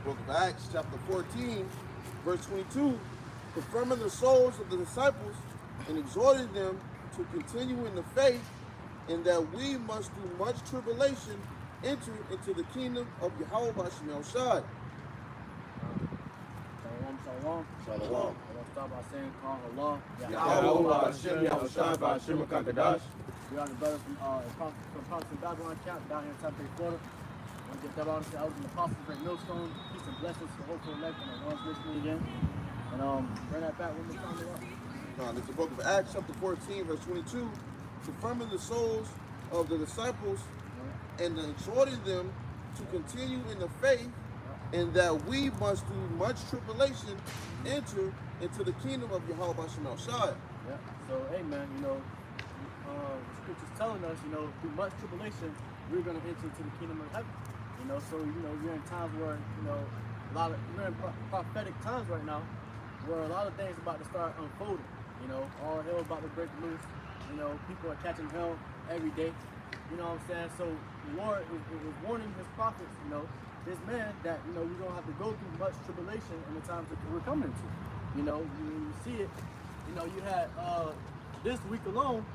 Book of Acts, chapter 14, verse 22, confirming the souls of the disciples and exhorting them to continue in the faith, and that we must through much tribulation enter into the kingdom of YAHAWASHI. Shalom, shalom. Shalom. I want to start by saying, call Allah. YAHAWASHI, YAHAWASHI, YAHAWADAH. We are the brothers from Protestant Babylon camp down here in Tampa Florida. I want to get that on the elders and apostles, great millstone, peace and blessings to the whole for elect and the ones listening again. And bring that back one more time. It's the book of Acts, chapter 14, verse 22, confirming the souls of the disciples and exhorting them to continue in the faith, and that we must through much tribulation enter into the kingdom of YAHAWASHI. Yeah. So, hey man, the scripture's telling us, through much tribulation, we're going to enter into the kingdom of heaven. So we're in times where we're in prophetic times right now, where a lot of things about to start unfolding. All hell about to break loose. People are catching hell every day. You know what I'm saying? So the Lord is warning his prophets, this man, that we're gonna have to go through much tribulation in the times that we're coming into. You see it. You had this week alone,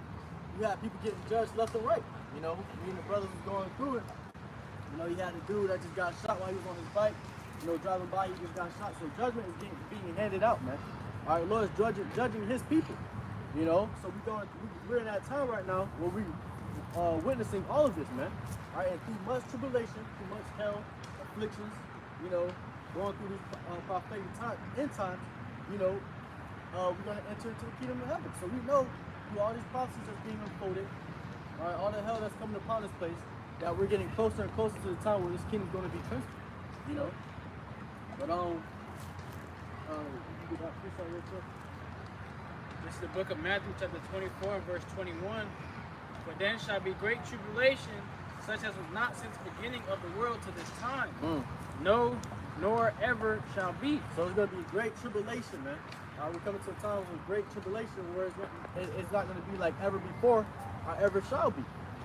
you had people getting judged left and right. Me and the brothers was going through it. You had a dude that just got shot while he was on his bike. Driving by, he just got shot. So judgment is being handed out, man. All right, Lord is judging his people. So we're in that time right now where we witnessing all of this, man. All right, and through much tribulation, through much hell, afflictions, going through these prophetic end times, we're gonna enter into the kingdom of heaven. So we know through all these prophecies that's being unfolded, all right, all the hell that's coming upon this place, that we're getting closer and closer to the time where this kingdom is going to be transferred. But this is the book of Matthew, chapter 24, verse 21. For then shall be great tribulation, such as was not since the beginning of the world to this time. No, nor ever shall be. So it's going to be great tribulation, man. We're coming to a time of great tribulation where it's not going to be like ever before or ever shall be.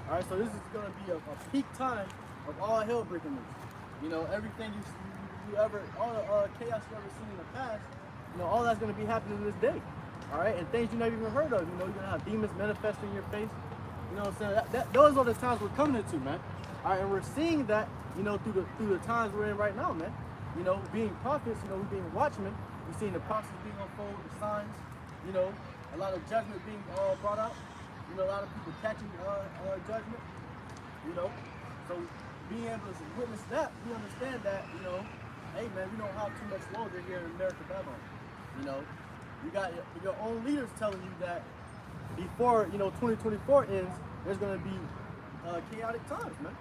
All right, so this is going to be a peak time of all hell breaking loose. Everything you ever, all the chaos you ever seen in the past, all that's going to be happening this day. All right, and things you never even heard of. You're going to have demons manifesting in your face. You know what I'm saying? Those are the times we're coming into, man. All right, and we're seeing that, through the times we're in right now, man. Being prophets, we're being watchmen. We're seeing the prophecies being unfolded, the signs, a lot of judgment being brought out. A lot of people catching judgment, So being able to witness that, we understand that, hey man, we don't have too much longer here in America, Babylon. You got your own leaders telling you that before 2024 ends, there's going to be chaotic times, man.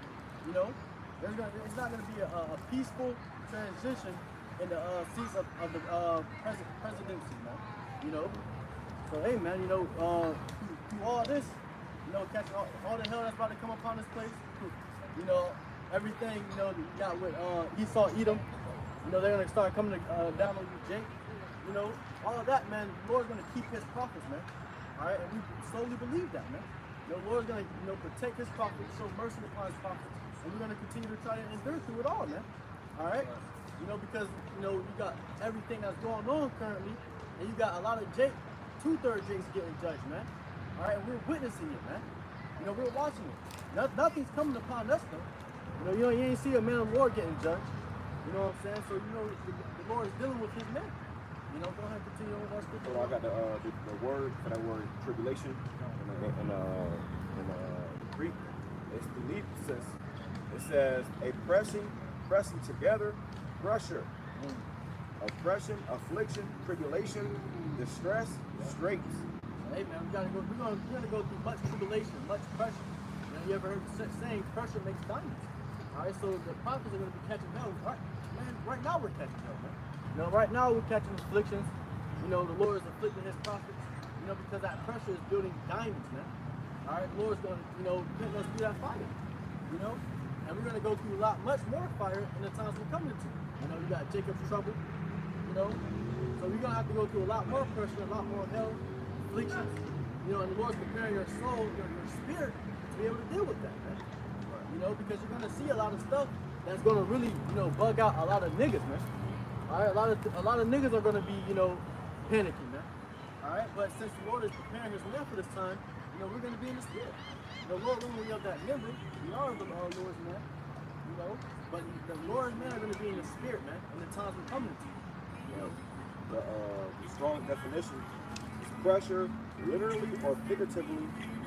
It's not going to be a peaceful transition in the seats of the presidency, man. So hey, man, through all this, catch all the hell that's about to come upon this place. Everything, that you got with Esau, Edom. They're gonna start coming down on you, Jake. All of that, man. The Lord's gonna keep his prophets, man. All right, and we slowly believe that, man. The Lord's gonna, protect his prophets, show mercy upon his prophets, and we're gonna continue to try to endure through it all, man. All right, because you got everything that's going on currently, and you got a lot of Jake, 2/3 Jakes getting judged, man. All right, and we're witnessing it, man. We're watching it. Nothing's coming upon us, though. You ain't see a man of war getting judged. You know what I'm saying? So the Lord is dealing with his men. Go ahead and continue with that scripture. So I got the word for that word tribulation in Greek. It's philipsis. It says a pressing together, pressure, oppression, affliction, tribulation, distress, straits. Hey man, we're gonna go through much tribulation, much pressure. You ever heard the saying, pressure makes diamonds? All right, so the prophets are gonna be catching hell. Right now we're catching hell, man. Right now we're catching afflictions. The Lord is afflicting his prophets. Because that pressure is building diamonds, man. All right, the Lord's gonna, putting us through that fire. And we're gonna go through much more fire in the times we're coming to. You got Jacob's trouble. So we're gonna have to go through a lot more pressure, a lot more hell. Afflictions, and the Lord's preparing your soul, your spirit to be able to deal with that, man. Because you're going to see a lot of stuff that's gonna really, you know, bug out a lot of niggas, man. All right, a lot of niggas are gonna be, you know, panicking, man. All right, but since the Lord is preparing His man for this time, you know, we're gonna be in the spirit. The Lord, when we have that member, we are the Lord's man, you know. But the Lord's men are gonna be in the spirit, man, in the times we're coming to. You know, The strong definition is pressure, literally or figuratively,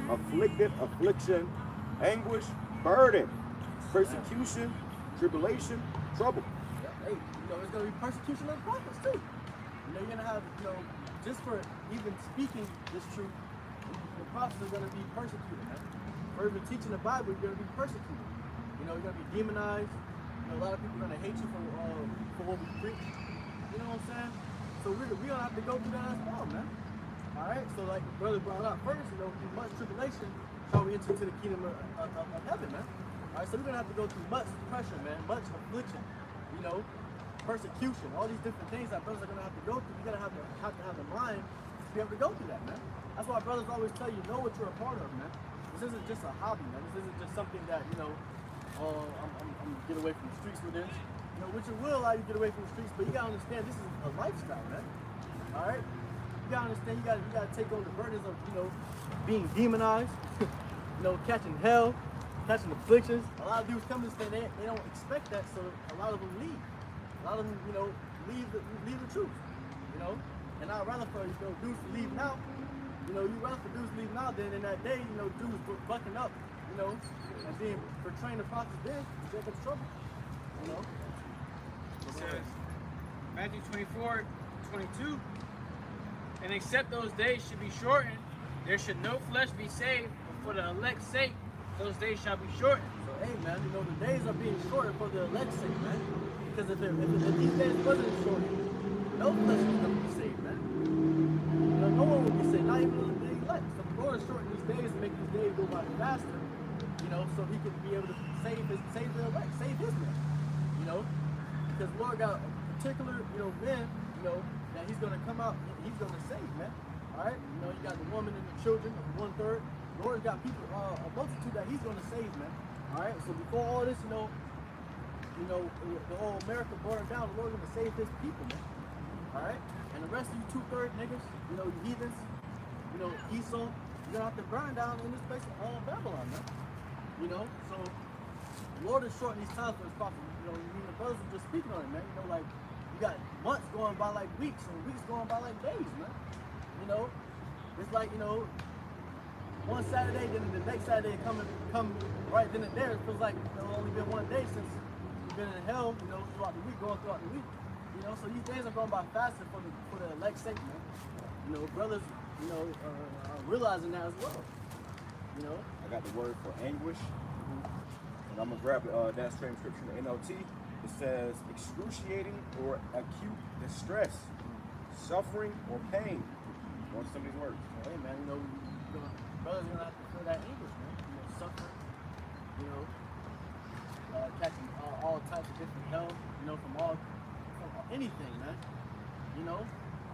afflicted, affliction, anguish, burden, persecution, tribulation, trouble. yeah, hey, you know, it's gonna be persecution of prophets too. You know, you're gonna have, you know, just for even speaking this truth, the prophets are gonna be persecuted, man. For even teaching the Bible, you're gonna be persecuted. You know, you're gonna be demonized. You know, a lot of people are gonna hate you for what we preach. You know what I'm saying? So we're gonna have to go through that as well, man. All right. So like the brother brought up first, you know, through much tribulation shall we enter into the kingdom of heaven, man. All right. So we're gonna have to go through much pressure, man, much affliction. You know, persecution, all these different things that brothers are gonna have to go through. You gotta have the mind to be able to go through that, man. That's why brothers always tell you, know what you're a part of, man. This isn't just a hobby, man. This isn't just something that, you know, I'm gonna get away from the streets with this. You know, which it will allow you to get away from the streets, but you gotta understand this is a lifestyle, man. All right? You gotta understand, you gotta take on the burdens of, you know, being demonized, you know, catching hell, catching afflictions. A lot of dudes come to this thing, they don't expect that, so a lot of them leave. A lot of them, you know, leave the truth, you know? And I'd rather for, you know, dudes to leave now. You know, you rather for dudes to leave now than in that day, you know, dudes bucking up, you know, and being portraying the prophets then to get into trouble, you know? It says, Matthew 24:22, and except those days should be shortened, there should no flesh be saved, but for the elect's sake, those days shall be shortened. So, hey, man, you know, the days are being shortened for the elect's sake, man. Because if these days wasn't shortened, no flesh was going to be saved, man. You know, no one would be saved, not even the elect. So the Lord is shortening these days and making these days go by faster, you know, so He can be able to save the elect, save His men, you know. Because the Lord got a particular, you know, men, you know, that He's going to come out, He's going to save, man. All right? You know, you got the woman and the children, 1/3. The Lord's got people, a multitude that He's going to save, man. All right? So before all this, you know, the whole America burned down, the Lord's going to save His people, man. All right? And the rest of you 2/3 niggas, you know, you heathens, you know, Esau, you're going to have to burn down in this place of Babylon, man. You know? So the Lord is shortening these times for His prophets. You know, the brothers were just speaking on it, man. You know, like, you got months going by like weeks, and weeks going by like days, man. You know, it's like, you know, one Saturday, then the next Saturday come right then and there. It feels like, you know, only been one day since you've been in hell, you know, throughout the week, going throughout the week. You know, so these days are going by faster for the elect's sake, man. You know, brothers, you know, are realizing that as well. You know? I got the word for anguish. And I'm going to grab that transcription, the NLT. It says excruciating or acute distress, suffering or pain. What's some of these words? Hey, man, you know, brothers are going to have to feel that anguish, man. You know, suffering, you know, catching all types of different hell, you know, from anything, man. You know?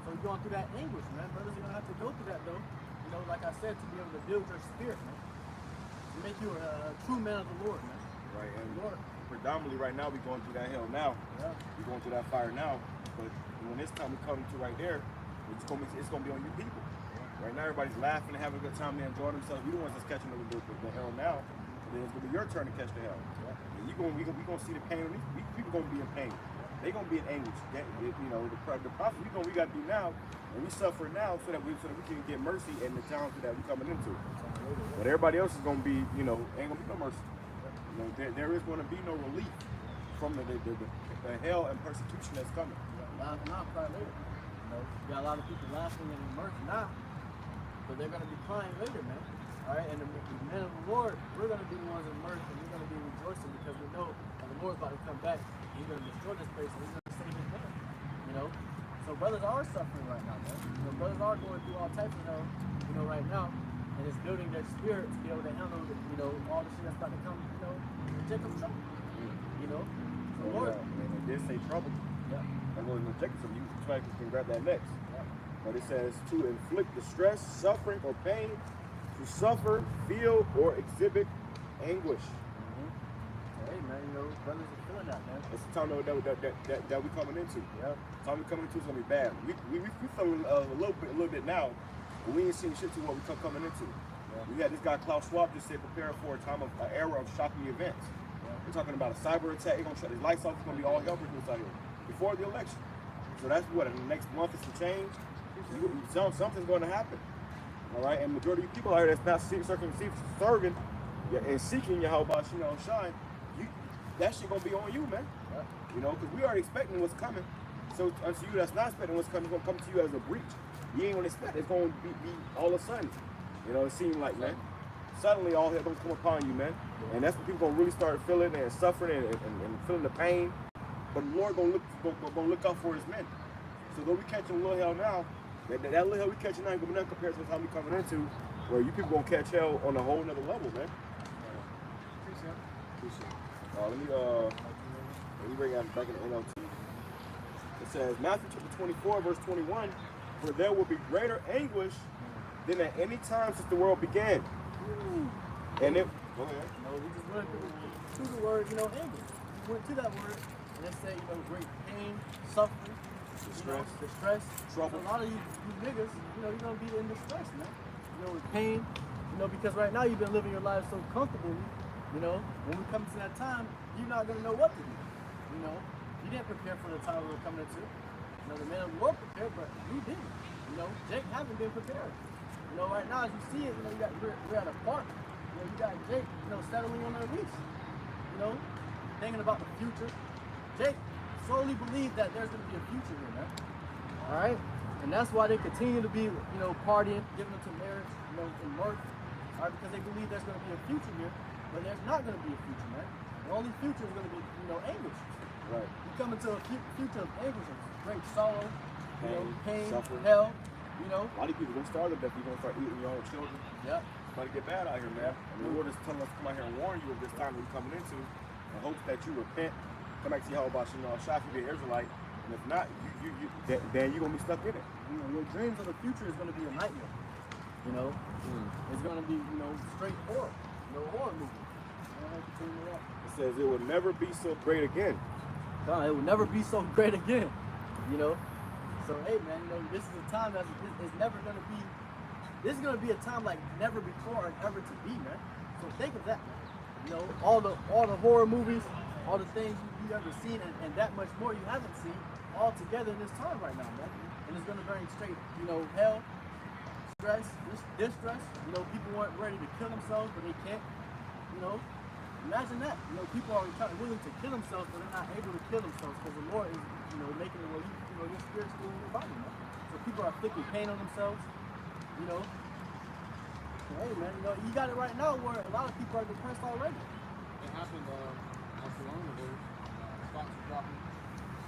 So you're going through that anguish, man. Brothers are going to have to go through that, though. You know, like I said, to be able to build your spirit, man. To make you a true man of the Lord, man. Right, and Lord, predominantly right now, we're going through that hell now. Yeah. We're going through that fire now. But when this time we come to right there, it's going to be on you people. Yeah. Right now, everybody's laughing and having a good time. They enjoy themselves. We the ones that's catching the hell now. And then it's going to be your turn to catch the hell. Yeah. And we're going to see the pain. People going to be in pain. They're going to be in anguish. You know, the prophet we got to do now, and we suffer now so that we can get mercy in the times that we're coming into. But everybody else is going to be, you know, ain't going to be no mercy. You know, there is going to be no relief from the hell and persecution that's coming. Laughing now, cry later. You know, you got a lot of people laughing and immersed now, but they're going to be crying later, man. All right, and the men of the Lord, we're going to be the ones immersed, and we're going to be rejoicing because we know that the Lord's about to come back. He's going to destroy this place, and He's going to save His men. You know, so brothers are suffering right now, man. You know, brothers are going through all types of hell, you know, right now. And it's building their spirit to be able to handle, you know, all the shit that's about to come, you know, Jacob's trouble. You know? So Lord. And it did say trouble. Yeah. I'm going to Jacob, you can grab that next. Yeah. But it says to inflict distress, suffering, or pain, to suffer, feel, or exhibit anguish. Hey, man. man. You know, brothers are feeling that, man. It's the time that we coming into. Yep. The time we coming into is gonna be bad. We feeling a little bit now, but we ain't seeing shit to what we coming into. Yeah. We got this guy Klaus Schwab just said prepare for a time of an era of shocking events. Yeah. We're talking about a cyber attack. They're gonna shut his lights off. It's gonna be all hell breaking loose out here before the election. So that's what in the next month is some change. Something's going to happen. All right, and majority of people out here that's not serving and seeking YAHAWASHI, shine, that shit gonna be on you, man. Yeah. You know, because we already expecting what's coming. So unto you that's not expecting what's coming, it's gonna come to you as a breach. You ain't gonna expect it's gonna be all of a sudden. You know, it seems like, man. Suddenly all hell gonna come upon you, man. Yeah. And that's when people gonna really start feeling and suffering and feeling the pain. But the Lord gonna look out for his men. So though we catching a little hell now, that little hell we catching now ain't gonna be nothing compared to the time we coming into, where you people gonna catch hell on a whole nother level, man. Appreciate it. Let me bring it back in the NLT. It says, Matthew chapter 24, verse 21, for there will be greater anguish than at any time since the world began. And it, go ahead. No, we just went to the word, anguish. We went to that word, and it said, great pain, suffering, distress, trouble. So a lot of you niggas, you're gonna be in distress, man. With pain, because right now you've been living your life so comfortably. When we come to that time, you're not gonna know what to do. You didn't prepare for the time we were coming into. The men were prepared, but we didn't. Jake haven't been prepared. Right now, as you see it, we're at a park. You got Jake, settling on their lease. Thinking about the future. Jake solely believes that there's gonna be a future here, man. All right, and that's why they continue to be, partying, giving them to marriage, and work. All right, because they believe there's gonna be a future here, but there's not gonna be a future, man. The only future is gonna be, anguish. Right. You come into a future of anguish, of great sorrow, pain, suffering, hell. A lot of people gonna starve to death. You're gonna start eating your own children. Yeah. It's about to get bad out here, man. And the Lord is telling us to come out here and warn you of this time we're coming into, in hopes that you repent, come back to YAHAWASHI, shock you, be an Israelite. And if not, then you're gonna be stuck in it. Your dreams of the future is gonna be a nightmare. It's gonna be, straight horror. Horror movie. It says it will never be so great again. No, it will never be so great again. So hey man, this is a time that is never gonna be. This is gonna be a time like never before and ever to be, man. So think of that, man. All the horror movies, all the things you've ever seen, and that much more you haven't seen, all together in this time right now, man. And it's gonna bring straight, hell, stress, distress. People weren't ready to kill themselves, but they can't. Imagine that. People are willing to kill themselves, but they're not able to kill themselves because the Lord is, making it where your spirit's still in your body, man. So people are inflicting pain on themselves. So, hey, man, you got it right now where a lot of people are depressed already. It happened not too long ago. Stocks were dropping,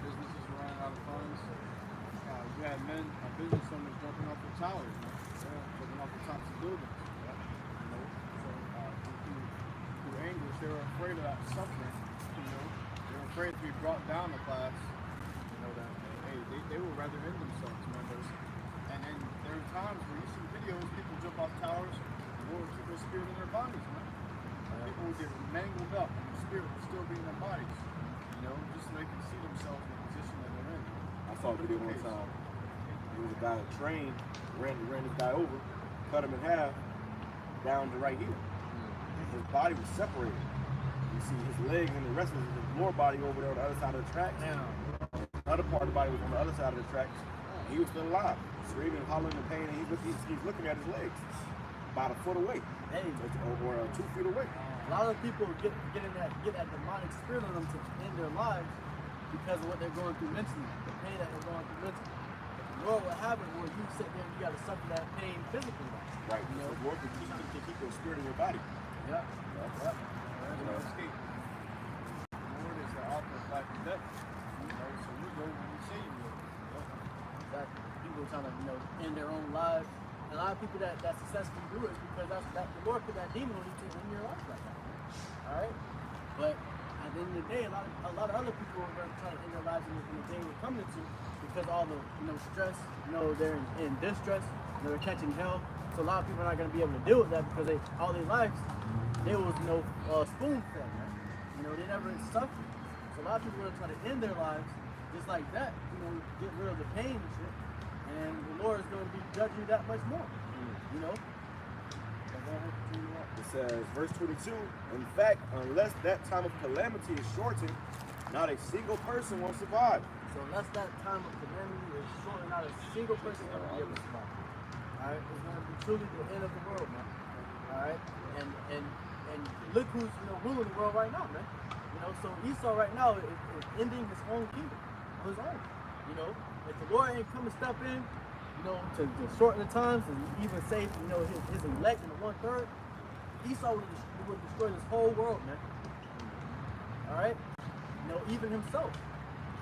businesses were running out of funds. You had business owners jumping off the towers, jumping off the tops of buildings. Through anguish, they were afraid of that suffering. They were afraid to be brought down a class. That they would rather end themselves, man. And there are times where you see videos, people jump off towers, the Lord will keep their spirit in their bodies, man. People would get mangled up, and the spirit would still be in their bodies. Just so they can see themselves in the position that they're in. I saw a video one time. There was a guy on a train, ran this guy over, cut him in half, down to right here. His body was separated. You see his legs and the rest of his lower body over there on the other side of the tracks. The other part of the body was on the other side of the tracks. He was still alive, screaming, hollering in pain, and he's looking at his legs, about a foot away, or 2 feet away. A lot of people get that demonic spirit on them to end their lives because of what they're going through mentally, the pain that they're going through mentally. The Lord will have it where you sit there and you got to suffer that pain physically. Right. The Lord can keep your spirit in your body. Yeah. There's no escape. The Lord is the author of life and death. So you go when you say you will. Exactly. People are trying to, end their own lives. And a lot of people that successfully do it is because the Lord put that demon on you to end your life like that. All right? But at the end of the day, a lot of other people are trying to end their lives in the day we're coming into because all the stress, they're in distress, they're catching hell. So a lot of people are not going to be able to deal with that because all their lives, they was spoon fed, man. You know, they never suffered. So a lot of people are going to try to end their lives just like that, you know, get rid of the pain and shit. And the Lord is going to be judging you that much more, you know. It says, verse 22, in fact, unless that time of calamity is shortened, not a single person will survive. So unless that time of calamity is shortened, not a single person is going to be able to survive. Alright, it's going to be truly the end of the world, man. Alright, and look who's, you know, ruling the world right now, man. You know, so Esau right now is ending his own kingdom, on his own. You know, if the Lord ain't come to step in, you know, to shorten the times and even save, you know, his elect in the 1/3, Esau would destroy this whole world, man. Alright? You know, even himself.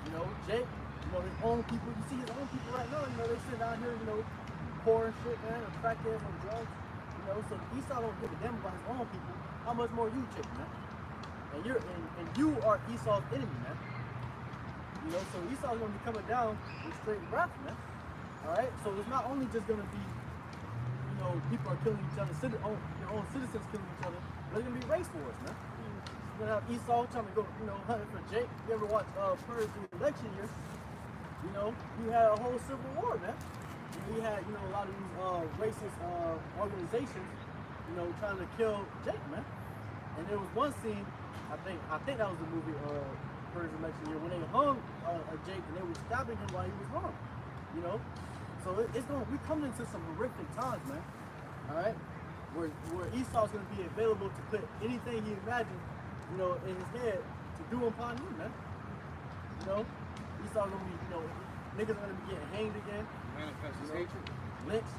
You know, Jake, you know, his own people, you see his own people right now, you know, they sit down here, you know, poor and shit, man, or crackheads on drugs. You know, so Esau don't give a damn about his own people. How much more you, Jake, man? And you are Esau's enemy, man. You know, so Esau's gonna be coming down with straight wrath, man. Alright? So it's not only just gonna be, you know, people are killing each other, their own citizens killing each other, but it's gonna be race wars, man. You're gonna have Esau trying to go, you know, hunting for Jake. You ever watch Purge the election year? You know, you had a whole civil war, man. We had, you know, a lot of these racist organizations, you know, trying to kill Jake, man. And there was one scene, I think that was the movie Purge election year, when they hung Jake and they were stabbing him while he was hung. You know, so we coming into some horrific times, man. All right, where Esau's gonna be available to put anything he imagined, you know, in his head to do upon you, man. You know, Esau's gonna be, you know, niggas are gonna be getting hanged again. Manifest his You know, hatred. lynched.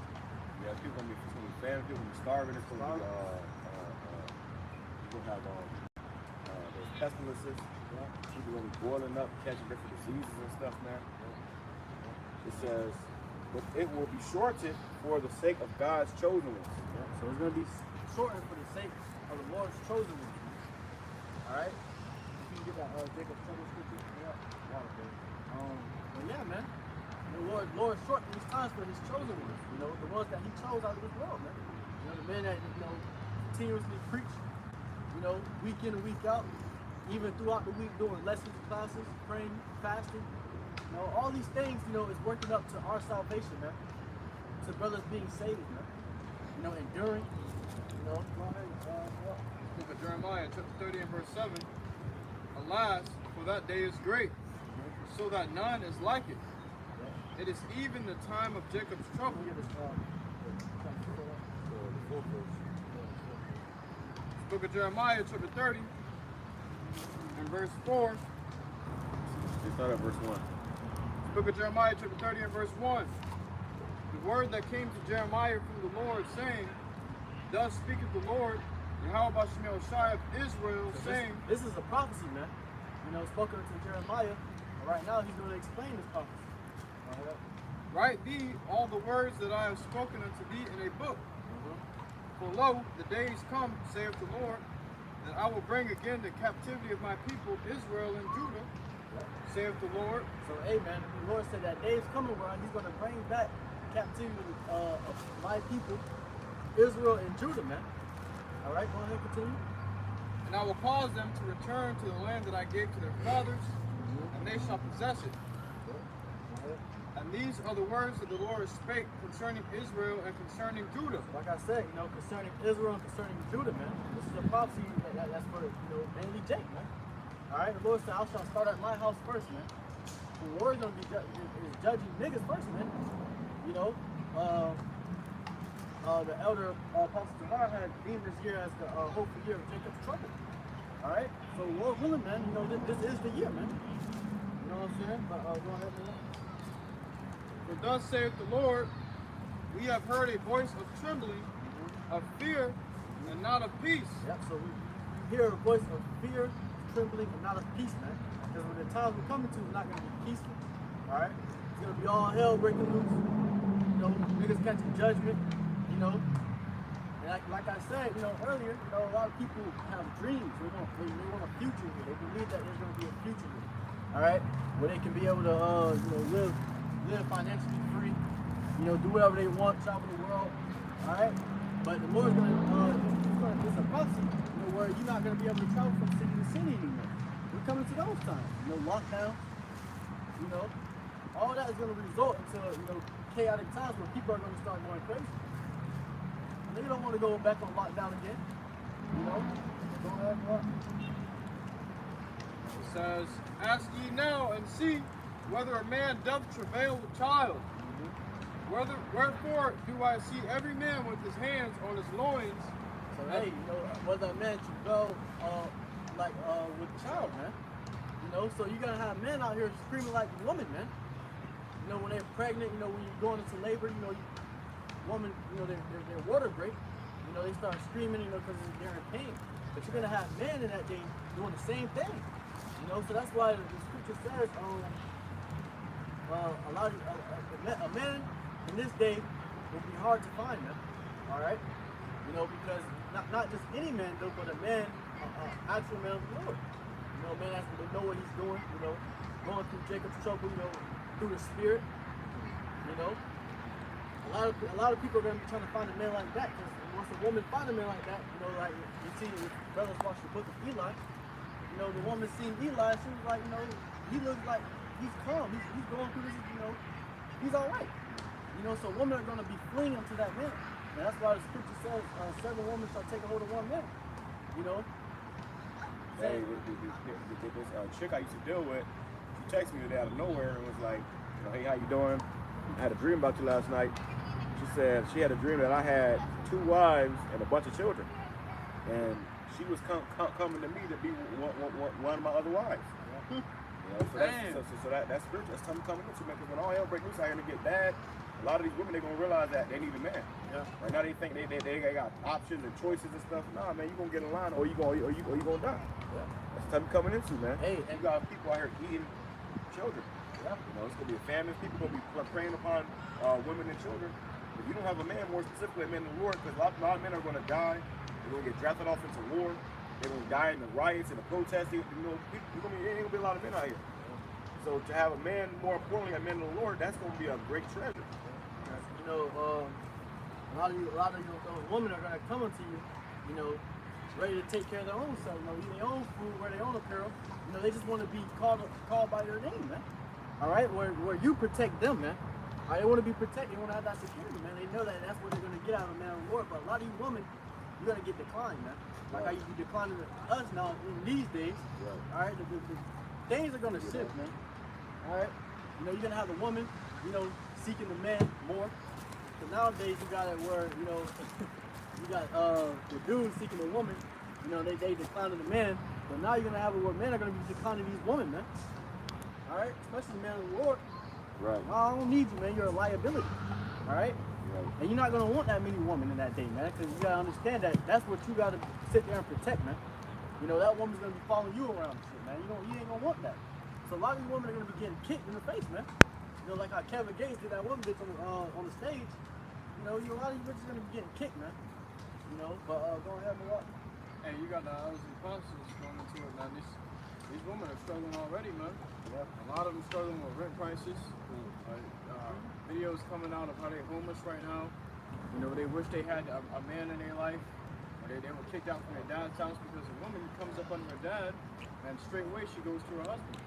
Yeah, people gonna be famine, people gonna be starving, it's gonna be you're gonna have those pestilences, people gonna be boiling up, catching different diseases and stuff, man. It says, but it will be shortened for the sake of God's chosen ones. Yeah, so it's gonna be shortened for the sake of the Lord's chosen ones. All right. You can get that Jacob's trouble scripture. Yeah. But yeah, man. The Lord shortened these times for his chosen ones. You know, the ones that he chose out of this world, man. You know, the men that, you know, continuously preach, you know, week in and week out, even throughout the week doing lessons, classes, praying, fasting. You know, all these things, you know, is working up to our salvation, man. To brothers being saved, man. You know, enduring. You know, go ahead. Book of Jeremiah, chapter 30 and verse 7. Alas, for that day is great, so that none is like it. It is even the time of Jacob's trouble. Book of Jeremiah, chapter 30 and verse 4. They start at verse 1. Book of Jeremiah, chapter 30 and verse 1. The word that came to Jeremiah from the Lord, saying, thus speaketh the Lord, YAHAWASHI of Israel, So saying, this is a prophecy, man. You know, spoken to Jeremiah. And right now, he's going to explain this prophecy. write thee all the words that I have spoken unto thee in a book. For lo, the days come, saith the Lord, that I will bring again the captivity of my people Israel and Judah, saith the Lord. So, amen. The Lord said that day is coming where he's going to bring back captivity of my people, Israel and Judah, man. All right, go ahead, continue. And I will cause them to return to the land that I gave to their fathers, and they shall possess it. And these are the words that the Lord spake concerning Israel and concerning Judah. Like I said, you know, concerning Israel and concerning Judah, man. This is a prophecy that's for, you know, mainly Jake, man. All right, the Lord said, I shall start at my house first, man. The Lord's going to be judging niggas first, man. You know, the elder Apostle Tamar had deemed this year as the hopeful year of Jacob's trouble. All right, so Lord willing, man, you know, this is the year, man. You know what I'm saying? But go ahead, man. For thus saith the Lord, we have heard a voice of trembling, of fear, and not of peace. Yep, so we hear a voice of fear, trembling, and not of peace, man. Because when the times we're coming to, it's not going to be peaceful. All right? It's going to be all hell breaking loose. You know, niggas catching judgment, you know. And like I said, you know, earlier, you know, a lot of people have dreams. They want a future here. They believe that there's going to be a future here. All right? Where they can be able to, you know, live financially free, you know, do whatever they want, travel the world, all right? But the Lord's going to, it's a prophecy, you know, where you're not going to be able to travel from city to city anymore. We're coming to those times. You know, lockdown. You know, all that is going to result into, you know, chaotic times where people are going to start going crazy. And they don't want to go back on lockdown again. You know, go ahead, Mark. It says, ask ye now and see whether a man doth travail with child. Wherefore do I see every man with his hands on his loins? So hey, you know, whether a man travail with child, man. You know, so you're gonna have men out here screaming like a woman, man. You know, when they're pregnant, you know, when you're going into labor, you know, woman, you know, their water break. You know, they start screaming, you know, because they're in pain. But you're gonna have men in that day doing the same thing. You know, so that's why the scripture says, a man in this day will be hard to find, man. All right, you know, because not just any man, though, but a man, actual man of the Lord. You know, a man has to know what he's doing. You know, going through Jacob's trouble. You know, through the Spirit. You know, a lot of people are gonna be trying to find a man like that. Because once a woman finds a man like that, you know, like you see, if brothers watch the book of Eli. You know, the woman seen Eli. She was like, you know, he looks like he's calm. He's going through this. You know, he's all right. You know, so women are going to be fleeing to that man. And that's why the scripture says 7 women shall take a hold of 1 man. You know? Hey, this chick I used to deal with, she texted me today out of nowhere and was like, you know, hey, how you doing? I had a dream about you last night. She said she had a dream that I had 2 wives and a bunch of children. And she was coming to me to be one of my other wives. You know, so that's spiritual. That's something coming into, man. Because when all hell breaks loose out here and get bad, a lot of these women, they're going to realize that they need a man. Yeah. Right now they think they got options and choices and stuff. Nah, man, you're going to get in line or you're going to die. Yeah. That's something coming into, man. Hey, and you got people out here eating children. Yeah. You know, it's going to be a famine. People going to be preying upon women and children. If you don't have a man, more specifically a man in the Lord, because a lot of men are going to die. They're going to get drafted off into war. They're going to die in the riots and the protests. You know, there ain't going to be a lot of men out here. So to have a man, more importantly, a man in the Lord, that's going to be a great treasure. You know, a lot of you women are going to come into you, you know, ready to take care of their own self, you know, eat their own food, wear their own apparel. You know, they just want to be called by your name, man. All right, where you protect them, man. All right, they want to be protected. They want to have that security, man. They know that that's what they're going to get out of a man of the Lord. But a lot of you women, you're going to get declined, man. Like how you declining us now in these days. All right, the things are going to shift, man. All right, you know, you're going to have a woman, you know, seeking the man more. Because nowadays you got it where, you know, you got the dudes seeking a woman, you know, they declining the man. But now you're going to have it where men are going to be declining these women, man. All right, especially the man of the Lord. Right. I don't need you, man. You're a liability. All right? Right. And you're not going to want that many women in that day, man, because you got to understand that that's what you got to sit there and protect, man. You know, that woman's going to be following you around and shit, man. You ain't going to want that. So a lot of these women are going to be getting kicked in the face, man. You know, like how Kevin Gates did that one bitch on the stage. You know, a lot of these bitches are going to be getting kicked, man. You know, but go ahead and walk. Hey, you got the others and apostles going into it, man. These women are struggling already, man. Yep. A lot of them struggling with rent prices. Videos coming out of how they're homeless right now. You know, they wish they had a man in their life. Or they were kicked out from their dad's house because a woman comes up under her dad and straight away she goes to her husband.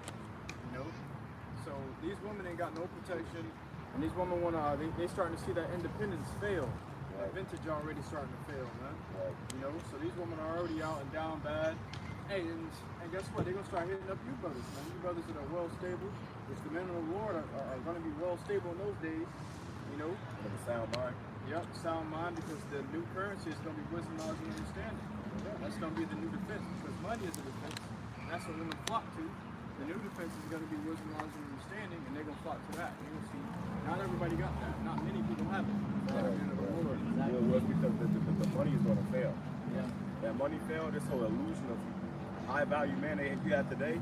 You know? So these women ain't got no protection. And these women they starting to see that independence fail. Right. That vintage already starting to fail, man. Right. You know, so these women are already out and down bad. Hey, and guess what? They're going to start hitting up you brothers, man. You brothers that are well stable, which the men of the Lord are going to be well stable in those days, you know. With a sound mind. Yep, sound mind, because the new currency is going to be wisdom, knowledge, and understanding. Yeah. That's going to be the new defense, because money is a defense. And that's what women flock to. The new defense is going to be wisdom, knowledge, and understanding, and they're going to flock to that. You're going to see, not everybody got that. Not many people have it. Right. Exactly. Well, because the money is going to fail. Yeah. That money failed, this whole illusion of high value man that you have today,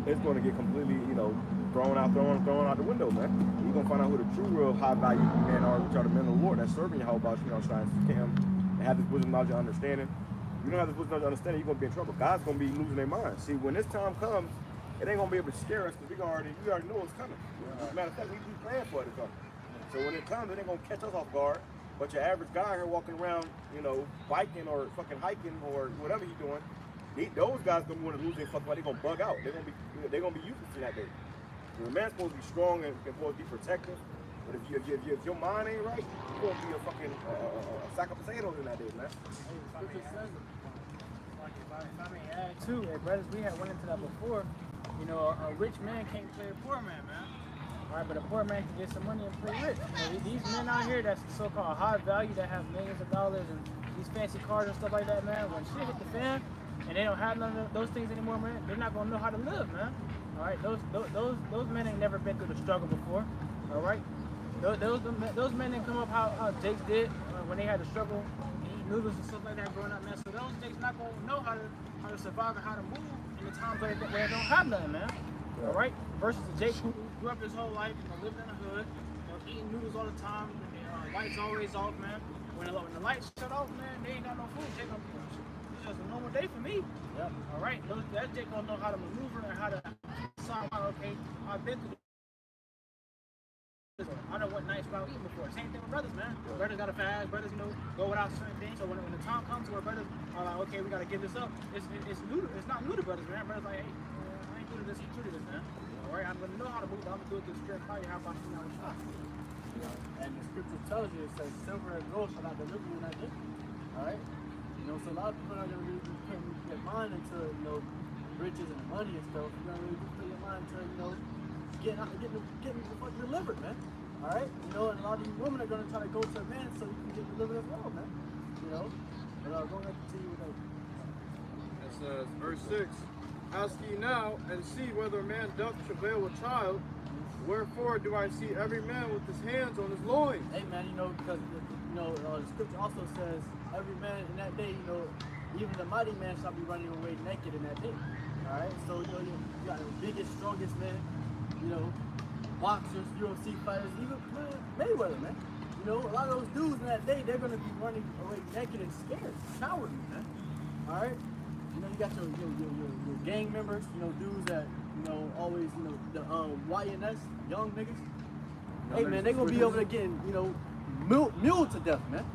it's going to get completely, you know, thrown out the window, man. You're going to find out who the true, real high value men are, which are the men of the Lord that's serving YAHWAH, you know, trying to seek him and have this wisdom, knowledge, and understanding. If you don't have this wisdom, knowledge, and understanding, you're going to be in trouble. God's going to be losing their mind. See, when this time comes, it ain't going to be able to scare us because we already know it's coming. As a matter of fact, we praying for it to come. So when it comes, it ain't going to catch us off guard. But your average guy here walking around, you know, biking or fucking hiking or whatever he's doing, those guys gonna want to lose their fucking life. They're gonna bug out. They're gonna be useless to that day. The man's supposed to be strong and supposed to be protective. But if your mind ain't right, you're gonna be a fucking sack of potatoes in that day, man. If I may add too, brothers, we had went into that before. You know, a rich man can't play a poor man, man. All right, but a poor man can get some money and play rich. You know, these men out here that's so-called high value, that have millions of dollars and these fancy cars and stuff like that, man, when shit hit the fan and they don't have none of those things anymore, man, they're not gonna know how to live, man. All right, those men ain't never been through the struggle before. All right, those men didn't come up how Jake did when they had to struggle and eat noodles and stuff like that growing up, man. So those Jakes not gonna know how to survive and how to move in the times where they don't have nothing, man. All right, versus a Jake who grew up his whole life, you know, living in the hood, you know, eating noodles all the time, lights always off, man. When the lights shut off, man, they ain't got no food. Jake gonna be, it's just a normal day for me. Yep. All right, that Jake gonna know how to maneuver and how to decide, okay, I've been through I don't want nights without eating before. Same thing with brothers, man. Yeah. Brothers gotta fast, brothers, you know, go without certain things. So when the time comes where brothers are like, okay, we gotta give this up, it's new. It's not new to brothers, man. Brothers like, hey, I ain't new to this, he's true to this, man. All right, I'm gonna know how to move, but I'm gonna do it through spirit power. How about you now? And the scripture tells you, it says, silver and gold shall not deliver you in that day. All right? You know, so a lot of people are not gonna really be putting their mind into, you know, riches and money and stuff. You're gonna really be putting your mind into, you know, getting the fuck delivered, man. All right, you know, and a lot of these women are gonna try to go to a man so you can get delivered as well, man. You know, but go ahead and continue with that. It says, verse 6, ask ye now and see whether a man doth travail with child. Wherefore do I see every man with his hands on his loins? Hey, man, you know, because you know the scripture also says every man in that day, you know, even the mighty man shall be running away naked in that day. All right, so you know you got the biggest, strongest men, you know, boxers, UFC fighters, even Mayweather, man. You know, a lot of those dudes in that day, they're gonna be running away naked and scared, cowardly, man. All right, you know, you got your gang members, you know, dudes that you know always, you know, the YNS, young niggas. Hey, man, they gonna be over there getting, you know, muled to death, man.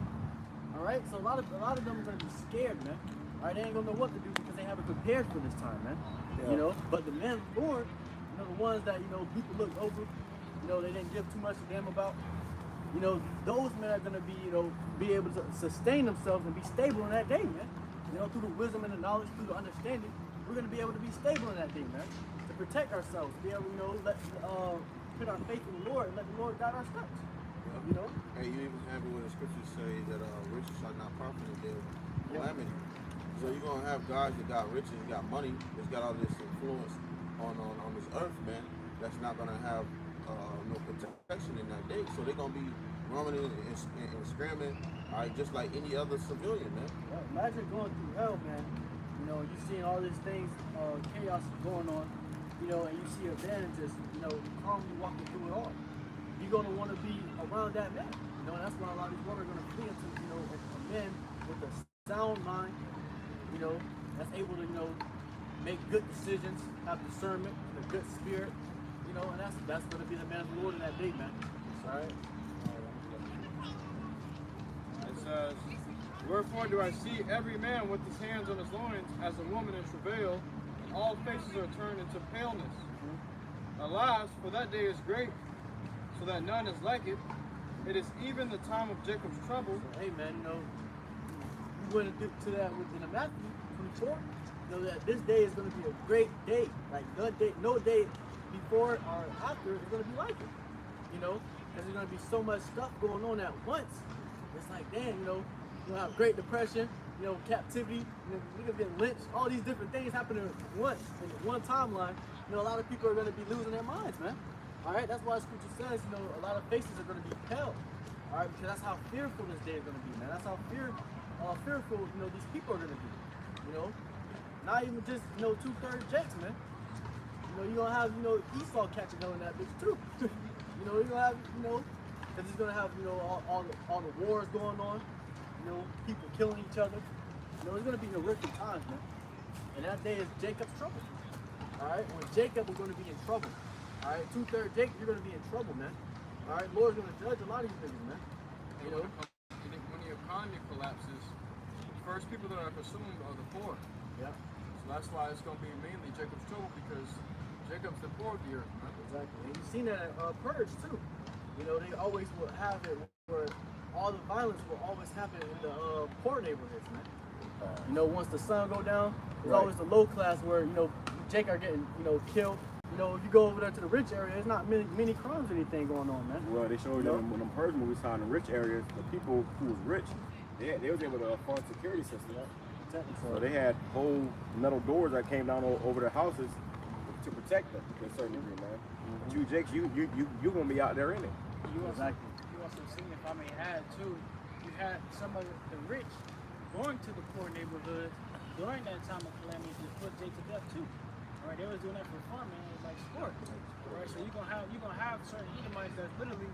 All right, so a lot of them are gonna be scared, man. All right, they ain't gonna know what to do because they haven't prepared for this time, man. Yeah. You know, but the men born, you know, the ones that, you know, people look over, you know, they didn't give too much of them about, you know, those men are going to be, you know, be able to sustain themselves and be stable in that day, man. You know, through the wisdom and the knowledge, through the understanding, we're going to be able to be stable in that day, man. To protect ourselves, to be able, you know, put our faith in the Lord and let the Lord guide our steps. Yeah. You know? And you even have it where the scriptures say that riches shall not profit in the day of calamity. So you're going to have guys that got riches, got money, that's got all this influence on this earth, man, that's not gonna have no protection in that day. So they're gonna be roaming and scrambling, all right, just like any other civilian, man. Yeah, imagine going through hell, man. You know, you seeing all these things, chaos going on, you know, and you see a man just, you know, calmly walking through it all. You're gonna want to be around that man. You know, and that's why a lot of these women are gonna flee into, you know, a man with a sound mind, you know, that's able to, you know, make good decisions, have discernment, and a good spirit, you know, and that's going to be the man's Lord in that day, man. All right? It says, wherefore do I see every man with his hands on his loins as a woman in travail, and all faces are turned into paleness. Alas, for that day is great, so that none is like it. It is even the time of Jacob's trouble. So, hey, man, you know, we went to that within Matthew 24. You know that this day is going to be a great day. Like no day before or after is going to be like it. You know, because there's going to be so much stuff going on at once. It's like, damn, you know, you'll have Great Depression, you know, captivity, you know, niggas getting lynched, all these different things happening at once in one timeline. You know, a lot of people are going to be losing their minds, man. All right, that's why Scripture says, you know, a lot of faces are going to be pale. All right, because that's how fearful this day is going to be, man. That's how fearful, you know, these people are going to be. You know. Not even just, you know, 2/3 Jakes, man. You know, you're going to have, you know, Esau catching on that bitch, too. You know, you're going to have, you know, because it's going to have, you know, all the wars going on. You know, people killing each other. You know, it's going to be horrific times, man. And that day is Jacob's trouble. All right? When Jacob is going to be in trouble. All right? 2/3 Jacob, you're going to be in trouble, man. All right? Lord's going to judge a lot of these niggas, man. You know? economy collapses, the first people that are consumed are the poor. Yeah. So that's why it's going to be mainly Jacob's trouble, because Jacob's the poor of the earth, man. Exactly. And you've seen that at Purge too. You know, they always will have it where all the violence will always happen in the poor neighborhoods, man. You know, once the sun go down, there's always the low class where, you know, Jake are getting, you know, killed. You know, you go over there to the rich area, there's not many crimes or anything going on, man. Well, they showed you when them Purge movies saw in the rich areas, the people who was rich, they was able to fund security systems. So they had whole metal doors that came down over their houses to protect them to a certain degree, man. But you, Jake, you gonna be out there in it. You also seen, if I may add too, you had some of the rich going to the poor neighborhoods during that time of calamity to put Jake to death too. All right, they was doing that for fun, man. It was like sport. All right, so you're gonna have certain Edomites that's literally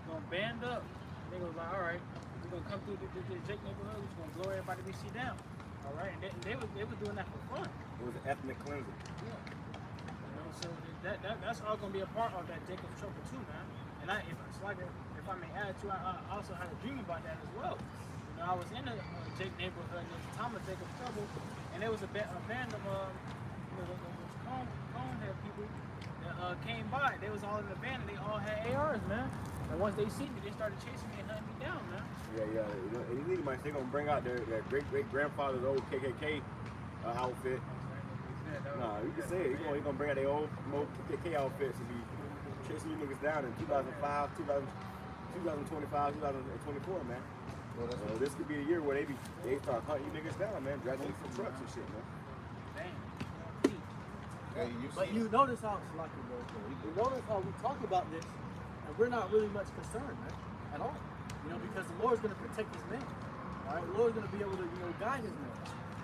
gonna band up. They go like, all right, we're gonna come through the Jake neighborhood. We're gonna blow everybody we see down. All right, and they was doing that for fun. It was an ethnic cleansing. Yeah. You know, so that's all gonna be a part of that Jacob's trouble too, man. And if I may add too, I also had a dream about that as well. You know, I was in a Jake neighborhood at the time of Jacob's trouble, and there was a band of conehead people that came by. They was all in the van and they all had ARs, man. And once they see me, they started chasing me and hunting me down, man. Yeah. You know, and these Edomites, they gonna bring out their great-great-grandfather's old KKK outfit. Nah, you can say it. He gonna bring out their old KKK outfits and be chasing you niggas down in 2005, 2025, 2024, man. Well, this could be a year where they start hunting you niggas down, man, dragging you from trucks and shit, man. But you notice how it's like, you notice how we talk about this, and we're not really much concerned, man, at all. You know, because the Lord's going to protect his man. All right, the Lord's going to be able to, you know, guide his man.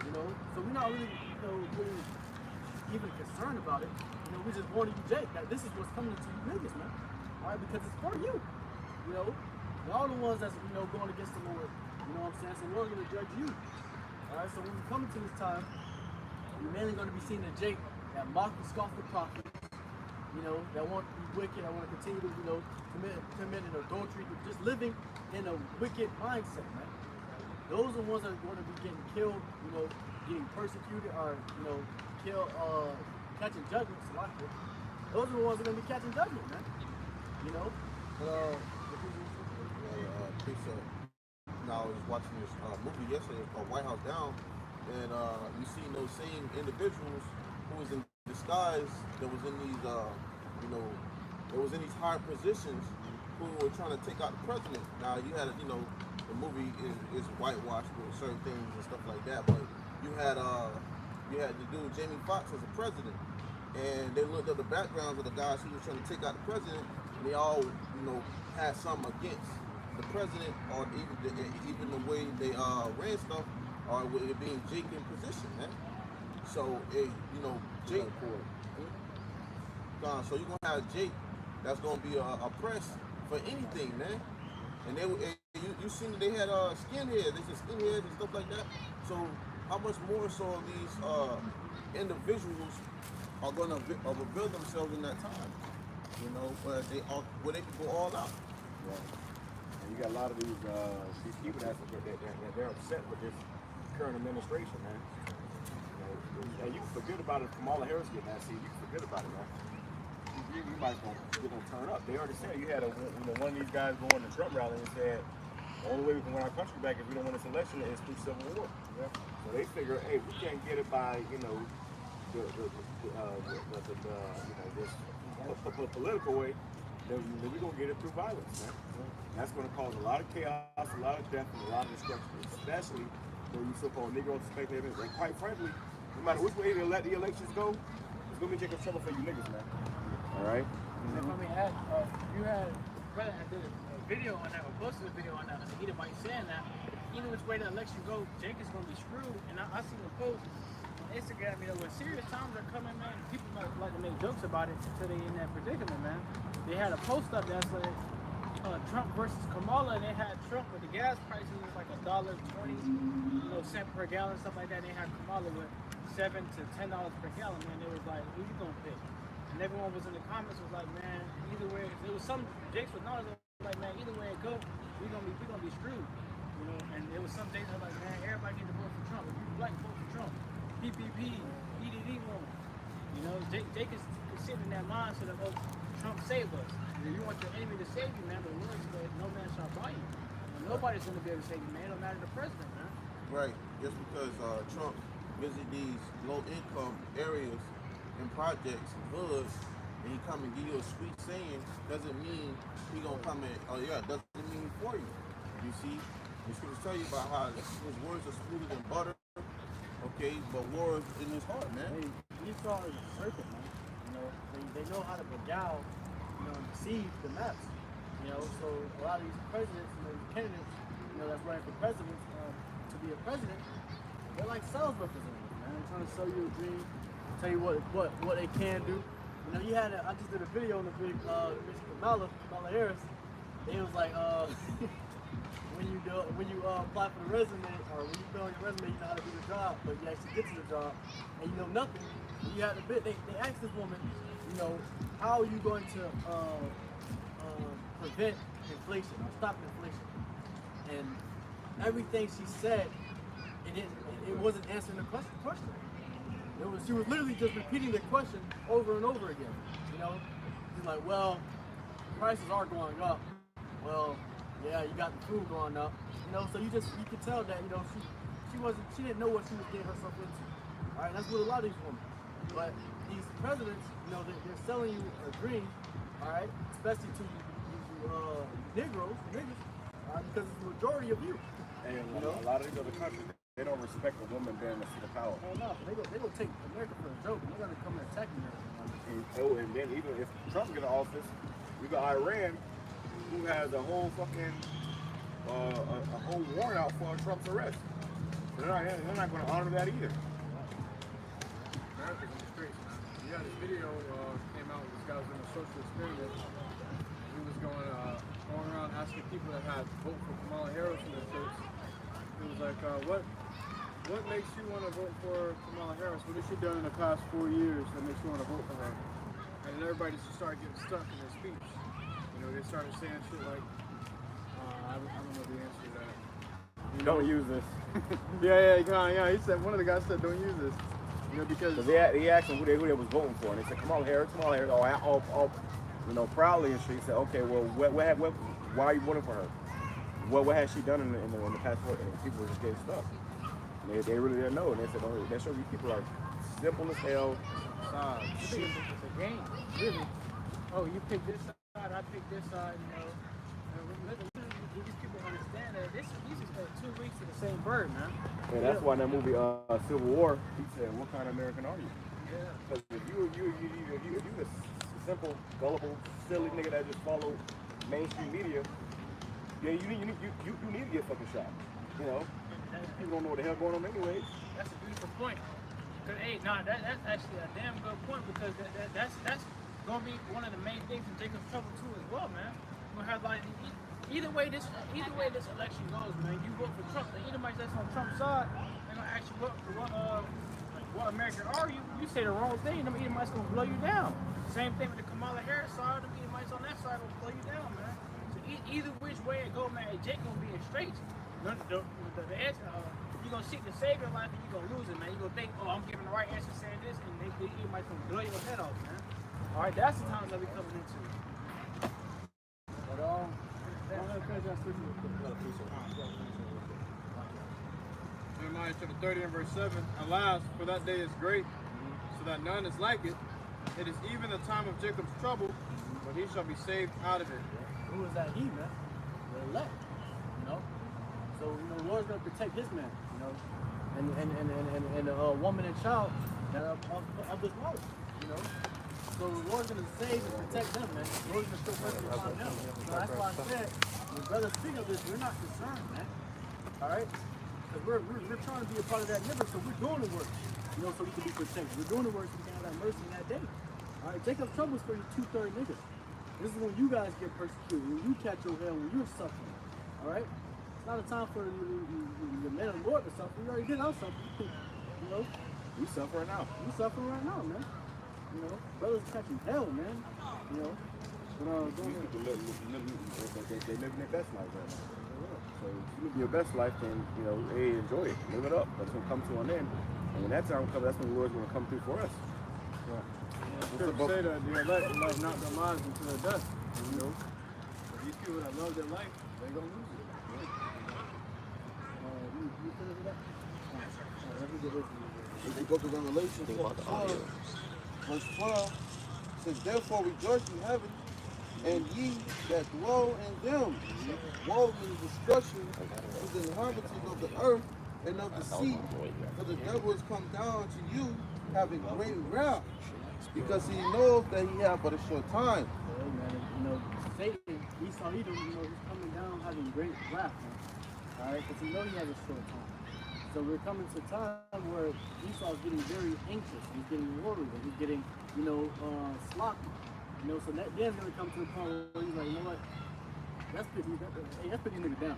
You know, so we're not really, you know, really even concerned about it. You know, we just warning you, Jake, that this is what's coming to you niggas, man. All right, because it's for you. You know, and all the ones that's, you know, going against the Lord. You know what I'm saying? So the Lord's going to judge you. All right, so when we come into this time, you're mainly going to be seeing the Jake that mock and scoff the prophets, you know, that want to be wicked, that want to continue to, you know, commit an adultery, just living in a wicked mindset, man. Those are the ones that are going to be getting killed, you know, getting persecuted, or, you know, catching judgments, like that. Those are the ones that are going to be catching judgment, man. You know? Now I was watching this movie yesterday called White House Down, and you see those same individuals who was in disguise that was in these, you know, that was in these high positions who were trying to take out the president. Now you had, you know, the movie is whitewashed with certain things and stuff like that, but you had the dude Jamie Foxx as a president, and they looked at the backgrounds of the guys who was trying to take out the president, and they all, you know, had something against the president, or even the way they ran stuff, or with it being Jake in position, man. So, you know, Jake, so you're gonna have Jake that's gonna be oppressed for anything, man. And you seen that they had skinheads, they said skinheads and stuff like that. So, how much more so these individuals are gonna reveal themselves in that time? You know, where they can go all out. Yeah. And you got a lot of these people they're upset with this current administration, man. And you can forget about it. Kamala Harris getting that seat. You can forget about it, man. You might gonna turn up. They already said you had one of these guys going to Trump rally and said the only way we can win our country back if we don't win this election is through civil war. Yeah. So they figure, hey, we can't get it by this political way. Then we're gonna get it through violence, man. And that's gonna cause a lot of chaos, a lot of death, and a lot of destruction, especially for you so-called Negro speculators. And quite frankly, no matter which way they let the elections go, it's gonna be taking trouble for you niggas, man. All right. And if I may add, you had brother had did a video on that, or posted a video on that. I said Edomite saying that either which way the election goes, Jake is gonna be screwed. And I seen the post on Instagram, you know, when serious times are coming, man, people might like to make jokes about it until they in that predicament, man. They had a post up that's like Trump versus Kamala, and they had Trump with the gas prices was like $1.20, you know, cent per gallon, stuff like that. They had Kamala with $7 to $10 per gallon, man. It was like, who you gonna pick? And everyone was in the comments was like, man, either way, it was some Jakes with knowledge like, man, either way it goes, we're gonna be screwed. You You know, and there was some days I was like, man, everybody need to vote for Trump. If you black, vote for Trump. PPP, EDD wrong. You know, they can sit in that mind so that, oh, Trump saved us. You want your enemy to save you, man, but the Lord said, no man shall buy you. And nobody's going to be able to save you, man. It don't matter the president, man. Right. Just because Trump visit these low-income areas and projects and hoods, and he come and give you a sweet saying, doesn't mean he gonna come and, oh yeah, doesn't mean for you. You see, the scriptures tell you about how his words are smoother than butter. Okay, but war is in his heart, man. Hey, Esau is a serpent, man. You know, they know how to beguile, you know, and deceive the mass. You know, so a lot of these presidents, you know, these candidates, you know, that's running for president, to be a president, they're like sales representatives, man. They're trying to sell you a dream, tell you what they can do. You know, I just did a video on the big Miss Kamala Harris. It was like, when you apply for the resume, or when you fill in your resume, you know how to do the job, but you actually get to the job and you know nothing. You had to they asked this woman, you know, how are you going to prevent inflation or stop inflation? And everything she said, it wasn't answering the question. She was literally just repeating the question over and over again. You know, she's like, well, prices are going up. Well, yeah, you got the food going up. You know, so you could tell that, you know, she didn't know what she was getting herself into. All right, that's what a lot of these women. But these presidents, you know, they're selling you a dream. All right, especially to you Negroes, niggas, because it's the majority of you. And you know? a lot of these other countries, they don't respect a woman being a seat of power. Oh no, they gonna take America for a joke. They're gonna come and attack America. And then even if Trump get in office, we got Iran, who has a whole fucking a whole warrant out for Trump's arrest. They're not going to honor that either. America's in the streets, man. You got this video came out. This guy was in a social experiment. He was going around asking people that had vote for Kamala Harris in their states. He was like, what makes you want to vote for Kamala Harris? What has she done in the past 4 years that makes you want to vote for her? And then everybody just started getting stuck in their speech. You know, they started saying shit like, I don't know the answer to that. Don't use this. Yeah. He said, one of the guys said, don't use this. You know, because he asked them who they was voting for, and they said Kamala Harris. Oh, you know, proudly, and she said, okay, well, why are you voting for her? What has she done in the past 4 years? And people were just getting stuck. And they really didn't know, and they said, oh, they show these people are simple as hell. It's a game, really. Oh, you pick this side, I pick this side, you know. These people understand that these are 2 weeks to the same bird, man. And that's why in that movie Civil War, he said, "What kind of American are you?" Yeah. Because if you a simple, gullible, silly nigga that just follow mainstream media, yeah, you need to get fucking shot. You know, people don't know what the hell going on anyway. That's a beautiful point. Cause that's actually a damn good point, because that's gonna be one of the main things in Jacob's trouble too as well, man. We're gonna have like either way this election goes, man. You vote for Trump, the Edomites that's on Trump's side, they're gonna ask you what American are you? You say the wrong thing, them Edomites gonna blow you down. Same thing with the Kamala Harris side, them Edomites on that side gonna blow you down, man. So either which way it go, man, Jake gonna be in straits. The answer, you're gonna seek the savior life and you're gonna lose it, man. You're gonna think, oh, I'm giving the right answer saying this, and the Edomites gonna blow your head off, man. All right, that's the times that we coming into. But Jeremiah chapter 30 and verse 7, alas, for that day is great, so that none is like it. It is even the time of Jacob's trouble, but he shall be saved out of it. Who is that he, man? The elect, you know? So, you know, the Lord's going to protect his man, you know? And a woman and child that of this mother, you know? So the Lord's going to save and protect them, man. The Lord's going to show mercy upon them. So that's why I said, when brothers speak of this, we're not concerned, man. All right? Because we're trying to be a part of that number, so we're doing the work, you know, so we can be protected. We're doing the work so we can have that mercy in that day. All right? Jacob's trouble is for you 2/3 niggas. This is when you guys get persecuted, when you catch your hell, when you're suffering. All right? It's not a time for the men of the Lord to suffer. We already did our suffering. You know? We suffering now. We suffering right now, man. You know, brothers catching hell, man. You know, but These people they living their best life right now. So So if you live your best life, then, you know, hey, enjoy it, live it up. That's going to come to an end. And when that time comes, that's when the Lord's going to come through for us. Scripture say that the elect love not their lives until their death. You know, but these people that love their life, they gonna lose it. You finish with that? Let me get this. In the book of Revelation, chapter 12, verse 12, says, therefore rejoice in heaven, and ye that dwell in them. Woe means destruction to the inhabitants of the earth and of the sea. For the devil has come down to you, having great wrath, because he knows that he hath but a short time. Hey, man, you know, Satan, Esau, Edom, you know, he's coming down having great wrath, man. All right, because he knows he has a short time. So we're coming to a time where Esau's getting very anxious. He's getting worried, and he's getting, you know, sloppy. You know, so that dan's gonna come to the point where he's like, you know what? Let's put these niggas down.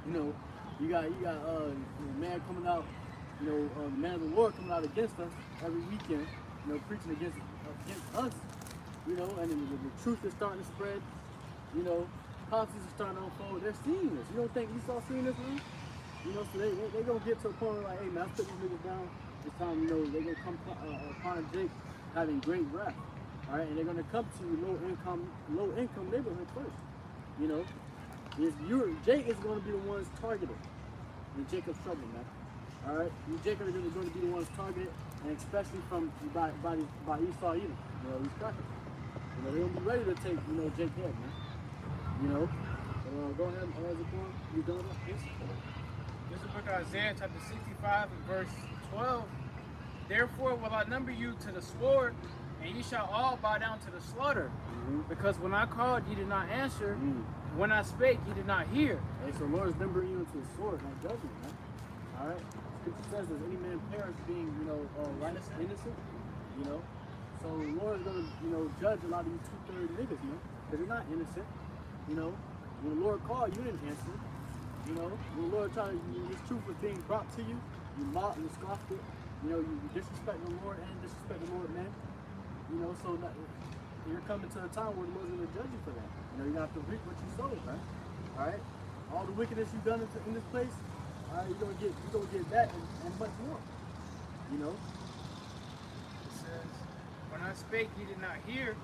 You know, you got man coming out, you know, the man of the Lord coming out against us every weekend. You know, preaching against us, you know, and the truth is starting to spread, you know, prophecies are starting to unfold. They're seeing this. You don't think Esau's seeing this, man? You know, so they're going to get to a point where, like, hey, man, let's put these niggas down. This time, you know, they're going to come upon Jake having great wrath, all right? And they're going to come to low income neighborhood first, you know. Jake is going to be the ones targeted in Jacob's trouble, man. All right, you Jacob are going to be the ones targeted, and especially by Esau Edom. You know, these crackers. You know, they're gonna be ready to take, you know, Jake head, man. You know. Go ahead, Zaquan. You done with this? This is the book of Isaiah, chapter 65, and verse 12. Therefore will I number you to the sword, and ye shall all bow down to the slaughter. Because when I called, ye did not answer. When I spake, ye did not hear. Hey, so Lord is numbering you into a sword, not judgment, man. All right. Scripture says, does any man perish being, you know, innocent? You know, so the Lord is going to, you know, judge a lot of you 2/3 niggas, man, because you're not innocent. You know, when the Lord called, you didn't answer. You know, when the Lord tried, His truth was being brought to you, you mocked and scoffed it. You know, you disrespect the Lord and disrespect the Lord, man. You know, so you're coming to a time where the Lord's going to judge you for that. You know, you're going to have to reap what you sowed, man. All right, all the wickedness you've done in this place. All right, you're gonna get that and much more. You know. It says, when I spake, ye did not hear,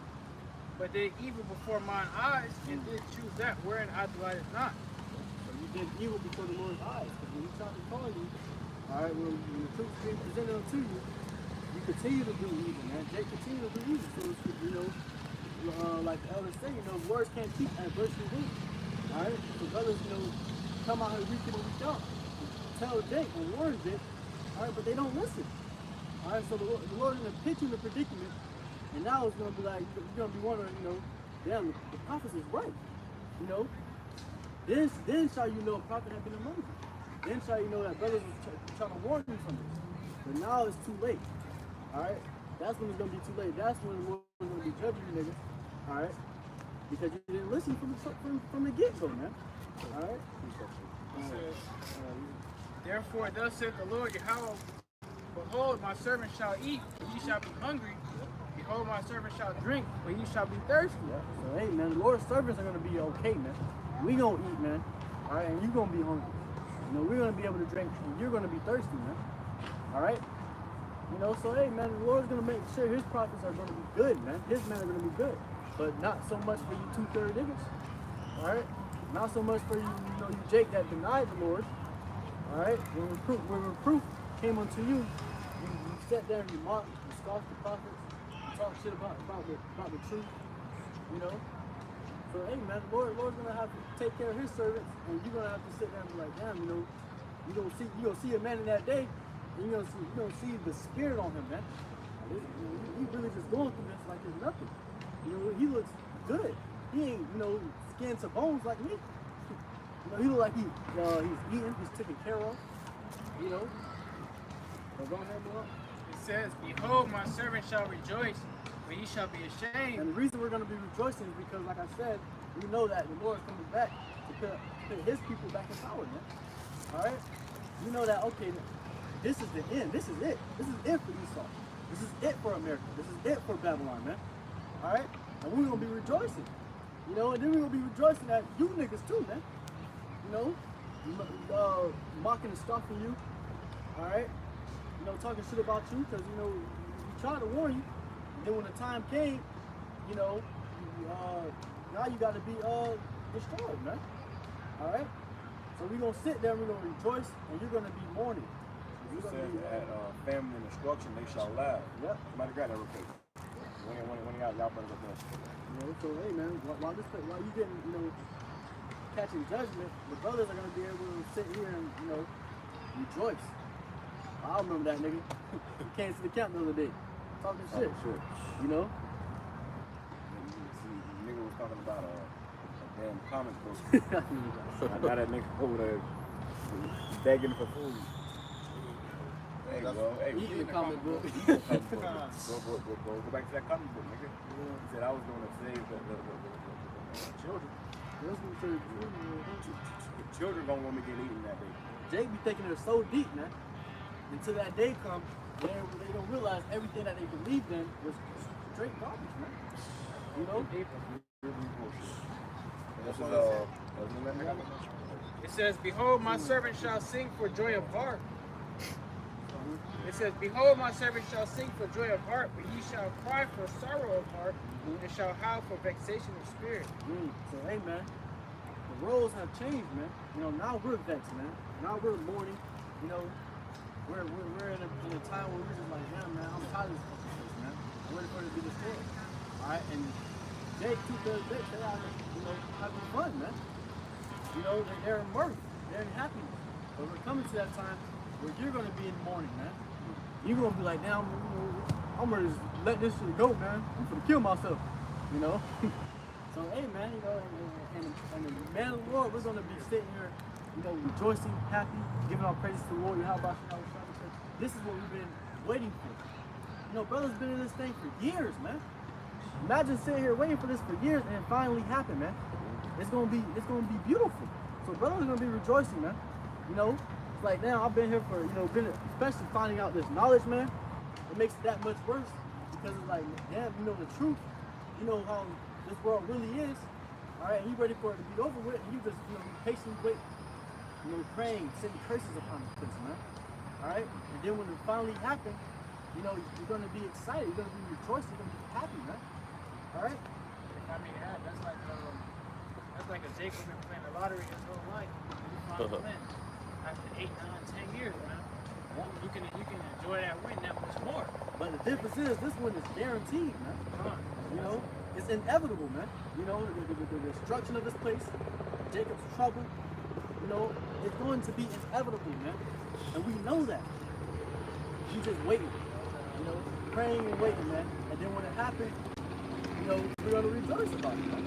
but did evil before mine eyes, and did choose that wherein I delighted not. So you did evil before the Lord's eyes, because when He tried to call you, all right, when the truth is being presented unto you, you continue to do evil, man. Jake continue to do evil. So it's, you know, like the elders say, you know, words can't keep adversity weak. All right, so brothers, you know, come out here week in and week out. Tell Jake and warn Jake, all right, but they don't listen. All right, so the Lord is going to put you in a predicament, and now it's going to be like, you're going to be wondering, you know, damn, the prophet is right. You know, then shall you know a prophet has been among you. Then shall you know that brothers was trying to warn you from this. But now it's too late. All right, that's when it's going to be too late. That's when the Lord is going to be judging you niggas. All right, because you didn't listen from the get-go, man. All right. It says, therefore, thus saith the Lord Yahawah, behold, my servant shall eat, and ye shall be hungry. Behold, my servant shall drink, but ye shall be thirsty. Yeah. So, hey, man, the Lord's servants are going to be okay, man. We going to eat, man. All right, and you going to be hungry. You know, we're going to be able to drink, and you're going to be thirsty, man. All right? You know, so, hey, man, the Lord's going to make sure His prophets are going to be good, man. His men are going to be good. But not so much for you 2/3 niggas. All right? Not so much for you, you know, you Jake that denied the Lord. All right, when reproof came unto you, you sat there and you mocked, you scoffed the prophets, you talked shit about the truth, you know. So hey man, the Lord's gonna have to take care of His servants, and you're gonna have to sit there and be like, damn, you know, you're gonna see a man in that day, and you're gonna see the spirit on him, man. He really just going through this like it's nothing. You know, he looks good. He ain't, you know, skin to bones like me. You know, he look like he's eating, he's taken care of, you know. So go ahead, Lord. It says, behold, my servant shall rejoice, but ye shall be ashamed. And the reason we're going to be rejoicing is because, like I said, we know that the Lord is coming back to put His people back in power, man. All right? You know that, okay, this is the end. This is it. This is it for Esau. This is it for America. This is it for Babylon, man. All right? And we're going to be rejoicing. You know, and then we're going to be rejoicing at you niggas too, man. You know, mocking and scoffing you, all right? You know, talking shit about you because, you know, we tried to warn you. And then when the time came, you know, now you got to be destroyed, man. All right? So we're going to sit there and we're going to rejoice and you're going to be mourning. You said at family and instruction, they shall laugh. Yep. Somebody grab that real quick. When y'all bring it up there. You know, so hey man, while you getting, you know, catching judgment, the brothers are gonna be able to sit here and, you know, rejoice. I remember that nigga. He came to the camp the other day, talking shit. You know? See, the nigga was talking about a damn comic book. I got that nigga over there begging for food. Hey, well, hey, eating the comic book. Go back to that comic book, nigga. He said I was going to save the children. The children gonna want me to get eaten that day. Jake be thinking they're so deep, man. Until that day comes, they don't realize everything that they believed in was straight garbage, man. You know? It says, behold, my servant shall sing for joy of heart. It says, behold, my servant shall sing for joy of heart, but ye shall cry for sorrow of heart, and shall howl for vexation of spirit. So, hey, man, the roles have changed, man. You know, now we're vexed, man. Now we're mourning. You know, we're in a time where we're just like, damn, man, I'm tired of this fucking place, man. I'm ready for it to be destroyed. All right, and Jake took the bit, they're out, you know, having fun, man. You know, they're in mirth, they're in happiness. But we're coming to that time where you're going to be in mourning, man. You're going to be like, damn, you know, I'm ready to just let this shit go, man. I'm going to kill myself, you know. So, hey, man, you know, and the man of the Lord, we're going to be sitting here, you know, rejoicing, happy, giving our praises to the Lord. YAHAWASHI. This is what we've been waiting for. You know, brothers been in this thing for years, man. Imagine sitting here waiting for this for years and it finally happened, man. It's gonna be beautiful. So brothers are gonna be rejoicing, man. You know, it's like now I've been here for, you know, especially finding out this knowledge, man. It makes it that much worse because it's like, damn, you know the truth. You know how this world really is. All right, and you ready for it to be over with, and you just, you know, patiently wait, you know, praying, sending curses upon this place, man. All right, and then when it finally happens, you know, you're gonna be excited, you're gonna be rejoicing, you're gonna be happy, man. All right. I mean, that's like a Jacob been playing the lottery his whole life. You finally win after 8, 9, 10 years, man. You can enjoy that win that much more. But the difference is this one is guaranteed, man. You know, it's inevitable, man. You know, the destruction of this place, Jacob's trouble, you know, it's going to be inevitable, man. And we know that. You just waiting, you know, praying and waiting, man. And then when it happens, you know, we're going to rejoice about it, man.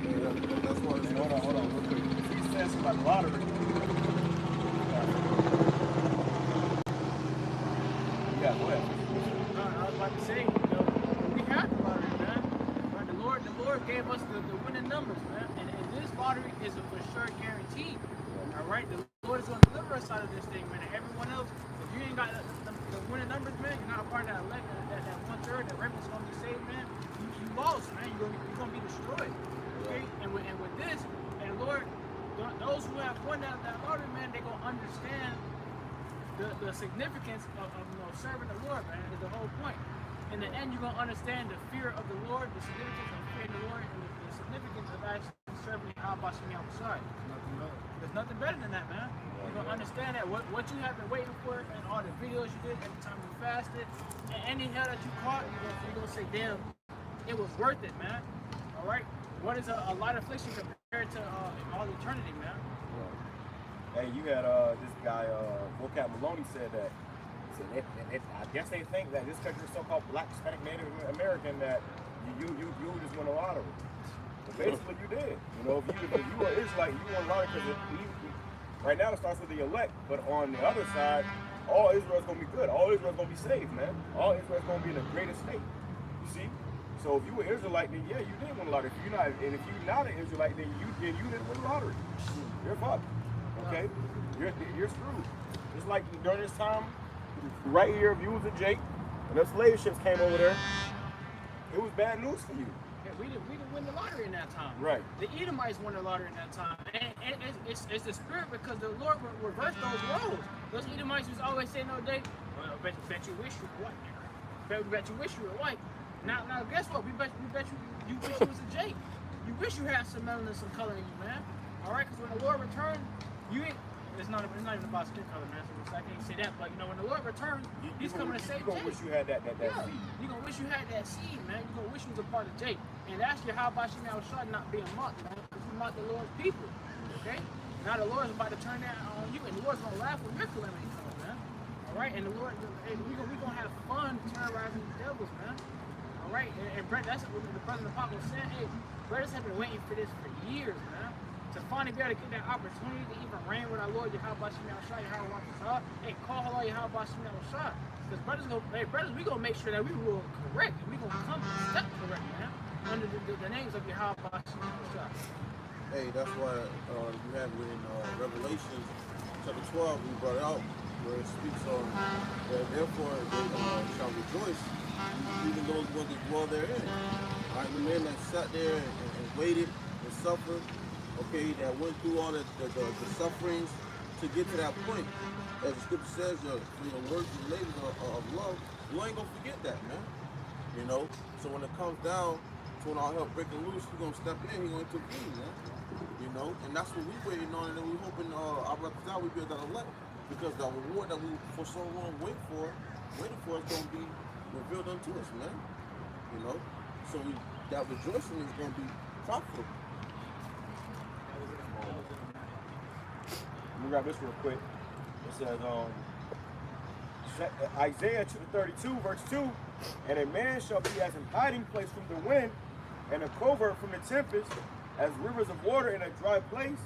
Yeah, that's why it's Hold on, real quick. He says about the lottery. Yeah, go ahead. I was about to say, you know, we had the lottery, man. But the Lord gave us the winning numbers, man. And this lottery is a for sure guarantee. All right, the Lord is going to deliver us out of this thing, man. And everyone else, if you ain't got the winning numbers, man, you're not a part of that elect, that 1/3, that reference is going to be saved, man. You lost, man. You're going to be destroyed. Okay? And with this, and Lord, those who have won that lottery, man, they're going to understand the significance of you know, serving the Lord, man, is the whole point. In the end, you're going to understand the fear of the Lord, the significance of fearing the Lord, and the significance of actually serving YAHAWASHI outside. There's nothing better than that, man. You're going to understand that what you have been waiting for and all the videos you did every time you fasted, and any hell that you caught, you're going to say, damn, it was worth it, man. All right? What is a light affliction compared to all eternity, man? Hey, you had this guy, Vocab Maloney said that. He said, I guess they think that this country is so-called Black, Hispanic, Native American that you just won a lottery. But basically, you did. You know, if you were Israelite, you won a lottery because right now it starts with the elect, but on the other side, all Israel's gonna be good. All Israel's gonna be saved, man. All Israel's gonna be in the greatest state. You see? So if you were Israelite, then yeah, you did win a lottery. If you're not an Israelite, then you didn't win a lottery. You're fucked. Okay? You're screwed. Just like during this time, right here, if you was a Jake, and those slave ships came over there, it was bad news for you. Okay, we didn't win the lottery in that time. Right. The Edomites won the lottery in that time. And it's the spirit because the Lord reversed those roles. Those Edomites was always saying all day, well, bet you wish you were white. Bet you wish you were white. Now guess what? We bet you wish you was a Jake. You wish you had some melanin and some color in you, man. All right, because when the Lord returns, you ain't. It's not even about skin color, man. So I can't say that, but you know, when the Lord returns, He's coming to save Jake. You gonna wish you had that seed. You gonna wish you had that seed, man. You gonna wish you was a part of Jake. And that's your YAHAWASHI not being mocked, man. Because you mocked the Lord's people. Okay? Now the Lord's about to turn that on you, and the Lord's gonna laugh when your calamity comes, man. All right, and the Lord, we gonna have fun terrorizing the devils, man. All right, and Brett, that's what the President Papa was saying. Hey, brothers have been waiting for this for years, man. To finally be able to get that opportunity to even reign with our Lord YAHAWASHI, YAHAWADAH, and call HALAL YAHAWASHI. Because brothers, we gonna make sure that we rule correct, and we gonna come step correct, man, under the names of YAHAWASHI. Hey, that's why you have it in Revelation chapter 12, we brought it out, where it speaks on that therefore they shall rejoice, even those ones that dwell therein. All right, the men that sat there and waited and suffered, okay, that went through all the sufferings to get to that point. As the scripture says, your words and labors of love, you ain't gonna forget that, man. You know, so when it comes down to when all hell breaking loose, we're gonna step in, he's gonna intervene, man. You know, and that's what we're waiting on, and then we're hoping our representative will be able to elect, because the reward that we for so long waiting for is gonna be revealed unto us, man. You know, so that rejoicing is gonna be profitable. Let me grab this real quick. It says, Isaiah 32, verse 2, and a man shall be as an hiding place from the wind, and a covert from the tempest, as rivers of water in a dry place,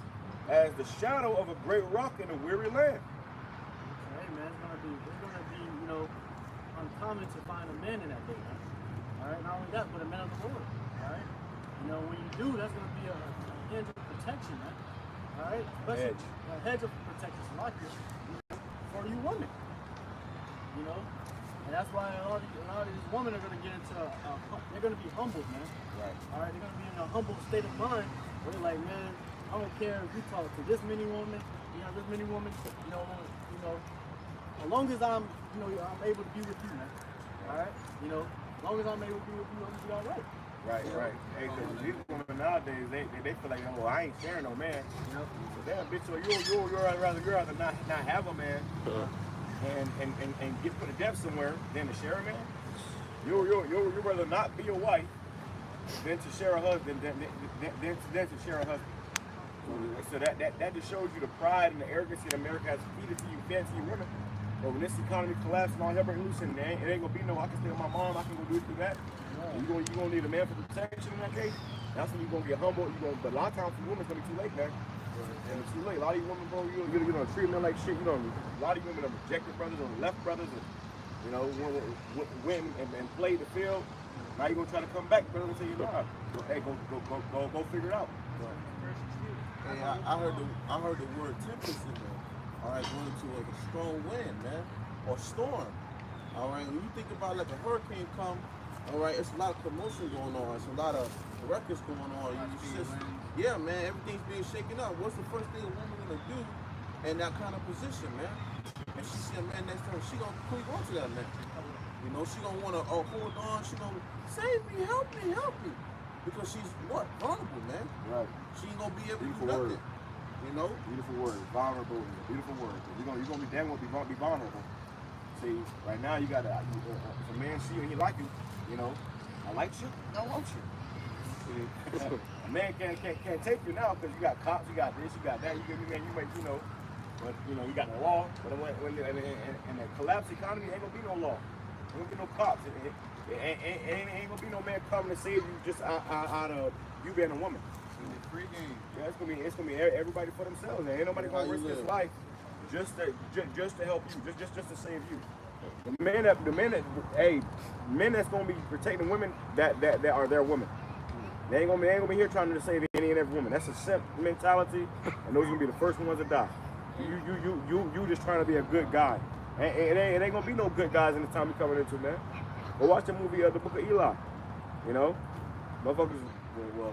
as the shadow of a great rock in a weary land. Hey man, it's gonna be, you know, uncommon to find a man in that day, man. All right, not only that, but a man of the Lord. All right, you know, when you do, that's gonna be a hedge of protection, man. All right, especially a hedge of protection, like this, for you women. You know, and that's why a lot of these women are gonna get into, they're gonna be humbled, man. Right. All right, they're gonna be in a humble state of mind where they're like, man, I don't care if you talk to this many women, you know, as long as I'm able to be with you, man. All right, you know, as long as I'm able to be with you, I'm gonna be all right. Right. Hey, because these women nowadays, they feel like, well, I ain't sharing no man. You know, so damn, bitch, so you'd rather not have a man and get put to death somewhere than to share a man. You'd rather not be a wife than to share a husband than to share a husband. So that just shows you the pride and the arrogance that America has feeded to you fancy women. But when this economy collapses and all hell breaks loose, and it ain't gonna be no, I can stay with my mom, I can go do it through that. You're gonna need a man for protection in that case. That's when you're gonna get humble. But a lot of times for women, it's gonna be too late, man. And it's too late. A lot of these women, bro, you're gonna treat men like shit. You know, a lot of women have rejected brothers or left brothers, and you know, went and played the field. Now you're gonna try to come back, brother, and say, nah, hey, go figure it out. Hey, I heard the word tempest in there. All right, going into like a strong wind, man, or storm. All right, when you think about like a hurricane come, all right, it's a lot of commotion going on. It's a lot of records going on. Yeah, man, everything's being shaken up. What's the first thing a woman gonna do in that kind of position, man? And she see a man next to her, she gonna cling on to that man. You know, she gonna wanna hold on. She gonna save me, help me, because she's what? Vulnerable, man. Right. She ain't gonna be able to do nothing. You know? Beautiful word. Vulnerable is a beautiful word. You're gonna be damn well be vulnerable. See, right now you got if a man see you and he like you know, I like you, I want you. See, a man can't take you now because you got cops, you got this, you got that. You might, you know, but you know, you got the law. But when in the collapsed economy, ain't gonna be no law. Ain't gonna be no cops. It ain't gonna be no man coming to save you just out of you being a woman. Free game. Yeah, it's gonna be everybody for themselves. Ain't nobody gonna risk his life just to help you, just to save you. The men that's gonna be protecting women that are their women. They ain't gonna be here trying to save any and every woman. That's a simp mentality, and those are gonna be the first ones to die. You just trying to be a good guy. It ain't gonna be no good guys in the time we coming into, man. But watch the movie The Book of Eli. You know, Motherfuckers will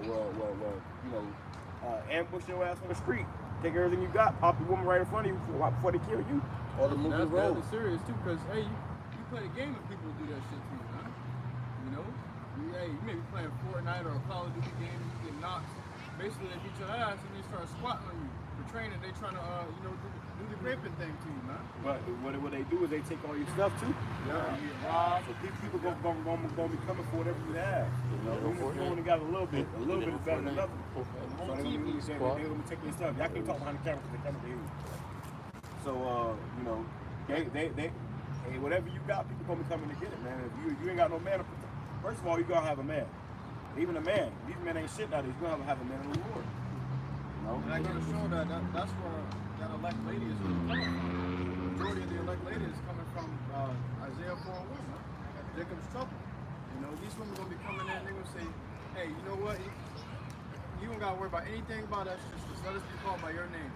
ambush your ass on the street, take everything you got, pop the woman right in front of you before they kill you. Or the movie That's road. badly serious too, because hey, you play the game and people do that shit to you, man. You know, you may be playing Fortnite or a Call of Duty game and you get knocked. Basically, they beat your ass and they start squatting on you. For training, they trying to do the raping thing to you, man. But what they do is they take all your stuff too. Yeah, you get robbed. So people gonna be coming for whatever you have. You know, you only got a little bit is better than nothing. So they're gonna be taking your stuff. Y'all can't talk behind the camera because they're coming to you. So hey, whatever you got, people gonna be coming to get it, man. If you ain't got no man, first of all, you gotta have a man. Even a man. These men ain't shit nowadays. You gotta have a man in the Lord. You know? And I gotta show that's where that elect lady is really coming from. The majority of the elect lady is coming from Isaiah 4:1, man. Jacob's trouble. You know, these women gonna be coming in and they're gonna say, hey, you know what? You don't gotta worry about anything about us. Just let us be called by your name.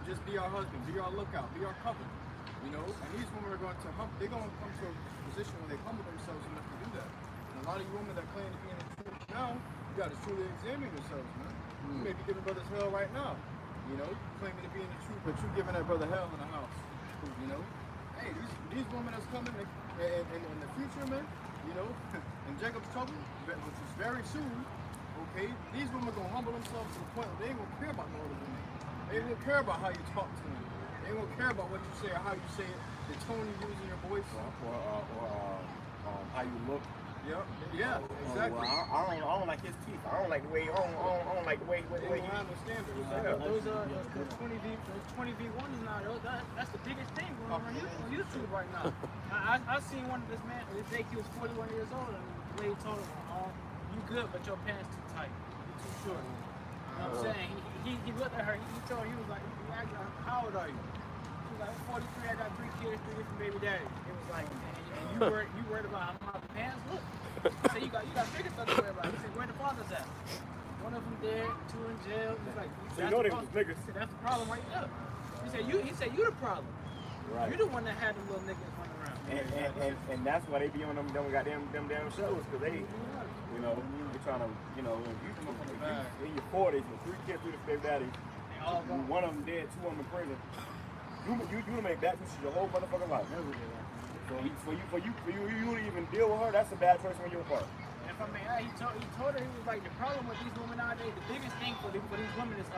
Just be our husband, be our lookout, be our cover. You know, and these women are going to they're going to come to a position where they humble themselves enough to do that. And a lot of you women that claim to be in the truth now, you got to truly examine yourselves, man. You may be giving brothers hell right now. You know, claiming to be in the truth, but you're giving that brother hell in the house. You know, hey, these women that's coming in the future, man. You know, in Jacob's trouble, which is very soon. Okay, these women gonna humble themselves to the point where they ain't gonna care about no other women. They ain't gonna care about how you talk to them. They ain't gonna care about what you say or how you say it, the tone you use in your voice. Or how you look. Yep. Yeah, exactly. I don't like his teeth. I don't like the way I don't like the way They don't have no standards. Those 20 V1s now, that's the biggest thing going on YouTube right now. I seen one of this man, he was 41 years old, and the lady told him, you good, but your pants too tight. You're too short. You know what I'm saying? He looked at her, he told her, he was like, how old are you? She was like, 43, I got 3 kids, 3 different baby daddies. It was like, and you worried about how my pants look? So you got bigger stuff to worry about. He said, where the fathers at? One of them dead, 2 in jail. He's like, so you know they was niggas. He said, that's the problem right there. He said, you the problem. Right. You the one that had them little niggas running around. And that's why they be on them goddamn damn shows, because they, you know, you're trying to, you know, if you in your 40s with 3 kids, 3 baby daddies, one of them dead, 2 of them in prison, you make that decision your whole motherfucking life. So for you to even deal with her, that's a bad choice on your part. And if I mean, he told her, he was like, the problem with these women nowadays, the biggest thing for these women is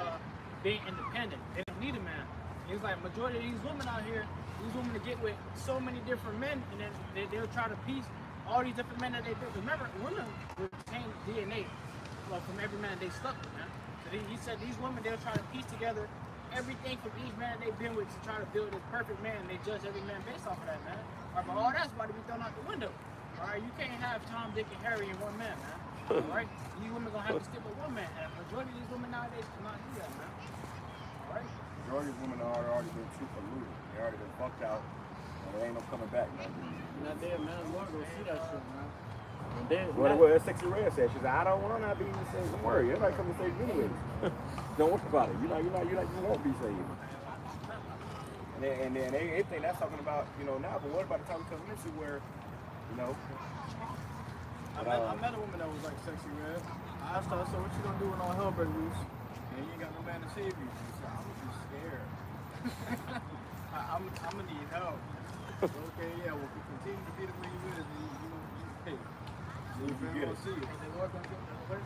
being independent. They don't need a man. He was like, majority of these women out here, these women to get with so many different men, and then they'll try to piece all these different men that they did. Remember, women retain DNA from every man they slept with, man. So he said these women, they'll try to piece together everything from each man they've been with to try to build this perfect man, and they judge every man based off of that, man. All right, but all that's about to be thrown out the window. All right, you can't have Tom, Dick, and Harry in one man, man. All right, these women gonna have to stick with one man, and the majority of these women nowadays cannot do that, man. All right. Majority of women are already been too polluted. They already been fucked out, and there ain't no coming back, man. Not there, man. I'm gonna go see that shit, man. What Sexy Red said, she said, I don't want to be saved. Don't worry, everybody come to save you anyways. Don't worry about it. You won't be saved. And then they think that's talking about, you know, now, but what about the time we come into where, you know? I met a woman that was like Sexy Red. I asked her, I said, what you gonna do when all hell breaks loose? And you ain't got no man to save you. She said, I'm gonna be scared. I'm gonna need help. Okay, yeah, well, if you continue to be the way you is, then you pay. So you gonna see it. The Lord gonna give their ways.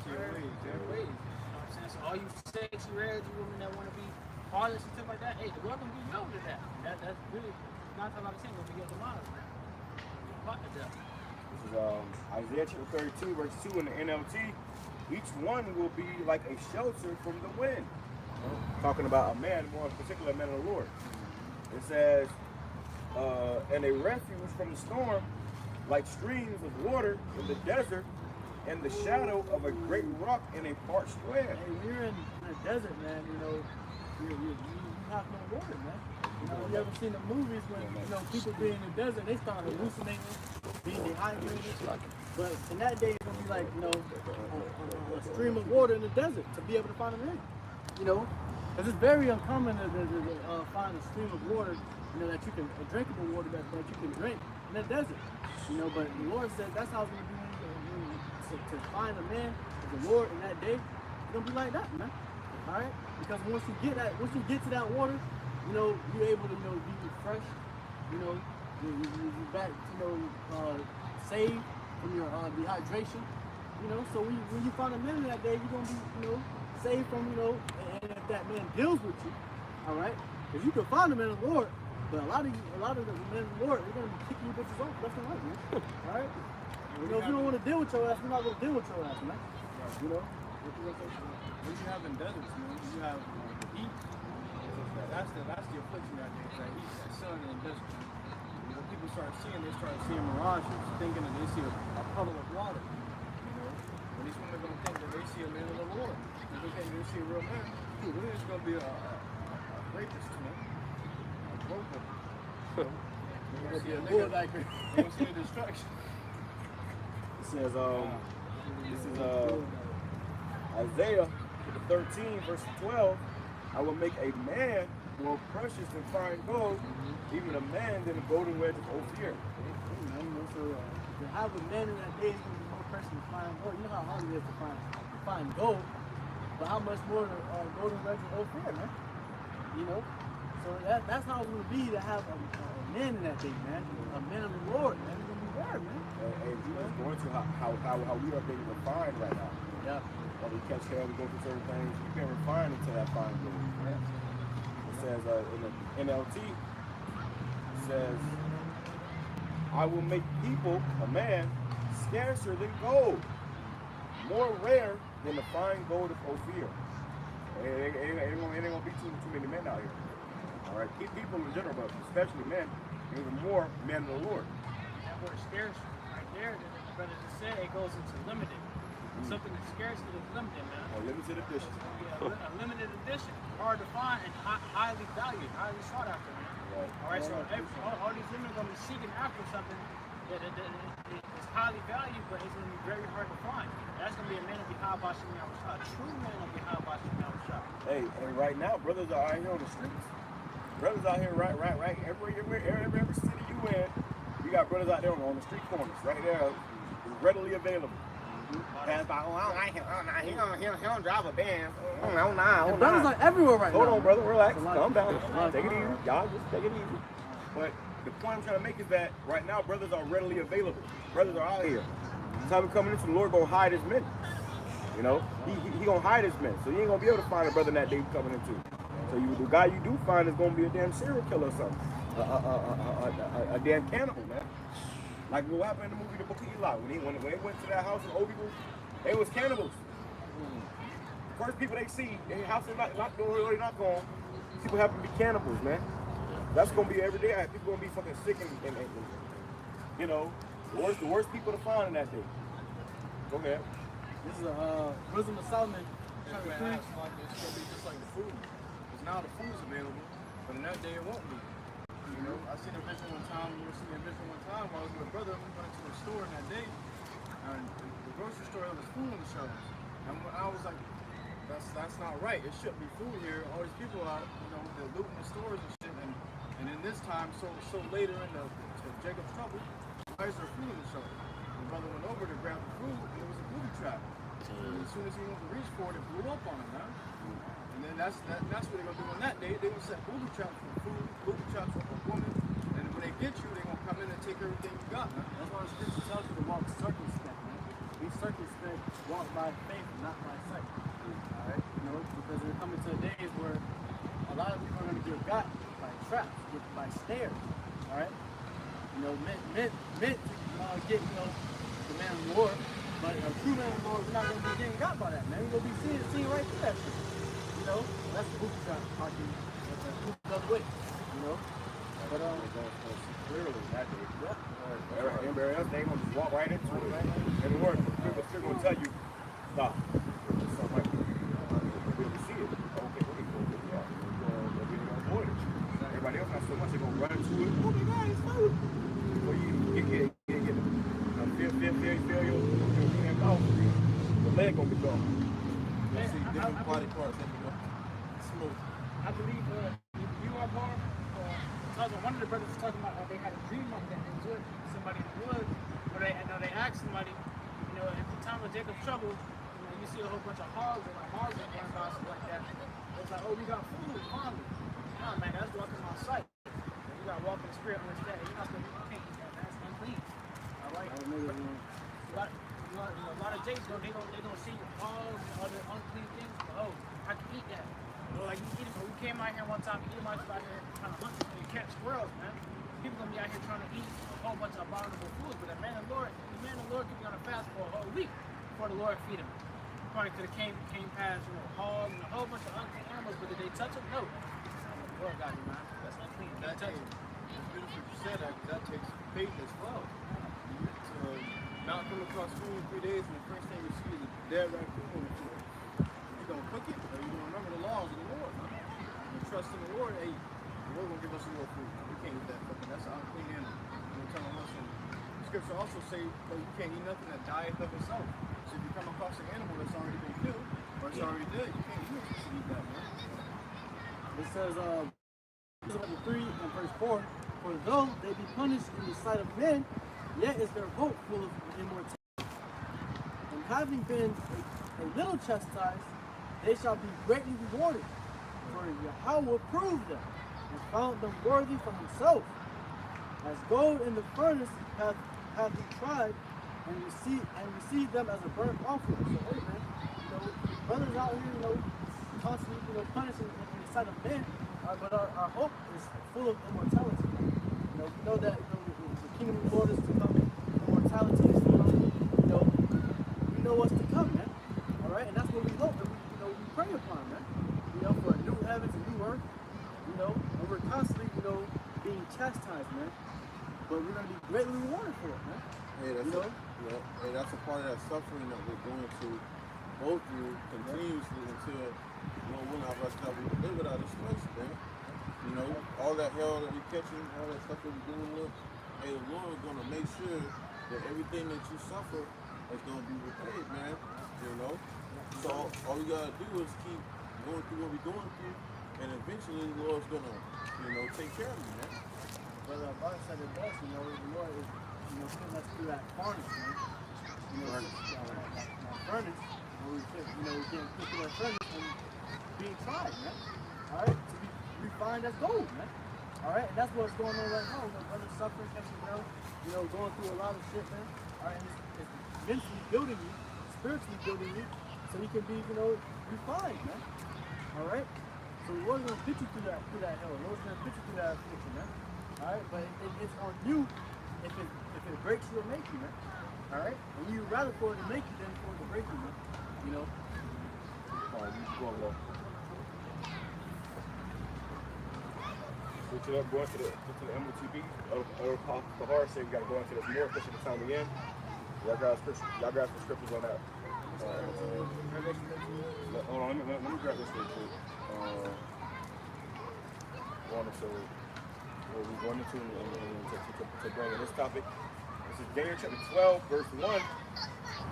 You know what I'm saying? So all you sexy red, you women that want to be harlots and stuff like that, hey, the Lord gonna give you over to that. That's really not a lot of things gonna be your demise, man. This is Isaiah chapter 32, verse 2 in the NLT. Each one will be like a shelter from the wind. Talking about a man, more in particular, a man of the Lord. It says, and a refuge from the storm, like streams of water in the desert, and the shadow of a great rock in a parched land. Hey, when you're in the desert, man, you know, you have no water, man. You know, you ever seen the movies when, you know, people be in the desert, they start hallucinating, being dehydrated. But in that day, it's going to be like, you know, a stream of water in the desert to be able to find a man. You know, because it's very uncommon to find a stream of water, you know, that you can, drinkable water that you can drink in the desert. You know, but the Lord said that's how it's going to be when you to find a man of the Lord in that day, it's gonna be like that, man. All right, because once you get to that water, you know, you're able to, you know, be refreshed. You know, you back, you know, saved from your dehydration. You know, so when you find a man in that day, you're gonna be, you know, saved from, you know, and if that man deals with you, all right, if you can find a man of the Lord, but a lot of the men of the Lord, they're gonna be kicking you bitches off left and right, man. All right, you know, if you don't want to deal with your ass, we're not gonna deal with your ass, man. You know. What you have in deserts, man, you have the heat. That's the affliction that day. It's that heat, that sun in the desert. You know, people start seeing mirages, thinking that they see a puddle of water. You know, and these women gonna think that they see a man of the Lord. They think they see a real man. Dude, then it's gonna be a rapist, man. A broker. You're gonna see a nigga like you're gonna see a destruction. It says, this is Isaiah 13, verse 12. I will make a man more precious than fine gold, even a man than a golden wedge of Ophir. So to have a man in that day is going to be more precious than fine gold. You know how hard it is to find gold, but how much more the golden wedge of Ophir, man? You know, so that's how it's going to be to have a man in that day, man. A man of the Lord, man. It's going to be there, man. And Jesus going to how we are being refined right now. Yeah. When we catch hell, we go through certain things, we've been refined into that fine gold. It says in the NLT, it says, I will make people, a man, scarcer than gold, more rare than the fine gold of Ophir. It ain't gonna be too many men out here. All right, keep people in general, but especially men, even more men of the Lord. That word scarce right there, the brother just said, it goes into limited. Something that's scarce is limited, man. A limited edition. Yeah, a limited edition. Hard to find and highly valued, highly sought after, man. Right. All right, so all these women are going to be seeking after something that is highly valued, but it's going to be very hard to find. That's going to be a man of YAHAWASHI, a true man of YAHAWASHI. Hey, and right now, brothers are out here on the streets. Brothers out here, right. Every city you in, you got brothers out there on the street corners, right there, readily available. Pass by, he don't drive a Benz. Brothers are everywhere right now. Hold on, brother, relax, calm down. Take it easy, y'all just take it easy. But the point I'm trying to make is that right now, brothers are readily available. Brothers are out here. Time coming into the Lord gonna hide his men. You know, he gonna hide his men, so you ain't gonna be able to find a brother that day coming into. So the guy you do find is gonna be a damn serial killer or something, a damn cannibal, man. Like what happened in the movie The Book of Eli, when they went to that house in Obigo, they was cannibals. The first people they see, their house is not on, people happen to be cannibals, man. That's gonna be every day. People gonna be fucking sick and you know, the worst people to find in that day. Go ahead. This is a Wisdom of Solomon. It's gonna be just like the food. Because now the food's available, but in that day it won't be. You know, I seen a vision one time. While I was with my brother. We went into the store in that day, and the grocery store there was food on the shelves. And I was like, that's not right. It shouldn't be food here. All these people out, you know, they're looting the stores and shit. And in this time, so later in Jacob's trouble, why is there food on the shelf? My brother went over to grab the food, and it was a booby trap. And as soon as he went to reach for it, it blew up on him, man. And then that's what they're gonna do on that day. They gonna set booby traps for food, booby traps for a woman, and when they get you, they're gonna come in and take everything you got, man. That's why the scripture tells you to walk circumspect, man. Be circumspect, walk by faith, not by sight. Alright? You know, because we're coming to days where a lot of people are gonna get got by traps, by snares. Alright? You know, meant to get, you know, the man of the Lord, but a true man of the Lord, we're not gonna be getting got by that, man. We're gonna be seeing right through that shit. You know, that's the booby trap talking the other way. You know? But clearly that day. Everybody else, they ain't gonna just walk right into it. And the Lord still gonna tell you, stop. Something like that. We'll see it. Okay, yeah. We're gonna avoid it. Everybody else not so much, they're gonna run into it. Oh my God, it's food. Before you get feel your hand off, the leg gonna be gone. You see different body parts in the smoke. I believe you are more. One of the brothers was talking about how they had a dream like that. They enjoyed somebody in the woods, where they asked somebody, you know, at the time of Jacob's trouble, you see a whole bunch of hogs and like hogs and running by stuff like that. It's like, oh, we got food, finally. Nah, man, that's walking on sight. You gotta walk in the spirit, understand. You're not gonna you can't eat that, man. That's unclean. All right. A lot of Jakes, they don't see hogs and other unclean things. But, oh, I can eat that. Like you eat it. So we came out here one time, eating my out here trying to hunt and catch squirrels, man. People gonna be out here trying to eat a whole bunch of abominable foods, but the man of the Lord could be on a fast for a whole week before the Lord feed him. According to the came past, hogs and a whole bunch of unclean animals, but did they touch them? No. The Lord got you, man. That's unclean. That takes, it's beautiful you said that, because that takes faith as well. To not come across food in 3 days, and the first thing you see is a dead raccoon on the floor. You gonna cook it, or you gonna remember the laws of the Lord, man? You trust in the Lord, hey, the Lord gonna give us some more food. We can't eat that fucking, that's an unclean animal. Telling us, and the scripture also say that you can't eat nothing that dieth of itself. So if you come across an animal that's already been killed, or it's already dead, you can't eat it. You should eat that, man. It says, chapter 3 and verse 4, for though they be punished in the sight of men, yet is their hope full of immortality. And having been a little chastised, they shall be greatly rewarded. For Yahawah proved them, and found them worthy for himself. As gold in the furnace hath he tried, and received them as a burnt offering. So hey man, brothers out here, constantly, punishing in the sight of men, but our hope is full of immortality. We know that the kingdom of the Lord is to come, immortality is to come. We know what's to come, man. All right, and that's what we hope, and we pray upon, man. For a new heavens and new earth. And we're constantly, being chastised, man. But we're gonna be greatly rewarded for it, man. Hey, that's a part of that suffering that we're going to go through continuously until we're not blessed that we delivered out of this place, man. All that hell that we catching, all that stuff that we're dealing with, hey, the Lord is gonna make sure that everything that you suffer is gonna be repaid, man. So all we gotta do is keep going through what we're going through, and eventually the Lord's gonna, take care of you, man. But Bob said it best, the Lord is, putting us through that furnace, man. That furnace, where we can't put through that furnace and being tried, man. All right, to be refined as gold, man. All right, and that's what's going on right now. Brothers suffering, going through a lot of shit, man. All right, and it's mentally building you, spiritually building you, so you can be, refined, man. All right, so the Lord's gonna put you through that hell. The Lord's gonna put you through that affliction, man. All right, but it's on you if it breaks you or makes you, man. All right, and you rather for it to make you than for it to break you, man. All right, you go low. Switch it up, going to the MOTB. The hard say we got to go into this more, especially the time we in. Y'all grab some scriptures on that. Hold on, let me grab this real quick. What we're going into to bring in this topic. This is Daniel chapter 12, verse 1.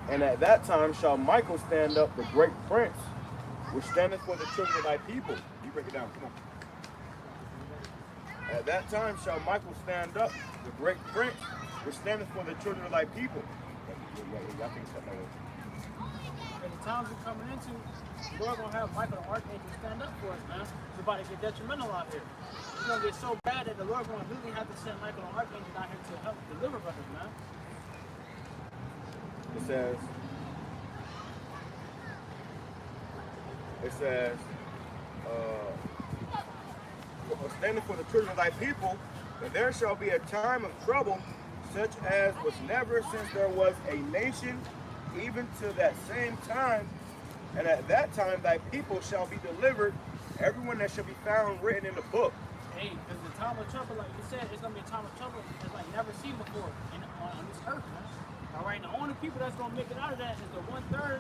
And at that time shall Michael stand up, the great prince, which standeth for the children of thy people. You break it down, come on. At that time shall Michael stand up, the great prince, which standeth for the children of thy people. I think it's that way. And the times we're coming into, we're going to have Michael the Archangel stand up for us, man. It's about to get detrimental out here. It's going to get so bad that the Lord going to really have to send Michael the Archangel down here to help deliver brothers, man. It says, standing for the children of thy people, that there shall be a time of trouble, such as was never since there was a nation, even to that same time. And at that time thy people shall be delivered, everyone that shall be found written in the book. Hey, because the time of trouble, like you said, it's going to be a time of trouble that's like never seen before on this earth, man. All right, the only people that's going to make it out of that is the 1/3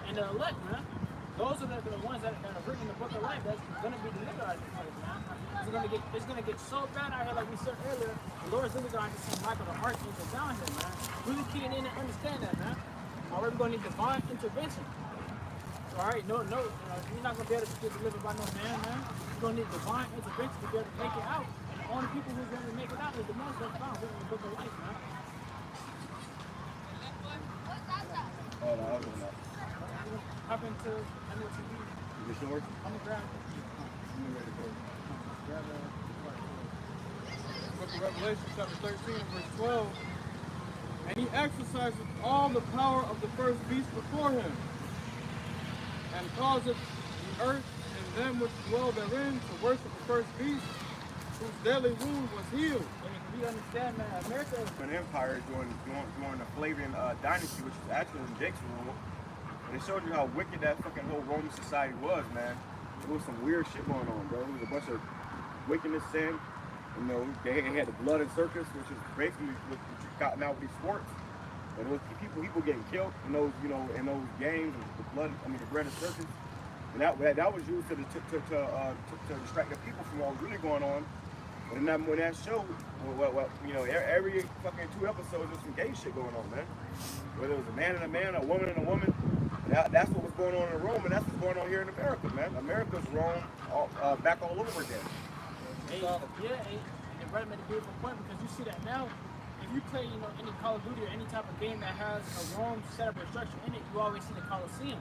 and the elect, man. Those are the ones that are written in the book of life that's going to be delivered out of this place, man. It's going to get so bad out here, like we said earlier. The Lord's really going to send Michael the Archangel down here, man. Really keying in and understand that, man. All right, we're going to need divine intervention. All right, no, you're not going to be able to get delivered by no man. You're going to need divine intervention to be able to make it out. And the only people who's going to make it out is the ones that's found written in the book of life, man. Hold on, on that. Hop into TV. Is this yours? I'm gonna grab it. Grab Book of Revelation, chapter 13, verse 12. And he exercised all the power of the first beast before him, and caused the earth and them which dwell therein to worship the first beast, whose deadly wound was healed. You understand, man? America is An empire during the Flavian dynasty, which is actually in Jake's rule. And it showed you how wicked that fucking whole Roman society was, man. There was some weird shit going on, bro. It was a bunch of wickedness, sin. You know, they had the blood and circus, which is basically what gotten out with these sports. And it was people getting killed in those, you know, in those games, the blood, I mean, the bread and circus. And that was used to distract the people from what was really going on. And then when that show, you know, every fucking 2 episodes, there's some gay shit going on, man. Whether it was a man and a man, a woman and a woman. That's what was going on in Rome, and that's what's going on here in America, man. America's Rome back all over again. And Brad made a beautiful point, because you see that now. If you play, you know, any Call of Duty or any type of game that has a Rome setup or structure in it, you always see the Coliseum.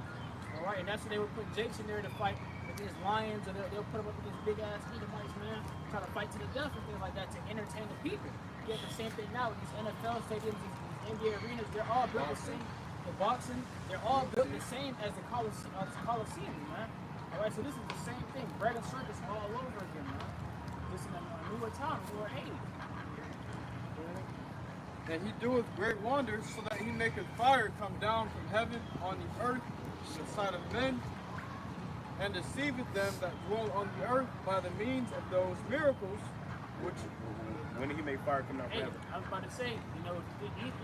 All right, and that's where they would put Jakes in there to fight against lions, or they'll put them up against big ass Edomites, man, trying to fight to the death and things like that to entertain the people. You get the same thing now with these NFL stadiums, these NBA arenas. They're all built the same. The boxing, they're all built the same as the Coliseum, man. All right, so this is the same thing. Bread and circus all over again, man. This is a newer time, newer age. And he doeth great wonders, so that he maketh fire come down from heaven on the earth in the sight of men, and deceiveth them that dwell on the earth by the means of those miracles which. When did he make fire come down from heaven? I was about to say, you know,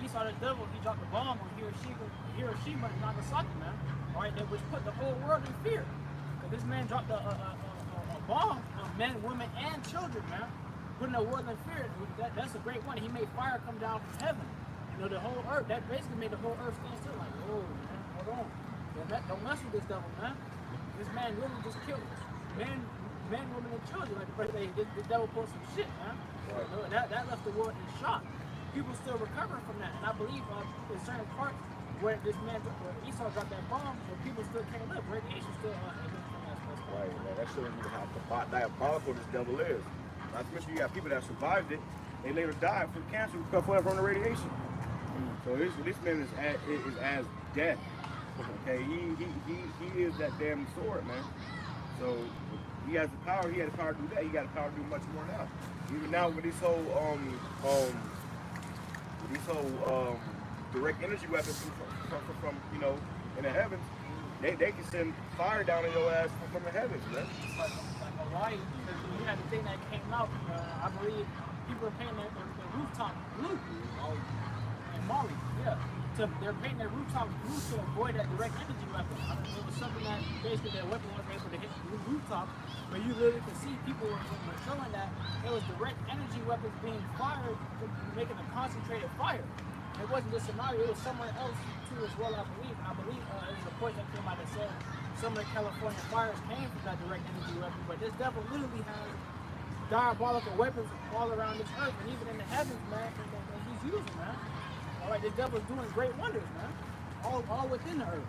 he saw the devil, he dropped the bomb on Hiroshima and Nagasaki, man. All right, which put the whole world in fear. Because this man dropped a bomb on men, women, and children, man. Putting the world in fear. That's a great one. He made fire come down from heaven. You know, the whole earth, that basically made the whole earth stand still, like, oh, man, hold on. Don't mess with this devil, man. This man literally just killed us. Men, women, and children. Like the devil pulled some shit, man. Right. You know, that left the world in shock. People still recovering from that. And I believe in certain parts where this man, where Esau dropped that bomb, where people still can't live. Radiation still emitting from that space. Right, man. That shows you how diabolical this devil is. Not to mention you got people that survived it, they later died from cancer because from the radiation. So this man is as death. Okay, he is that damn sword, man. So he has the power. He had the power to do that. He got the power to do much more now. Even now with these whole direct energy weapons from you know, in the heavens, they can send fire down in your ass from the heavens, man. Like Hawaii, because you had the thing that came out. I believe people are painting the rooftop blue. In Mali, yeah. They're painting their rooftop blue to avoid that direct energy weapon. I mean, it was something that basically their weapon wasn't able to hit the rooftop, but you literally could see people were showing that it was direct energy weapons being fired, making a concentrated fire. It wasn't just Somalia, it was somewhere else too as well, I believe. I believe there was a report that came out that said some of the California fires came from that direct energy weapon, but this devil literally has diabolical weapons all around this earth and even in the heavens, man, that he's using, man. All right, the devil's doing great wonders, man. All within the earth.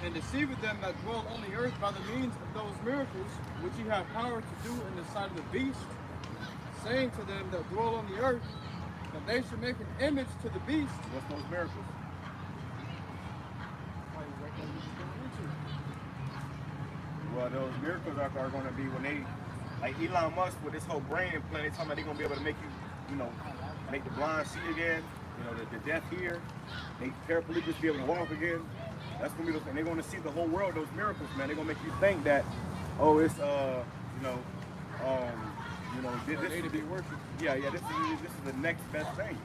And deceiveth them that dwell on the earth by the means of those miracles which he had power to do in the sight of the beast, saying to them that dwell on the earth that they should make an image to the beast. What's those miracles? Well, those miracles are going to be when they, like Elon Musk with this whole brain implant, they talking about they're going to be able to make you know, make the blind see again, you know, the deaf hear, they paraplegics be able to walk again. That's gonna be the thing. They're gonna see the whole world, those miracles, man. They're gonna make you think that, oh, it's this is be worship. Yeah, this is the next best thing.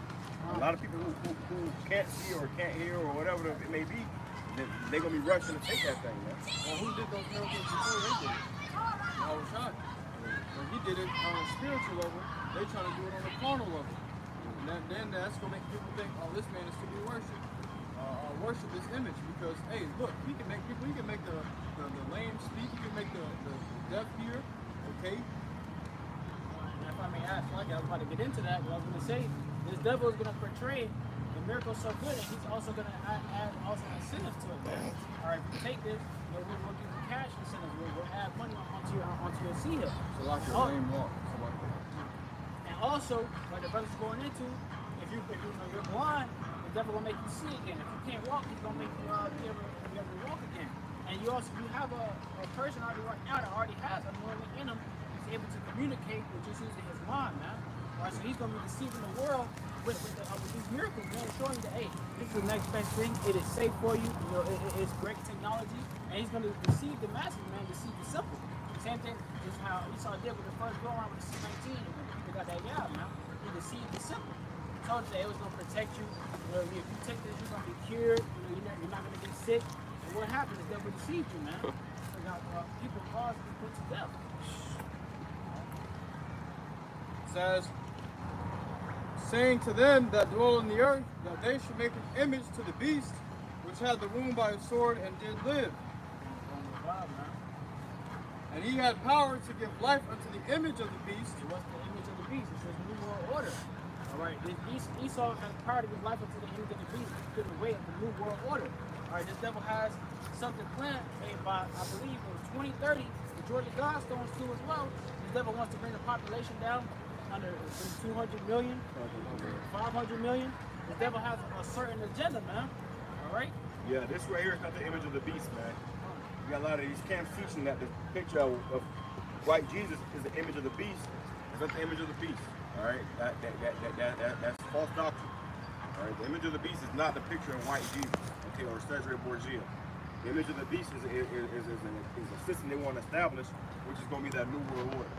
A lot of people who can't see or can't hear or whatever it may be, they're gonna be rushing to take that thing, man. Well, who did those miracles before they did it? YAHAWASHI. When he did it on a spiritual level, they trying to do it on a carnal level. And then that's going to make people think, oh, this man is to be worshipped. Worship this image because, hey, look, he can make people, he can make the lame speak, he can make the deaf hear, okay? And if I may ask, like I was about to get into that, but I was going to say, this devil is going to portray the miracle's so good, and he's also going to add also incentive to it. Man. All right, if you take this, we'll give you cash incentives. We'll add money onto your seed. So like your lame walk. And also, what the brother's going into, if you know you're blind, the devil will make you see again. If you can't walk, he's gonna make you be able to walk again. And you have a person already right now that already has anointing in him. He's able to communicate with just using his mind, man. All right, so he's gonna be deceiving the world with these miracles, man, showing you that, hey, this is the next best thing. It is safe for you. You know, it's great technology, and he's gonna deceive the masses, man, deceive the simple. Same thing is how Esau did with the first go around with the C-19, and when people got that man. He deceived the simple. He told you that it was gonna protect you. You know, if you take this, you're gonna be cured. You know, you're not gonna get sick. And what happened is the devil deceived you, man. So got people caused to be put to death. It says, saying to them that dwell on the earth, that they should make an image to the beast, which had the wound by a sword and did live. And he had power to give life unto the image of the beast. What's the image of the beast? It's the New World Order. All right, Esau has power to give life unto the image of the beast. He's getting away of the New World Order. All right, this devil has something planned by, I believe, it was 2030. The Georgia Godstones too as well. This devil wants to bring the population down under 200 million, 500 million. The devil has a certain agenda, man. All right? Yeah, this right here is not the image of the beast, man. You got a lot of these camps teaching that the picture of white Jesus is the image of the beast. It's not the image of the beast. All right, that's false doctrine. All right, the image of the beast is not the picture of white Jesus, okay, or Cesare Borgia. The image of the beast is a system they want to establish, which is going to be that New World Order.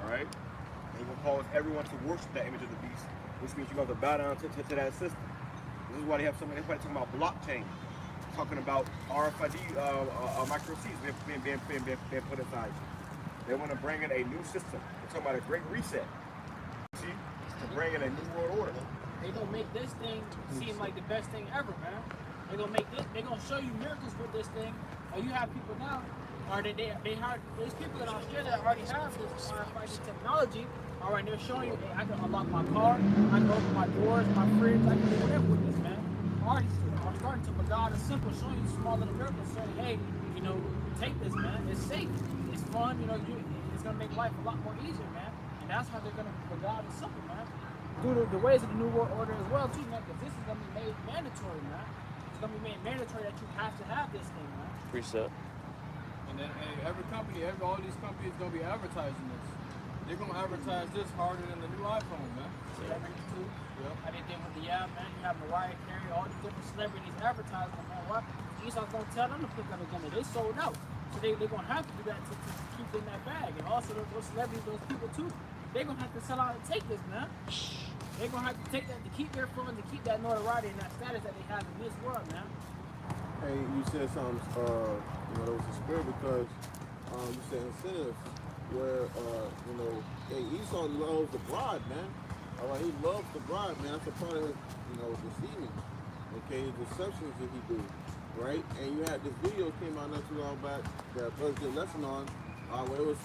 All right, and it will cause everyone to worship that image of the beast, which means you have to bow down to that system. This is why they have something. Everybody talking about blockchain. Talking about RFID micro seeds being put aside. They want to bring in a new system. They're talking about a great reset. See? To bring in a new world order. They gonna make this thing seem like the best thing ever, man. They're gonna make this. They're gonna show you miracles with this thing. Or you have people now, or they have there's people in Australia that already have this RFID technology. All right, they're showing you, hey, I can unlock my car, I can open my doors, my fridge, I can do whatever with this, man. Artists are starting to regard as simple, showing you small little miracles, saying, hey, you know, take this, man. It's safe, it's fun, you know, it's gonna make life a lot more easier, man. And that's how they're gonna regard as simple, man. Through the ways of the New World Order as well, too, man, because this is gonna be made mandatory, man. It's gonna be made mandatory that you have to have this thing, man. Reset. And then every company, all these companies gonna be advertising this. They're gonna advertise this harder than the new iPhone, man. See that ring too? Yeah. I did that with the man. You have Mariah Carey, all these different celebrities advertising, man. What? Esau's gonna tell them to put that agenda. They sold out. So they're gonna have to do that to keep in that bag. And also those celebrities, those people too, they're gonna have to sell out and take this, man. They're gonna have to take that to keep their funds, to keep that notoriety and that status that they have in this world, man. Hey, you said something, you know, that was a spirit because you said incentives where, you know, hey, Esau loves the bride, man. All right, he loves the bride, man. That's a part of his, you know, deceiving. Okay, the deceptions that he do, right? And you had this video came out not too long back that Brother did a lesson on, where it was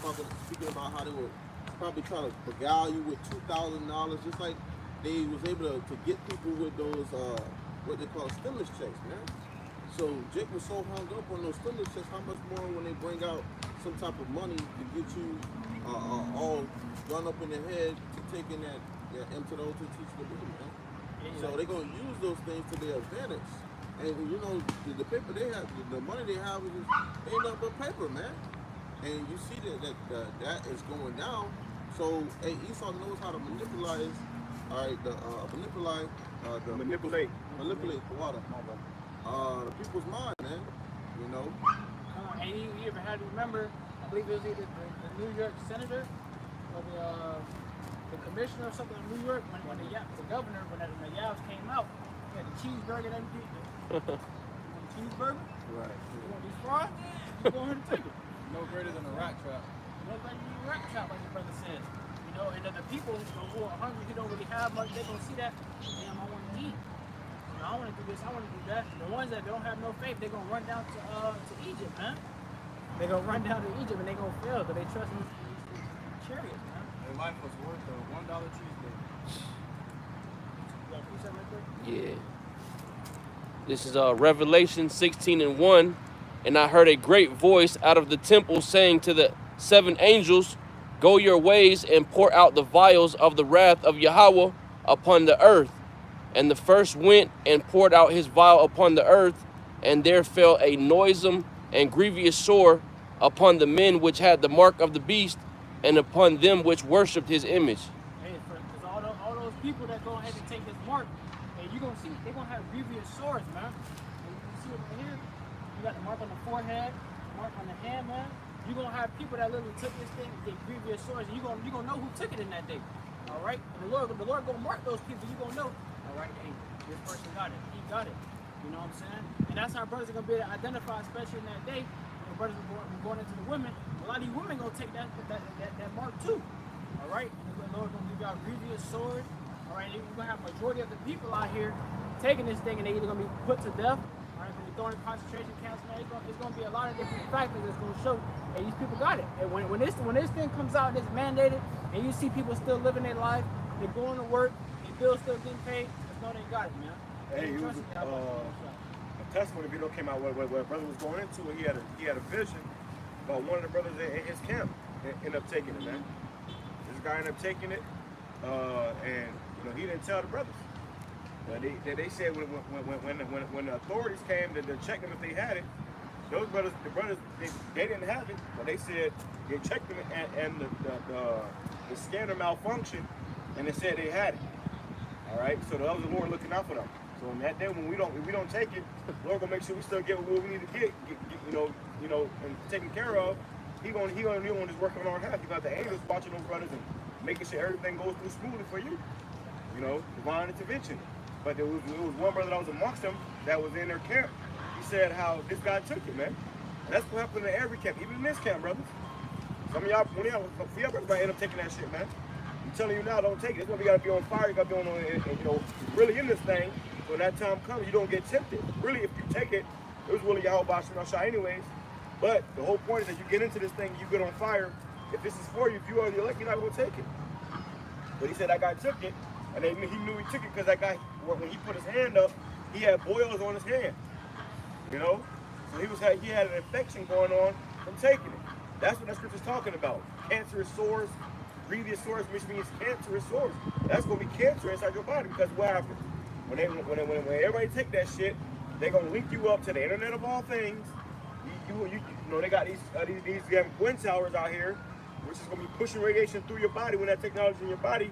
speaking about how they would probably try to beguile you with $2,000, just like they was able to get people with those, what they call stimulus checks, man. So Jake was so hung up on those stimulus checks, how much more when they bring out some type of money to get you all run up in the head to taking that M to the O to teach the B, man. So they're going to use those things to their advantage. And you know, the paper they have, the money they have is ain't nothing but paper, man. And you see that is going down. So hey, Esau knows how to manipulate, all right, manipulate the water, the people's mind, man. You know. And you ever had to remember? I believe it was either the New York senator or the commissioner or something in New York when the governor when the Yavs came out, he had the cheeseburger and everything. The cheeseburger. Right. You want these fries? You go ahead and take it. No greater than a rat trap. No greater than a rat trap, like the brother says. You know, and then the people who are hungry, who don't really have much, they're gonna see that. Damn, I want to eat. You know, I want to do this. I want to do that. The ones that don't have no faith, they're gonna run down to Egypt, man. They're gonna run down to Egypt and they're gonna fail because they trust in these chariots, man. Their life was worth a $1 cheeseburger. You got a piece of it right quick? Yeah. This is Revelation 16:1. And I heard a great voice out of the temple saying to the 7 angels, go your ways and pour out the vials of the wrath of Yahweh upon the earth. And the first went and poured out his vial upon the earth, and there fell a noisome and grievous sore upon the men which had the mark of the beast, and upon them which worshipped his image. Hey, because all those people that go ahead and take this mark, hey, you're going to see, they're going to have grievous sores, man. And you can see it right here. You got the mark on the forehead, the mark on the hand, man. You're going to have people that literally took this thing and get grievous sores, and you're going to know who took it in that day. All right? And the Lord going to mark those people. You're going to know, all right, hey, this person got it. He got it. You know what I'm saying? And that's how brothers are going to be able to identify, especially in that day, when brothers are going into the women. A lot of these women going to take that mark too. All right? And the Lord going to give y'all grievous sword. All right? You're going to have a majority of the people out here taking this thing, and they're either going to be put to death, all right, going to be thrown in concentration camps, man. It's going to be a lot of different factors that's going to show, hey, these people got it. And when this thing comes out and it's mandated, and you see people still living their life, they're going to work, their bills still getting paid, just know they got it, man. Hey, it was a testimony video came out where a brother was going into, and he had a vision about one of the brothers in his camp ended up taking it, man. This guy ended up taking it, and you know, he didn't tell the brothers. They said when the authorities came to check them if they had it, those brothers, they didn't have it, but they said they checked them and the scanner malfunctioned, and they said they had it. All right, so that was the Lord looking out for them. So in that day when we don't take it, Lord gonna make sure we still get what we need to get, you know, and taken care of. He gonna just work on our behalf. You got the angels watching those brothers and making sure everything goes through smoothly for you. You know, divine intervention. But there was one brother that was amongst them that was in their camp. He said how this guy took it, man. And that's what happened in every camp, even in this camp, brothers. Some of y'all, for y'all brothers might end up taking that shit, man. I'm telling you now, don't take it. That's why we gotta be on fire. You gotta be on, you know, really in this thing. So when that time comes, you don't get tempted. Really, if you take it, it was really YAHWAH SHAMAIWAN anyways. But the whole point is that you get into this thing, you get on fire. If this is for you, if you are the elect, you're not gonna take it. But he said that guy took it, and he knew he took it because that guy, when he put his hand up, he had boils on his hand. You know, so he had an infection going on from taking it. That's what that scripture's talking about. Cancerous sores, grievous sores, which means cancerous sores. That's gonna be cancer inside your body because what happens? When everybody take that shit, they're gonna link you up to the internet of all things. You know, they got these wind towers out here, which is gonna be pushing radiation through your body when that technology in your body.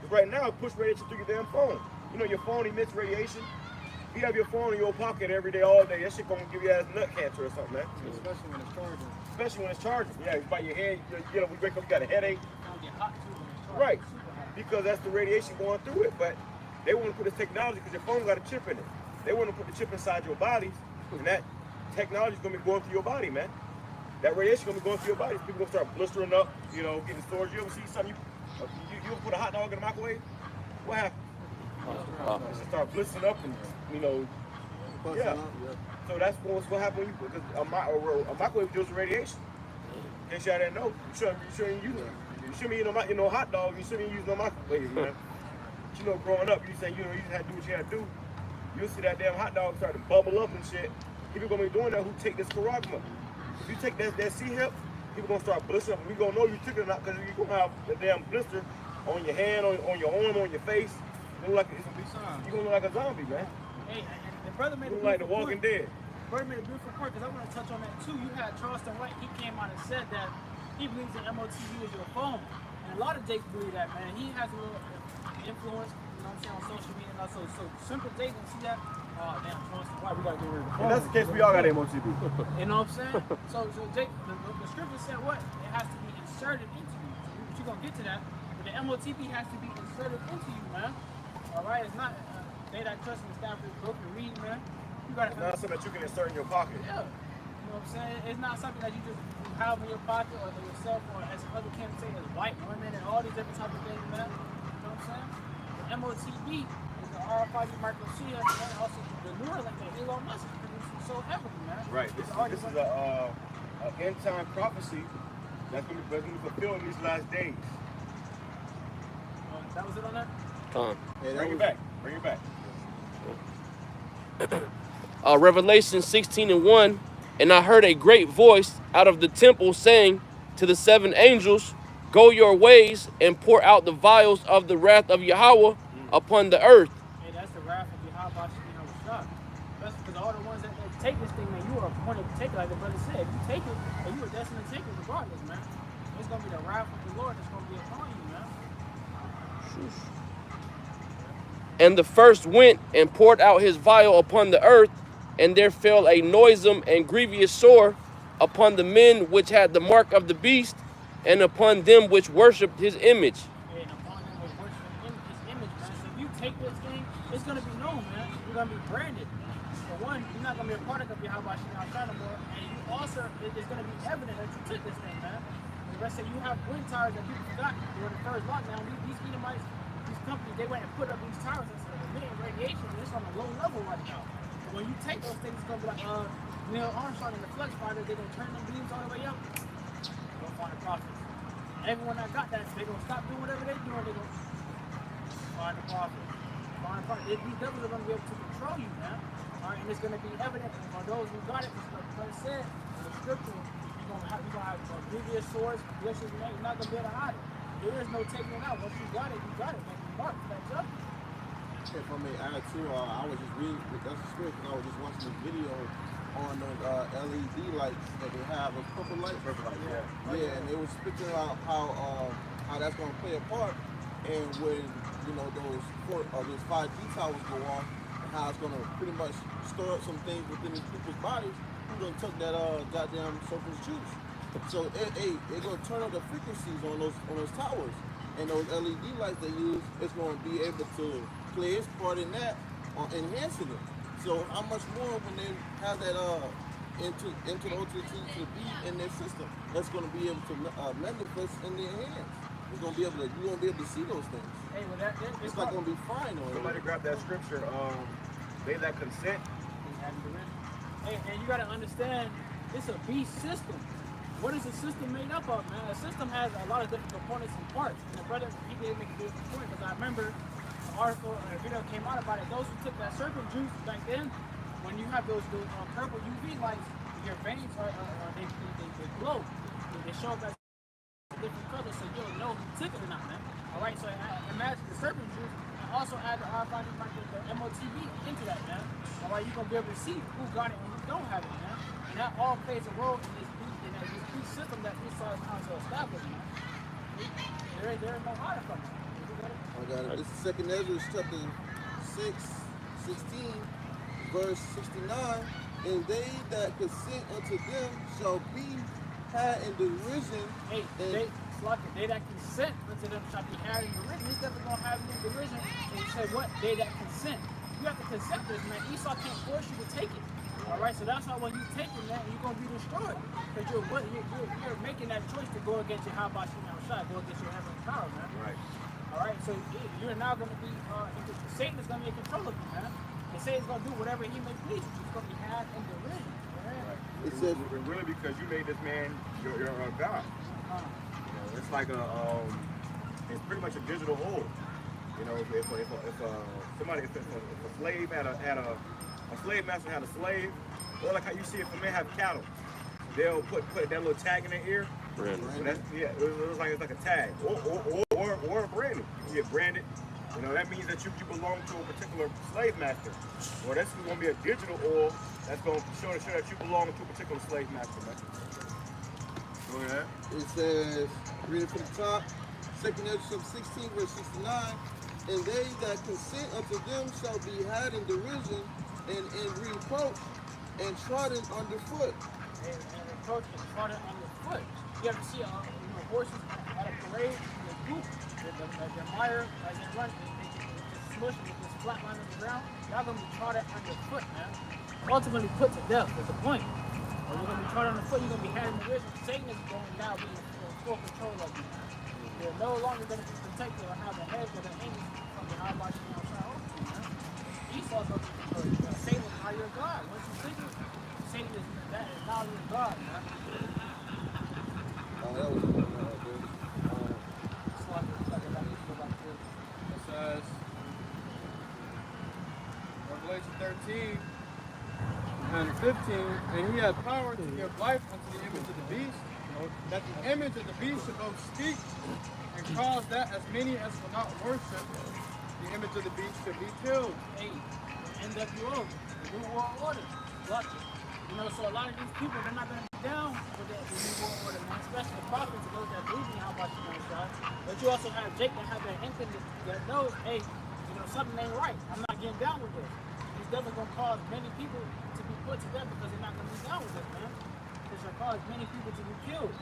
Because right now, it pushes radiation through your damn phone. You know, your phone emits radiation. If you have your phone in your pocket every day, all day, that shit gonna give you ass nut cancer or something, man. Especially when it's charging. Especially when it's charging. Yeah, it's by your head. You know, we wake up, you got a headache. Get hot too when it's charged. Right, because that's the radiation going through it. But they want to put this technology because your phone got a chip in it. They want to put the chip inside your body, and that technology is going to be going through your body, man. That radiation is going to be going through your body. People going to start blistering up, you know, getting sores. You ever see something, you ever put a hot dog in the microwave? What happens? It start blistering up and, you know, yeah. So that's what happens when you, because a microwave deals with radiation. In case y'all didn't know, you shouldn't use it. You shouldn't eat no hot dog. You shouldn't use no microwave, man. But you know, growing up, you say, you know, you just had to do what you had to do. You'll see that damn hot dog start to bubble up and shit. People gonna be doing that who take this caragma. If you take that C-hip, people gonna start blistering up. We gonna know you took it or not because you're gonna have the damn blister on your hand, on your arm, on your face. You're gonna look like a zombie, man. Hey, the brother made you look like the Walking Dead. Brother made a beautiful point because I want to touch on that too. You had Charleston White. He came out and said that he believes that MOTV is your phone, and a lot of Jakes believe that, man. He has a little influence, you know what I'm saying, on social media and also. So simple Jake can see that. Oh damn, Charleston White, we gotta get rid of the phone. And that's the case. We all got MOTV. You know what I'm saying? So Jake, the scripture said what? It has to be inserted into you. So you're gonna get to that, but the MOTV has to be inserted into you, man. All right, it's not they that trust in the staff is broken to read, man. You gotta. It's not something that you can insert in your pocket. Yeah. You know what I'm saying? It's not something that you just have in your pocket or to yourself, or as other camps say, there's white women and all these different types of things, man. You know what I'm saying? The MOTB is the RFID microchip, and also the Neuralink that Elon Musk is producing so heavily, man. Right. This is a end time prophecy that's going to be fulfilled in these last days. That was it on that? Bring it back. Bring it back. Revelation 16:1, and I heard a great voice out of the temple saying to the 7 angels, go your ways and pour out the vials of the wrath of Yahweh upon the earth. Hey, that's the wrath of YAHAWASHI, That's because all the ones that take this thing, man, you are appointed to take it, like the brother said. If you take it, then you are destined to take it regardless, man. It's going to be the wrath of the Lord that's going to be upon you, man. And the first went and poured out his vial upon the earth, and there fell a noisome and grievous sore upon the men which had the mark of the beast, and upon them which worshipped his image. And upon them which worship his image, man. So if you take this thing, it's going to be known, man. You're going to be branded. For one, you're not going to be a product of YAHAWASHI no more, and you also, it's going to be evident that you took this thing, man. Let's say you have wind towers that people forgot during the first lockdown. These Edomites, these companies, they went and put up these towers and said, emitting radiation, and it's on a low level right now. When you take those things, it's going to be like Neil Armstrong and the Flex Fighter, they're going to turn them beams all the way up. They're going to find the prophets. Everyone that got that, they're going to stop doing whatever they're doing, they're going to find the prophet. Find the prophet. These devils are going to be able to control you, man. All right, and it's going to be evident for those who got it, because like I said in the scripture, you're going to have previous swords, blisters, and you're not going to be able to hide it. There is no taking it out. Once you got it, man. You mark that judgment. If I may add too, I was just reading, that's the script, and I was just watching this video on those LED lights that they have, those purple lights. Yeah, and they were speaking about how that's going to play a part, and when those 5G towers go off, and how it's going to pretty much stir up some things within these people's bodies. Who's going to take that goddamn serpent's juice? So they're going to turn up the frequencies on those towers, and those LED lights they use, it's going to be able to play its part in that, enhancing it. So how much more when they have that into the OTT to the beat in their system, that's going to be able to manifest in their hands. It's going to be able to, you won't be able to see those things. Hey, well it's not going to be fine on it. Somebody grab that scripture. They that consent. Hey, and you got to understand, it's a beast system. What is the system made up of, man? A system has a lot of different components and parts. And the brother, he did make a good point, because I remember an article or a video came out about it. Those who took that serpent juice back then, when you have those purple UV lights, your veins they glow. They show up as different colors, so you'll know who took it or not, man. All right, so imagine the serpent juice, and also add the RFID, the MOTV into that, man. All right, you're gonna be able to see who got it and who don't have it, man. And that all plays a role in this system that we saw now to establish, man. There is no hiding from it. I got it. This is 2nd Ezra chapter 16, verse 69. And they that consent unto them shall be had in derision. Hey, they that consent unto them shall be had in derision. He's never going to have you in derision. And he said, what? They that consent. You have to consent to this, man. Esau can't force you to take it. All right, so that's why when you take it, man, you're going to be destroyed. Because you're making that choice to go against your HAHAWASHI, go against your heavenly power, man. Right. All right, so you're now going to be, Satan is going to be in control of you, man. And Satan's going to do whatever he may please. He's going to be had in derision. Right? It says, really because you made this man your God. It's like it's pretty much a digital whole. You know, if a slave had a slave master had a slave, or like how you see if a man have cattle, they'll put that little tag in their ear. So that's, yeah, it's like a tag, or a branding. You get branded. You know, that means that you belong to a particular slave master. Or that's going to be a digital oil that's going to show that you belong to a particular slave master, man. Go ahead. It says, read it from the top, 2nd Ezra 16, verse 69. And they that consent unto them shall be had in derision and in reproach and trodden underfoot. And reproach and trodden underfoot. You ever see horses at a parade in the group, their mire, as they run, they just smush with this flat line on the ground. Y'all gonna be trodden underfoot, man. Ultimately put to death. That's the point. Or you're gonna be trodden underfoot. You're gonna be had in the derision. Satan is going to now be in full control of you, man. You're no longer gonna be protected or have the heads or the angels from the HAHAWASHI outside over you, man. Esau's gonna be controlled. Satan is now your God. Once you think it, Satan is now your God, man. Oh, that was good. It says, Revelation 13, 9 and 15, and he had power to give life unto the image of the beast, that the image of the beast should both speak and cause that as many as will not worship the image of the beast should be killed. Hey, NWO, the New World Order. What? You know, so a lot of these people, they're not going to be down with the New World Order, man. Especially the prophets and those that believe in YAHAWASHI. But you also have Jake that have that inkling that knows, hey, you know, something ain't right. I'm not getting down with this. It's definitely going to cause many people to be put to death because they're not going to be down with this, man. It's going to cause many people to be killed.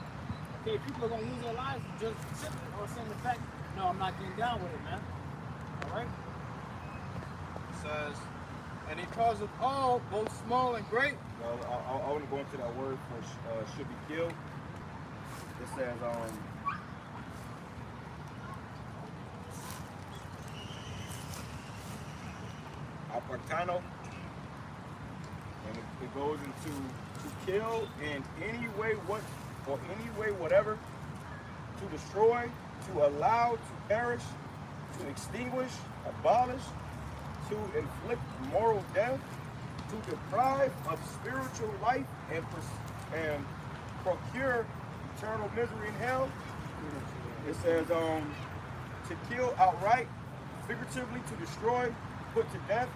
Okay, people are going to lose their lives just simply or saying the fact, no, I'm not getting down with it, man. All right? It says, and he causeth all, both small and great. I want to go into that word for should be killed. It says, apartano, and it goes into to kill in any way, whatever, to destroy, to allow, to perish, to extinguish, abolish, to inflict moral death, to deprive of spiritual life and procure eternal misery in hell. It says to kill outright, figuratively to destroy, put to death,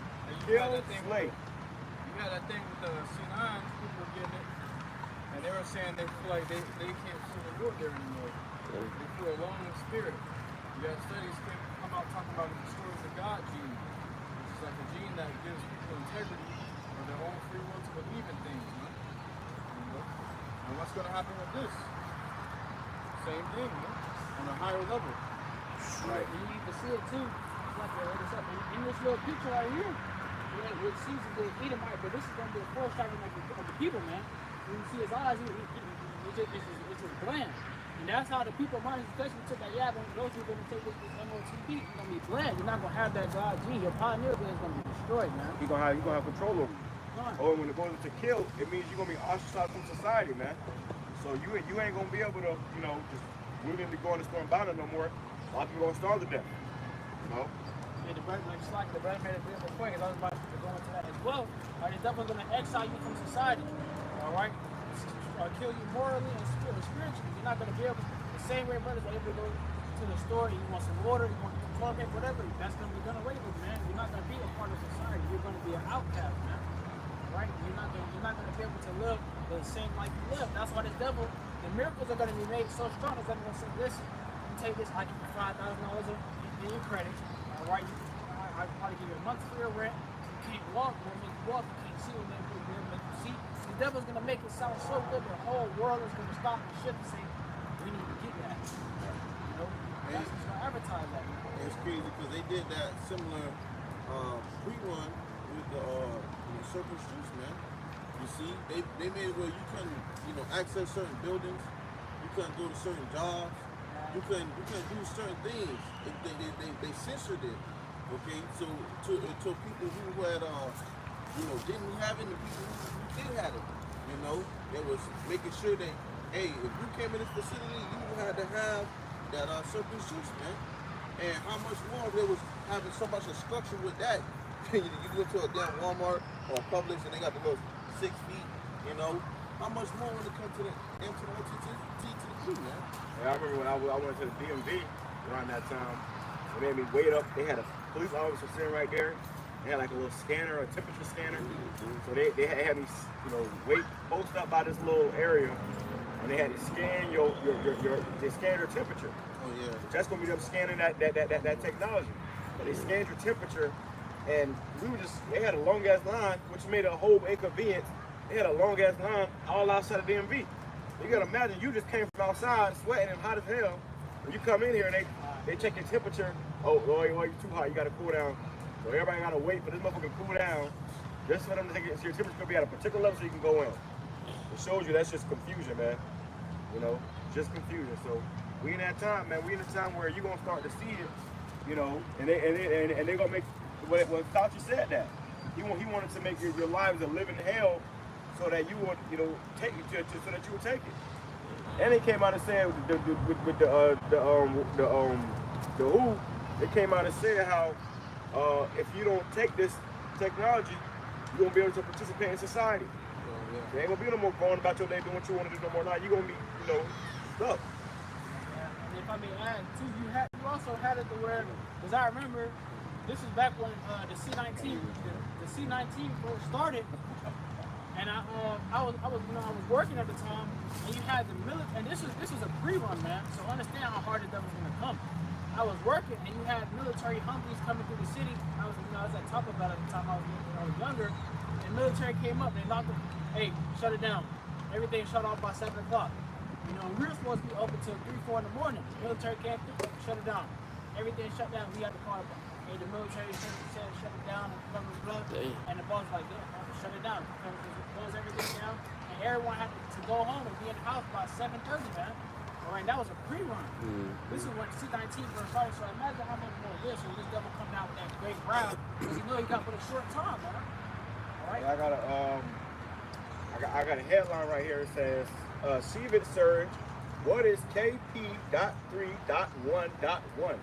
kill, slay. You got that thing with the SIMEON, people were getting it, and they were saying they feel like they can't see the Lord there anymore. They feel alone in spirit. You got studies come out talking about the destroys the God gene, which is like a gene that gives people integrity or their own free will to believe in things. You know? And what's going to happen with this? Same thing, on a higher level. Right. And you need to see it too. Like in this little picture right here, it seems to be Edomite, but this is going to be a foreshadowing of the people, man. When you see his eyes, it's just bland. And that's how the people mind, especially took that yab, and those who are going to take this MOTP, it's going to be bland. You're not going to have that God G. Your pioneer is going to be destroyed, man. You're going to have control over you. Or when it goes into kill, it means you're going to be ostracized from society, man. So you ain't going to be able to, you know, just willingly go in the storm battle no more. A lot of people going to starve to death, you know? Yeah, the brother, just like the brother made a beautiful point, because I was about to go into that as well. They're definitely going to exile you from society, all right? Kill you morally and spiritually. You're not going to be able to, the same way brothers are able to go to the store, you want some water, you want some toilet, whatever, that's going to be done away with, man. You're not going to be a part of society. You're going to be an outcast, man. Right? You're not going to be able to live the same life you live. That's why this devil, the miracles are going to be made so strong that they're going to say, listen, you take this, I give you $5,000 in your credit. All right, I probably give you a month for your rent. You can't walk, we'll make you walk. You can't see, we'll make you see. The devil's gonna make it sound so good, the whole world is gonna stop and shift and say, we need to get that. You know, that's just gonna advertise that. It's crazy because they did that similar pre-run with the Serpent's Juice, man. You see, they made it where you couldn't, access certain buildings, you couldn't go to certain jobs. You couldn't do certain things. They censored it. Okay, so to people who had didn't have it, and people who did have it, it was making sure that, hey, if you came in this facility, you had to have that Serpent's Juice, man. And how much more they was having so much of structure with that. You go to a damn Walmart or Publix and they got the little 6 feet, How much more when it comes to the M to the O to the Q, man? Yeah, I remember when I went to the DMV around that time. They made me wait up. They had a police officer sitting right there. They had like a little scanner, a temperature scanner. So they had me, wait, post up by this little area, and they had to scan they scanned your temperature. Oh yeah. That's gonna be them scanning that technology. But they scanned your temperature, and they had a long ass line, which made a whole inconvenience. They had a long ass line all outside of DMV. You gotta imagine you just came from outside sweating and hot as hell. When you come in here and they check your temperature, oh you're too hot, you gotta cool down. So everybody gotta wait for this motherfucker to cool down just for them to take it. So your temperature's gonna be at a particular level so you can go in. It shows you that's just confusion, man. Just confusion. So we in that time, man. We in a time where you're gonna start to see it, and they're gonna make what Fauci said that. He wanted to make your lives a living hell so that you would, take it so that you would take it. And they came out and said with the WHO, they came out and said how if you don't take this technology, you're gonna be able to participate in society. There ain't gonna be no more going about your day doing what you want to do no more. Now you're gonna be, you know, stuck. And if I may add too, you also had it to where, because I remember this was back when the C-19 first started, and I was working at the time, and you had the military, and this was a pre-run, man. So understand how hard that was gonna come. I was working, and you had military Humvees coming through the city. I was at Tampa Florida at the time. I was younger, and the military came up and they knocked it. Hey, shut it down. Everything shut off by 7 o'clock. You know, we were supposed to be open till 3, 4 in the morning. The military came through, shut it down. Everything shut down. We had to call. Hey, the military said shut it down, and blah blah blah. And the boss was like, yeah, shut it down. Close everything down, and everyone had to go home and be in the house by 7:30, man. All right, that was a pre-run. This is when C-19 first started, so imagine how much more this when this devil come down with that great crowd, because you know he got for a short time, man. All right. Yeah, I got a headline right here. It says, CVID surge. What is KP.3.1.1?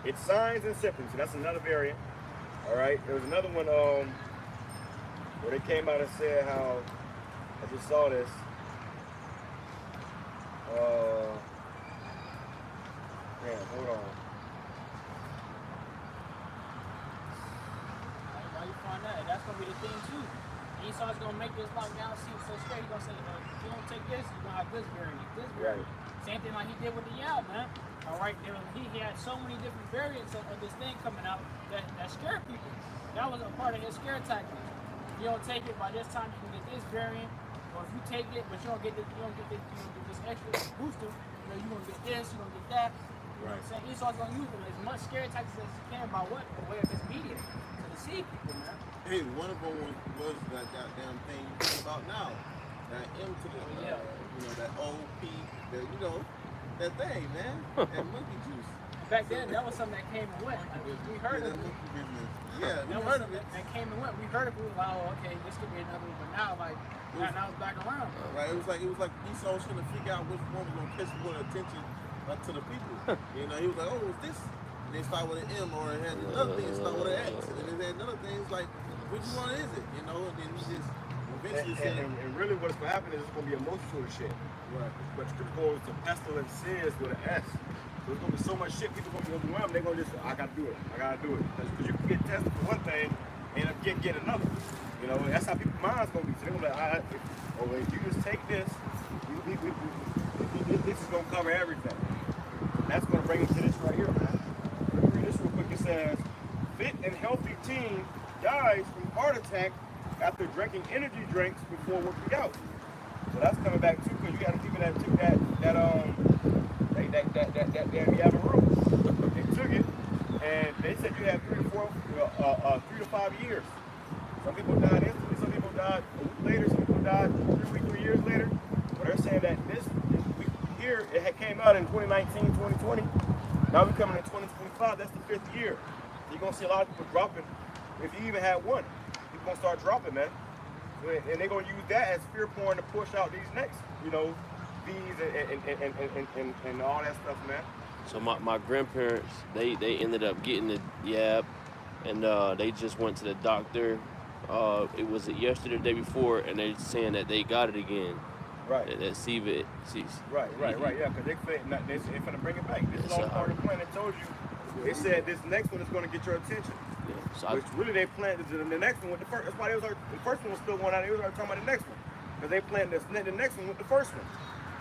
Its signs and symptoms. And that's another variant. All right. There was another one where they came out and said how I just saw this. Man, hold on. Why you find that? That's gonna be the thing too. Esau's gonna make this lockdown seem so straight. He's gonna say, if you don't take this, you're gonna have this variant, this variant. Same thing like he did with the YAHWAH, man. All right, he had so many different variants of this thing coming out that scared people. That was a part of his scare tactic. If you don't take it, by this time you can get this variant, or if you take it, but you don't get this extra booster, you know, you're gonna get this, you're gonna get that. You know what I'm saying? Esau's gonna use them as much scare tactics as he can by what? The way of his media. To deceive people, man. Hey, one of them was that goddamn thing you talking about now. That M to the, you know, that OP, that, you know, that thing, man. That monkey juice. Back then, that was something that came and went. We heard of it. Yeah, we that heard of it. That came and went. We heard of it. We were like, oh, okay, this could be another one. But now, like, now it's back around. Right. It was like Esau was trying to figure out which one was gonna catch more attention to the people. You know, he was like, oh, what's this? And they start with an M, or it had another thing start with an X, and then they had another thing. It's like, which one is it? You know, and then he just eventually said. And really, what's gonna happen is it's gonna be a multitude of shit. Right. But it's gonna go to pestilence sins with an S. So there's gonna be so much shit people gonna be overwhelmed. They're gonna just, I gotta do it. I gotta do it. Because you can get tested for one thing and get another. You know, that's how people's minds gonna be. So they're gonna be like, if you just take this, this is gonna cover everything. That's gonna bring us to this right here, man. Let me read this real quick. It says, fit and healthy teen dies from heart attack after drinking energy drinks before working out. So that's coming back too, because you got to people that took that YAHWAH. They took it, and they said you have 3 to 5 years. Some people died instantly, some people died a week later, some people died 3 years later. But they're saying that this week here, it came out in 2019, 2020. Now we're coming in 2025, that's the 5th year. You're going to see a lot of people dropping. If you even had one, people going to start dropping, man. And they're going to use that as fear porn to push out these next, you know, V's and all that stuff, man. So my grandparents, they ended up getting the YAHWAH, and they just went to the doctor. It was yesterday or the day before, and they're saying that they got it again. Right. That CVID. Right, yeah, because they're going to bring it back. This is all part of the plan. They told you, they said this next one is going to get your attention. Yeah, so which really they planned the next one with the first. That's why the first one was still going out. They was already talking about the next one. Because they planned the next one with the first one.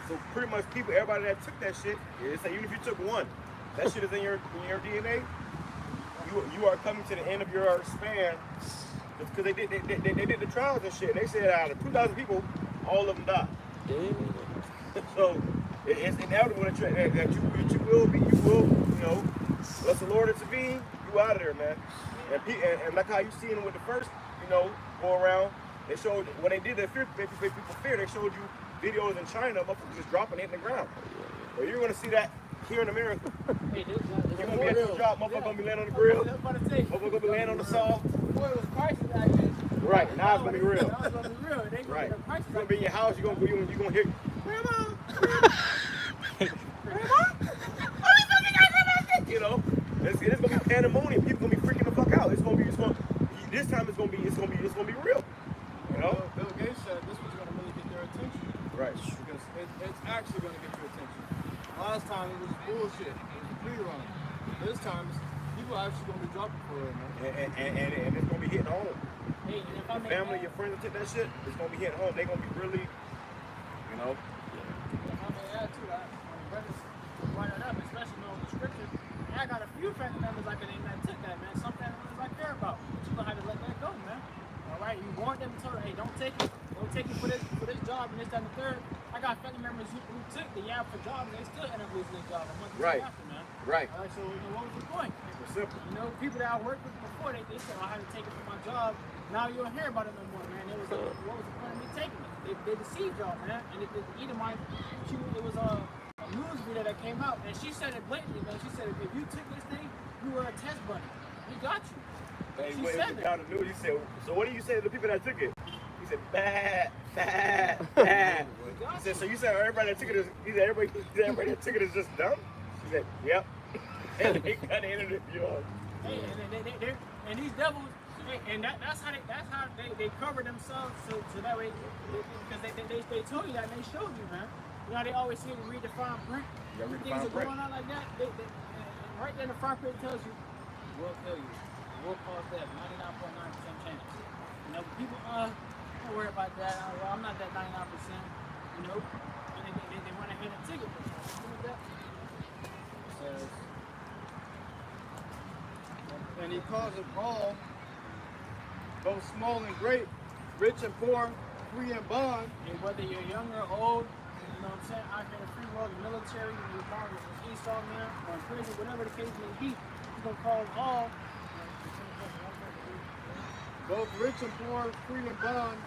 So pretty much everybody that took that shit, it's like even if you took one, that shit is in your DNA. You are coming to the end of your span. Because they did the trials and shit. They said out of 2,000 people, all of them died. So it's inevitable that you will, you know, unless the Lord intervene, you out of there, man. And like how you seen them with the first, you know, go around. They showed when they did the fear, people fear. They showed you videos in China of just dropping it in the ground. Well, you're gonna see that here in America. Hey, you're gonna be at your job, motherfucker gonna be laying on the grill. Motherfucker gonna be laying on the saw. Boy, it was prices back then. Right, now it's gonna be real. Now it's gonna be real. It ain't right. You're gonna be in your house. You're gonna hear, Grandma. You know, it's gonna be pandemonium. People gonna be freaking the fuck out. this time it's gonna be real. You know? Bill Gates said this was gonna really get their attention. Right. Because it's actually gonna get your attention. Last time it was bullshit. It was a pre-run. This time people are actually gonna be dropping for it, man. And it's gonna be hitting home. Hey, and if I Your may family, add- your friends that take that shit, it's gonna be hitting home. They're gonna be really, you know. If I may add to that, brothers brought it up, especially knowing the scripture. And I got a few family members like it ain't that took that, man. Some family members I care about. But you gonna have to let that go, man. All right, you want them to tell them, hey, don't take it for this job and this, that, and the third. I got family members who took the for jobs and they still end up losing their job a month or two after, man. Right. All right, so what was the point? It's simple. You know, people that I worked with before, they said, I had to take it for my job. Now you don't hear about it no more, man. It was like, what was the point of me taking it? They deceived y'all, man. And it was a news video that came out, and she said it blatantly, man. She said, if you took this thing, you were a test bunny. We got you. Hey, She when said it that. was the news, he said, so what do you say to the people that took it? He said, bad, bad, bad. He said, so you said everybody that took it is, everybody that took it is just dumb? He said, yep. And they got the internet, you know. Hey, and these devils, hey, and that's how they cover themselves so that way, because they told you that and they showed you, man. You know, they always say to read the fine print. Yeah, read the Things fine are print. going on like that. And right there in the fine print tells you, we'll kill you. We'll cause that 99.9% chance. You know, people, don't worry about that. I'm not that 99%. You know, and they went ahead and took it. Look at that. It says, And he calls it all, both small and great, rich and poor, free and bond. and whether you're young or old, you know what I'm saying, out here in the free world, the military, you're born with an Esau man, or in prison, whatever the case may be, he's going to call it all. Both rich and poor, free and bond,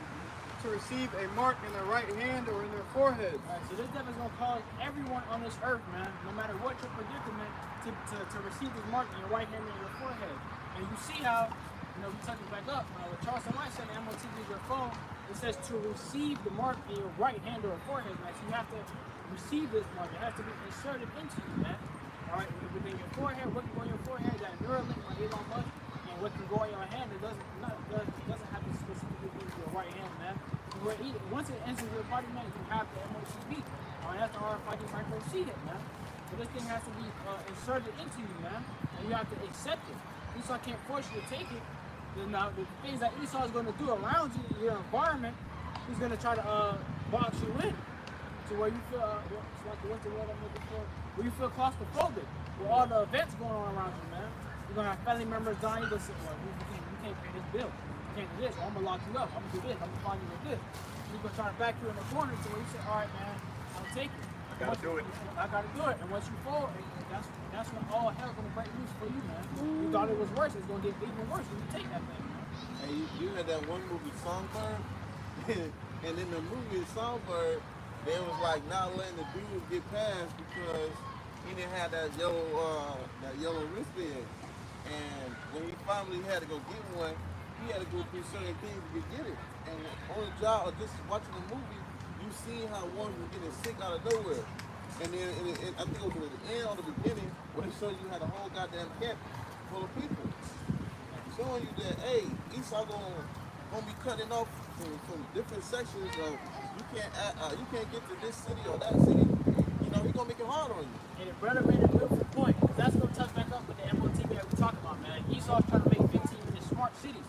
to receive a mark in their right hand or in their foreheads. Alright, so this devil's gonna cause everyone on this earth, man, no matter what your predicament, to receive this mark in your right hand and your forehead. And you see how, you know, we touch it back up. With Charles and White said the MOT is your phone, it says to receive the mark in your right hand or forehead, man. So you have to receive this mark. It has to be inserted into you, man. Alright, within your forehead, what can go on your forehead, that Neuralink or Elon Musk, and what can go on your hand, it doesn't have to specifically be your right hand, man. Once it enters your body, man, you have the MOCB. That's the RFID micro C-hit, man. So this thing has to be inserted into you, man, and you have to accept it. Esau can't force you to take it. Now, the things that Esau is going to do around you, your environment, he's going to try to box you in to where you feel, what's the word I'm looking for? Where you feel claustrophobic, with all the events going on around you, man. You're going to have family members dying. You're going to say, well, you can't pay this bill. You can't do this. Well, I'm going to lock you up. I'm going to do this. I'm going to find you with this. You're going to try to back you in the corner to where you say, all right, man, I'll take it. I gotta do it. I got to do it. And once you fall, that's when all hell's going to break loose for you, man. You thought it was worse. It's going to get even worse when you take that thing, man. And you had that one movie, Songbird, and in the movie Songbird, they was like not letting the dude get past because he didn't have that yellow wristband. And when he finally had to go get one, he had to go through certain things to get it. And on the job, or just watching the movie, you see how one was getting sick out of nowhere. And then I think it was at the end or the beginning where it shows you how the whole goddamn camp full of people. Showing you that, hey, Esau gonna be cutting off from different sections of you can't get to this city or that city. You know, he's gonna make it hard on you. And the brother made a beautiful point. That's going to touch back up with the MOT that we talk about, man. Esau's trying to make 15-minute smart cities.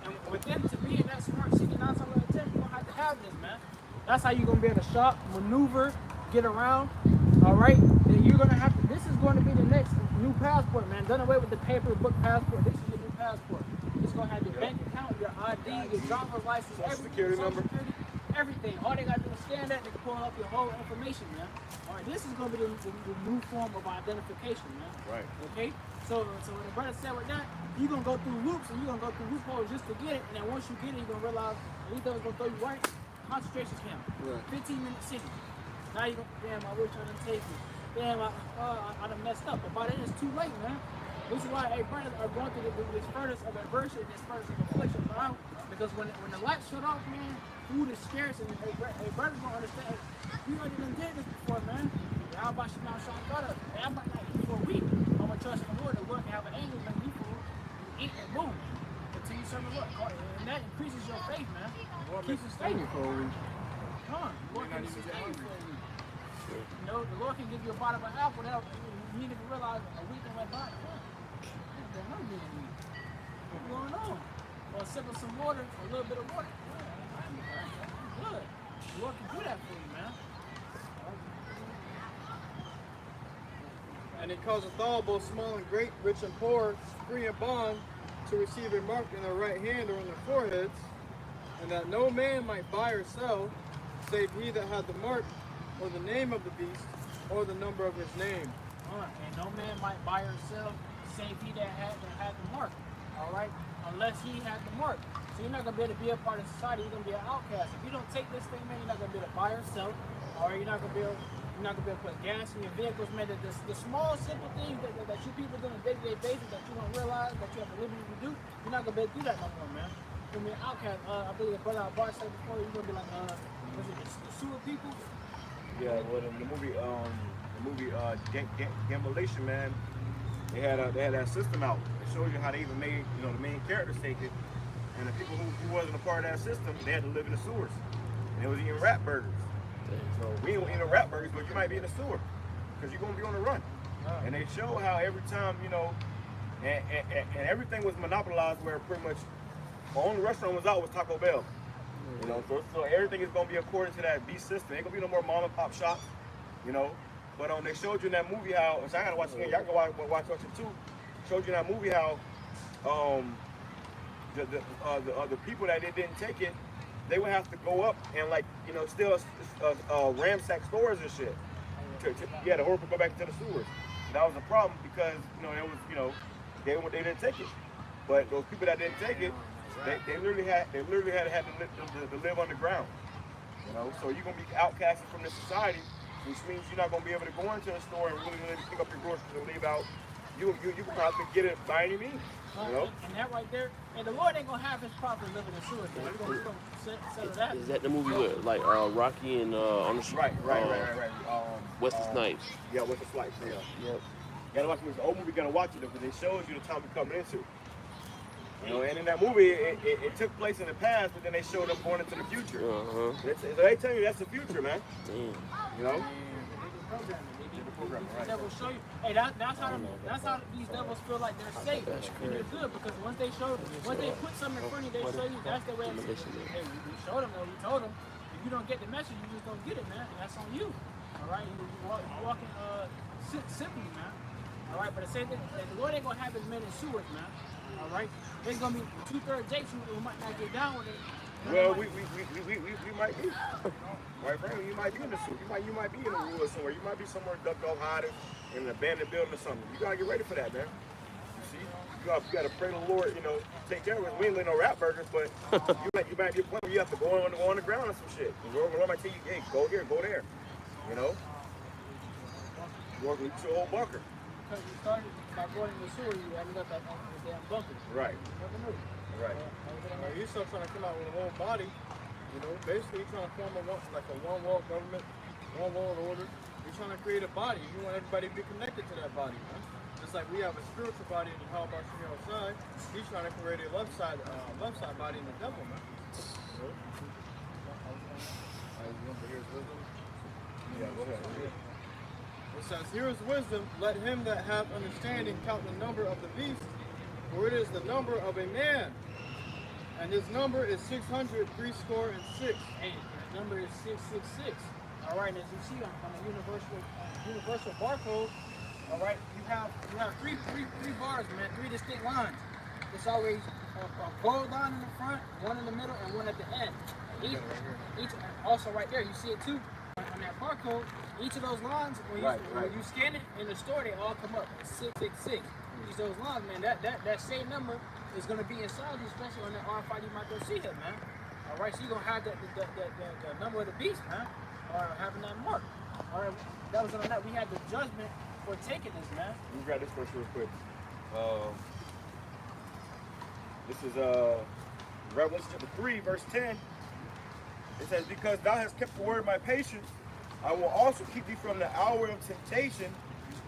And with them to be in that smart city, 9 times out of 10, you're going to have to have this, man. That's how you're going to be able to shop, maneuver, get around, all right? And you're going to have to, this is going to be the next new passport, man. Done away with the paper book passport. This is your new passport. It's going to have your bank account, your ID, your driver's license, Social security number. Everything. All they got to do is scan that and they can pull up your whole information, man. All right, this is going to be the new form of identification, man. Right. Okay? So when the brother said with that, you're going to go through loops and you're going to go through loopholes just to get it. And then once you get it, you're going to realize these things going to throw you right concentration camp. Right. 15-minute city. Now you're going to, damn, I wish I didn't take it. Damn, I done messed up. But by then it's too late, man. This is why brothers are going through this furnace of adversity, this furnace of affliction now. Because when the lights shut off, man, food is scarce, and brothers don't understand. You already done did this before, man. YAHAWASHI now shot better. I'm not eat for a week. I'm gonna trust in the Lord. The Lord can have an angel make me food, eat and boom. But continue serving the Lord. And that increases your faith, man. Lord Keeps may you sustain you stable. for a week. Come on, the Lord May not can even get sustain you hungry. for a week. You know, the Lord can give you a bite of an apple without you need to realize a week and went by. They're hungry in a week. What's going on? Or a sip of some water, a little bit of water. I'm good. The Lord can do that for you, man. And it causeth all, both small and great, rich and poor, free and bond, to receive a mark in their right hand or in their foreheads, and that no man might buy or sell, save he that had the mark, or the name of the beast, or the number of his name. And no man might buy or sell, save he that had the mark. All right, unless he had the mark. So you're not gonna be able to be a part of society. You're gonna be an outcast. If you don't take this thing, man, you're not gonna be able to buy or sell. All right, you're not gonna be able to put gas in your vehicles, man. The small, simple things that you people do on a day-to-day basis that you don't realize that you have the liberty to do, you're not gonna be able to do that no more, man. You're gonna be an outcast. I believe the brother Bar said before, you're gonna be like, was it the sewer people? Yeah, well, in the movie Demolition, man, they had that system out. It shows you how they even made, you know, the main characters take it, and the people who wasn't a part of that system, they had to live in the sewers, and they was eating rat burgers. So we ain't eating rat burgers, but you might be in the sewer because you're gonna be on the run. And they show how every time, you know, and everything was monopolized, where pretty much the only restaurant was out was Taco Bell. You know, so everything is gonna be according to that beast system. Ain't gonna be no more mom and pop shops, you know. But they showed you in that movie how, which I gotta watch again. Y'all can watch it too. Showed you in that movie how the people that they didn't take it, they would have to go up and, like, you know, still ransack stores and shit. The whole people go back into the sewers. And that was a problem because, you know, it was, you know, they didn't take it. But those people that didn't take it, they literally had to live underground. You know, so you're gonna be outcasted from this society, which means you're not gonna be able to go into a store and really pick up your groceries and leave out. You can probably get it by any means. You know? And that right there, and the Lord ain't gonna have his prophet living in sewers. He's gonna settle that. Is that the movie with like Rocky and on the Right. Wesley Snipes? Yeah, Wesley Snipes. Yeah. Yep. You gotta watch it. It's an old movie. You gotta watch it because it shows you the time we're coming into. You know, and in that movie, it took place in the past, but then they showed up going into the future. So they tell you that's the future, man. Damn. You know? These devils show you. Hey, that's how these devils feel like they're safe. And they're good because once they put something in front of you, they show you. That's the way of saying, hey, we showed them, though. We told them. If you don't get the message, you just don't get it, man. And that's on you. All right, you walking simply, man. All right, but the same thing, the Lord ain't gonna have his men in sewers, man. All right, there's gonna be 2/3 Jakes who might not get down with it. Well, we might be. Right, Frank, you might be in the suit. You might be in the woods somewhere. You might be somewhere ducked off hiding in an abandoned building or something. You gotta get ready for that, man. You see, you gotta pray to the Lord. You know, take care of us. We ain't letting no rat burgers, but you might be a point where you have to go on the ground or some shit. The Lord might tell you, hey, go here, go there. You know, you walk into a whole bunker. Because you started by going in the sewer, you ended up at the damn bunker. Right. Never knew. Right. He's still trying to come out with a whole body. You know, basically he's trying to form a one-world government, one world order. He's trying to create a body. You want everybody to be connected to that body, man. Just like we have a spiritual body in the HALAL side, he's trying to create a left side body in the devil, man. It says, here is wisdom, let him that hath understanding count the number of the beast, for it is the number of a man. And his number is 666. Hey, the number is 666. All right, as you see on the universal barcode, all right, you have three bars, man, three distinct lines. It's always a gold line in the front, one in the middle, and one at the end. Each also right there, you see it too on that barcode. Each of those lines, when you scan it in the store, they all come up 666. Each of those lines, man, that same number is going to be inside you, especially on that RFID micro C hit, man. All right, so you're going to have the number of the beast, man, or having that mark. All right, that was on that. We had the judgment for taking this, man. Let me grab this verse real quick. This is Revelation chapter 3, verse 10. It says, because thou hast kept the word of my patience, I will also keep thee from the hour of temptation,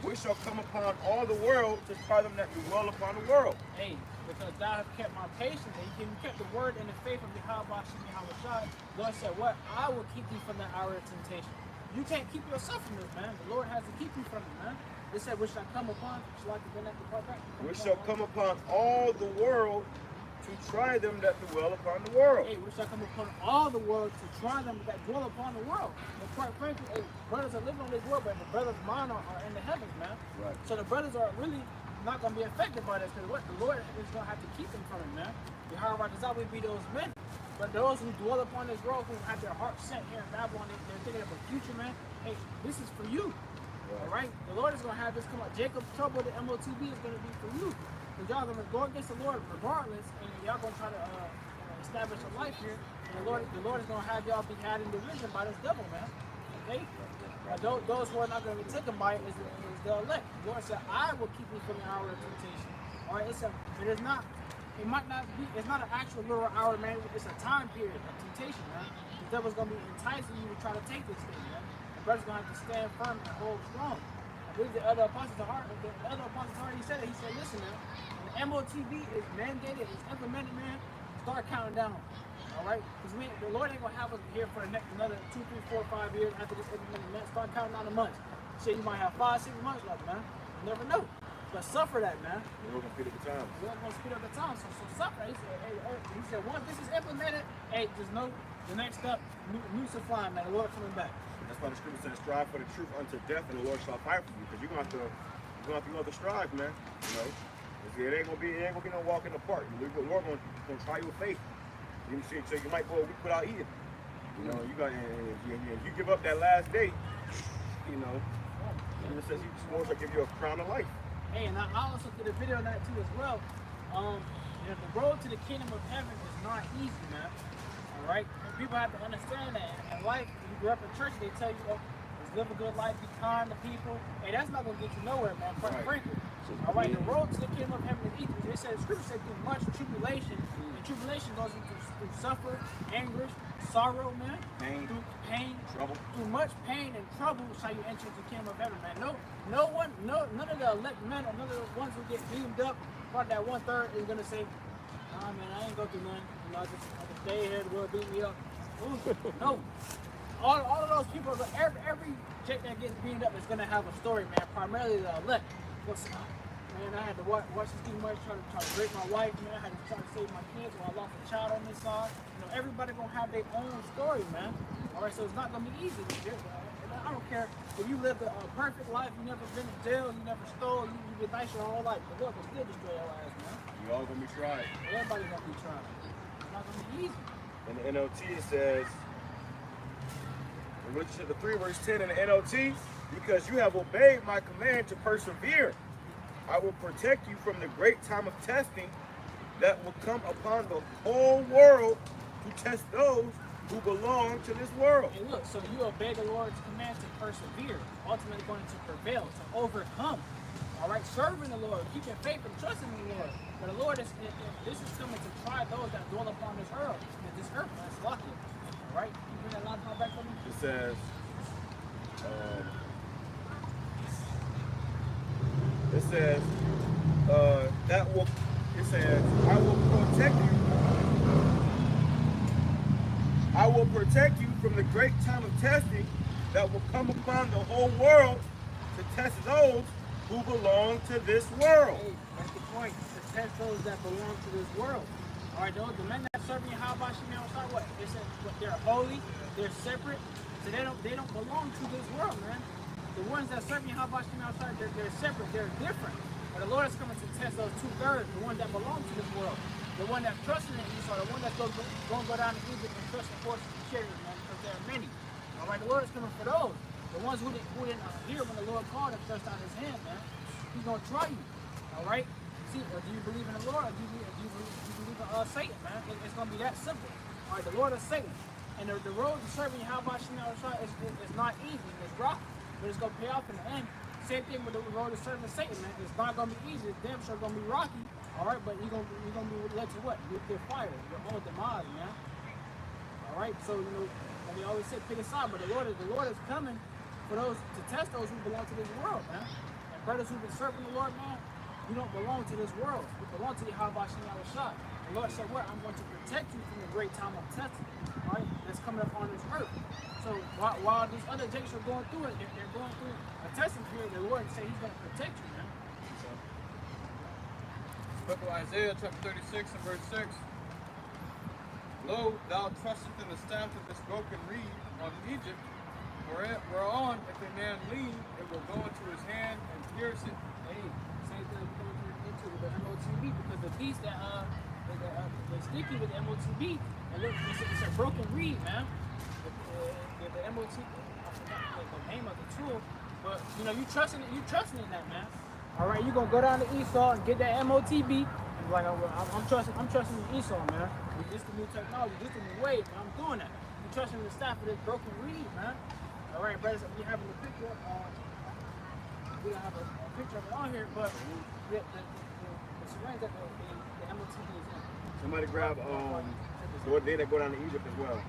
which shall come upon all the world to try them that dwell upon the world. Hey, because thou hast kept my patience, and you kept the word and the faith of YAHAWASHI. Lord said, what? I will keep you from the hour of temptation. You can't keep yourself from this, man. The Lord has to keep you from it, man. It said, which shall come upon, which shall come upon all the world to try them that dwell upon the world. Hey, which shall come upon all the world to try them that dwell upon the world. But quite frankly, hey, brothers are living on this world, but the brothers' mind are in the heavens, man. Right. So the brothers are really not going to be affected by this, because what the Lord is going to have to keep them from it, man. The Yahawah does always be those men. But those who dwell upon this world, who have their hearts set here in Babylon, they're thinking of a future, man. Hey, this is for you. Right. All right? The Lord is going to have this come out. Jacob's trouble, the MOTB is going to be for you. Because y'all going to go against the Lord regardless, and y'all going to try to establish a life here. And the Lord is going to have y'all be had in division by this devil, man. Okay? Those who are not going to be taken by it is the elect. The Lord said, I will keep you from the hour of temptation. All right? It might not be, it's not an actual literal hour, man. It's a time period of temptation, man. The devil's going to be enticing you to try to take this thing, man. The brother's going to have to stand firm and hold strong. I believe the other apostles already said it. He said, listen, man, when the MOTB is mandated, it's implemented, man, start counting down. All right? Because the Lord ain't going to have us here for the next another 2, 3, 4, 5 years after this implemented, man. Start counting down the months. Shit, you might have 5, 6 months left, man. You never know. But suffer that, man. We're going to speed up the time. We're going to speed up the time. So suffer. He said, once this is implemented, hey, just know the next step, new supply, man. The Lord coming back. That's why the scripture says, strive for the truth unto death, and the Lord shall fight for you. Because you're going to have to strive, man. You know, it ain't going to be no walk in the park. The Lord going to try your faith. You see, so you might go a week without eating. You know, if you give up that last day, you know, it says He wants to give you a crown of life. Hey, and I also did a video on that too as well. The road to the kingdom of heaven is not easy, man. All right, and people have to understand that. In life, if you grew up in church, they tell you, oh, just live a good life, be kind to people. Hey, that's not gonna get you nowhere, man. Quite frankly. All right, the road to the kingdom of heaven is easy. They said, the scripture said, through much tribulation, and tribulation goes through suffer, anguish, sorrow, man. Pain. Through pain, trouble. Through much pain and trouble shall you enter the kingdom of heaven, man. None of the elect men, or none of the ones who get beamed up, about that 1/3 is gonna say, nah, man, I ain't go through nothing. You know, I just stay here, the world beat me up. Ooh, no. All of those people, every chick that gets beamed up is gonna have a story, man. Primarily the elect. Man, I had to watch this too much, try to break my wife, man. I had to try to save my kids, or I lost a child on this side. You know, everybody gonna have their own story, man. All right, so it's not gonna be easy. I don't care if you lived a perfect life, you never been in jail, you never stole, you been nice your whole life. The Lord will still destroy your ass, man. We all gonna be tried. Everybody's gonna be tried. It's not gonna be easy. In the NLT it says, in Revelation chapter 3, verse 10 in the NLT, because you have obeyed my command to persevere, I will protect you from the great time of testing that will come upon the whole world to test those who belong to this world. Hey, look, so you obey the Lord's command to persevere, ultimately going to prevail, to overcome. All right, serving the Lord, keeping faith and trusting in the Lord. But the Lord this is coming to try those that dwell upon this earth. This earth, that's lucky. All right, you bring that last part back for me. It says, I will protect you from the great time of testing that will come upon the whole world to test those who belong to this world. Hey, that's the point. To test those that belong to this world. All right, those the men that serve YAHAWASHI, what? They said they're holy, they're separate, so they don't belong to this world, man. The ones that serve YAHAWASHI, they're separate, they're different. But the Lord is coming to test those 2/3, the ones that belong to this world. The one that's trusting in Esau, the one that's going to go down to Egypt and trust in horses and chariots, man, because there are many. All right, the Lord is coming for those. The ones who didn't hear when the Lord called and thrust out his hand, man. He's going to try you. All right? See, or do you believe in the Lord, or do you believe in Satan, man? It's going to be that simple. All right, the Lord is Satan. And the road to serving YAHAWASHI is not easy. It's rocky, but it's going to pay off in the end. Same thing with the road to serving Satan, man. It's not going to be easy. It's damn sure going to be rocky. All right, but you're gonna be led to what? Nuclear fire, your own demise, man. All right, so you know, like we always say, pick a side, but the Lord is coming for those to test those who belong to this world, man. And brothers who've been serving the Lord, man, You don't belong to this world. You belong to YAHAWASHI YAHAWASHI. The Lord said, what? I'm going to protect you from the great time of testing, right? That's coming up on this earth. So while these other Jakes are going through it, they're going through a testing period, the Lord said He's going to protect you, man. So, Book of Isaiah, chapter 36 and verse 6. Lo, thou trustest in the staff of this broken reed on Egypt, whereon if a man lean, it will go into his hand and pierce it. hey, same thing we're going into with the MOTB, because the beast that they're sticky with the MOTB, and look, it's a broken reed, man. The MOTB, I forgot the name of the tool, but you know, you trusting in that, man. All right, you're gonna go down to Esau and get that MOTB, and be like, I'm trusting in Esau, man. It's the new technology, this the new way, man. I'm doing that. You trusting in the staff of this broken reed, man. All right, brothers, we having a picture. We don't have a picture of it on here, but the syringe that the MOTB is in. Somebody grab what day they go down to Egypt as well.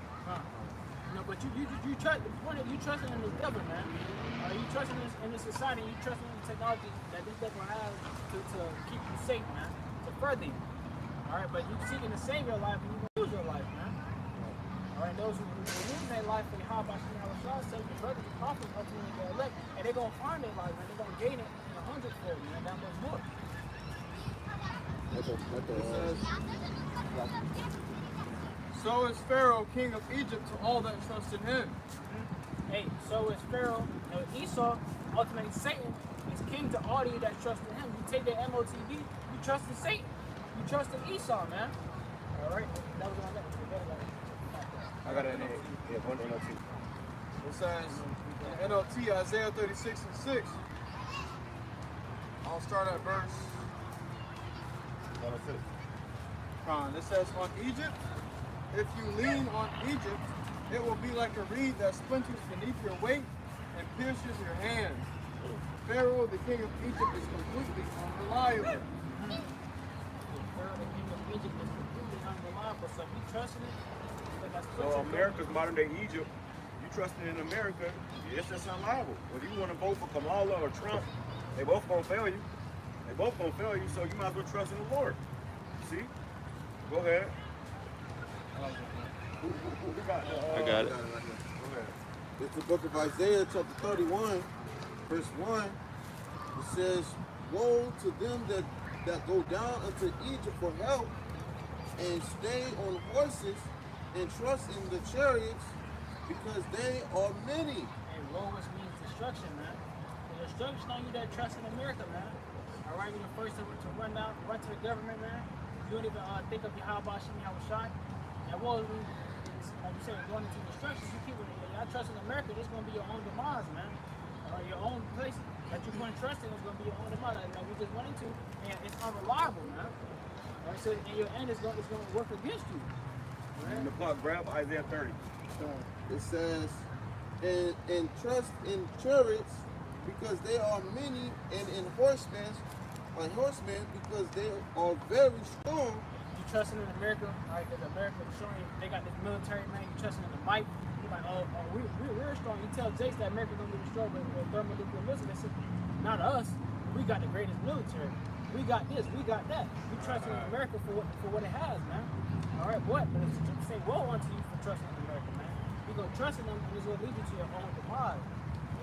No, but you trust. The point is, you trusting in the devil, man. You trusting in the society. You trusting in the technology that this devil has to keep you safe, man. To further you. All right, but you seeking to save your life, and you gonna lose your life, man. All right, those who lose their life for YAHAWASHI YAHAWASHI, save the brothers and prophets, ultimately the elect, and they're gonna find their life, man. They're gonna gain it in 100-fold, man. That much more. So is Pharaoh, king of Egypt, to all that trust in him. Hey, so is Pharaoh, Esau, ultimately Satan, is king to all of you that trust in him. You take that MOTB, you trust in Satan. You trust in Esau, man. All right, that was on that. I got it in there. Yeah, one NLT. It says in NLT, Isaiah 36 and 6. I'll start at verse. It says, on Egypt, if you lean on Egypt, it will be like a reed that splinters beneath your weight and pierces your hand. Pharaoh, the king of Egypt, is completely unreliable. Pharaoh, the king of Egypt, is completely unreliable. So you trusting it? So America's modern day Egypt, you trusting in America, it's just unreliable. Whether you want to vote for Kamala or Trump, they both gonna fail you. They both gonna fail you, so you might as well trust in the Lord. See? Go ahead. Who got it? I got it. Go ahead. It's the book of Isaiah, chapter 31, verse 1. It says, woe to them that go down unto Egypt for help and stay on horses and trust in the chariots, because they are many. And woe which means destruction, man. The destruction on you that trust in America, man. All right, you're the first to run to the government, man. You don't even think of YAHAWASHI YAHAWASHI. And woe means, like you said, going into destruction. You keep it. I trust in America. It's going to be your own demise, man. Your own place that you're going to trust in is going to be your own demise. Like we just went into, and it's unreliable, man. All right, so in your end, it's going to work against you. In the clock, grab Isaiah 30. It says, and trust in chariots, because they are many, and in horsemen, because they are very strong. You trusting in America, all right? Because America is showing you they got this military, man. You trusting in the might. You're like, we're strong. You tell Jace that America's gonna be destroyed with thermonuclear missiles. They said, not us. We got the greatest military. We got this. We got that. We trusting in America for what it has, man. All right, but it's say woe unto you for trusting in America, man. You're gonna trust in them, and it's gonna lead you to your own demise.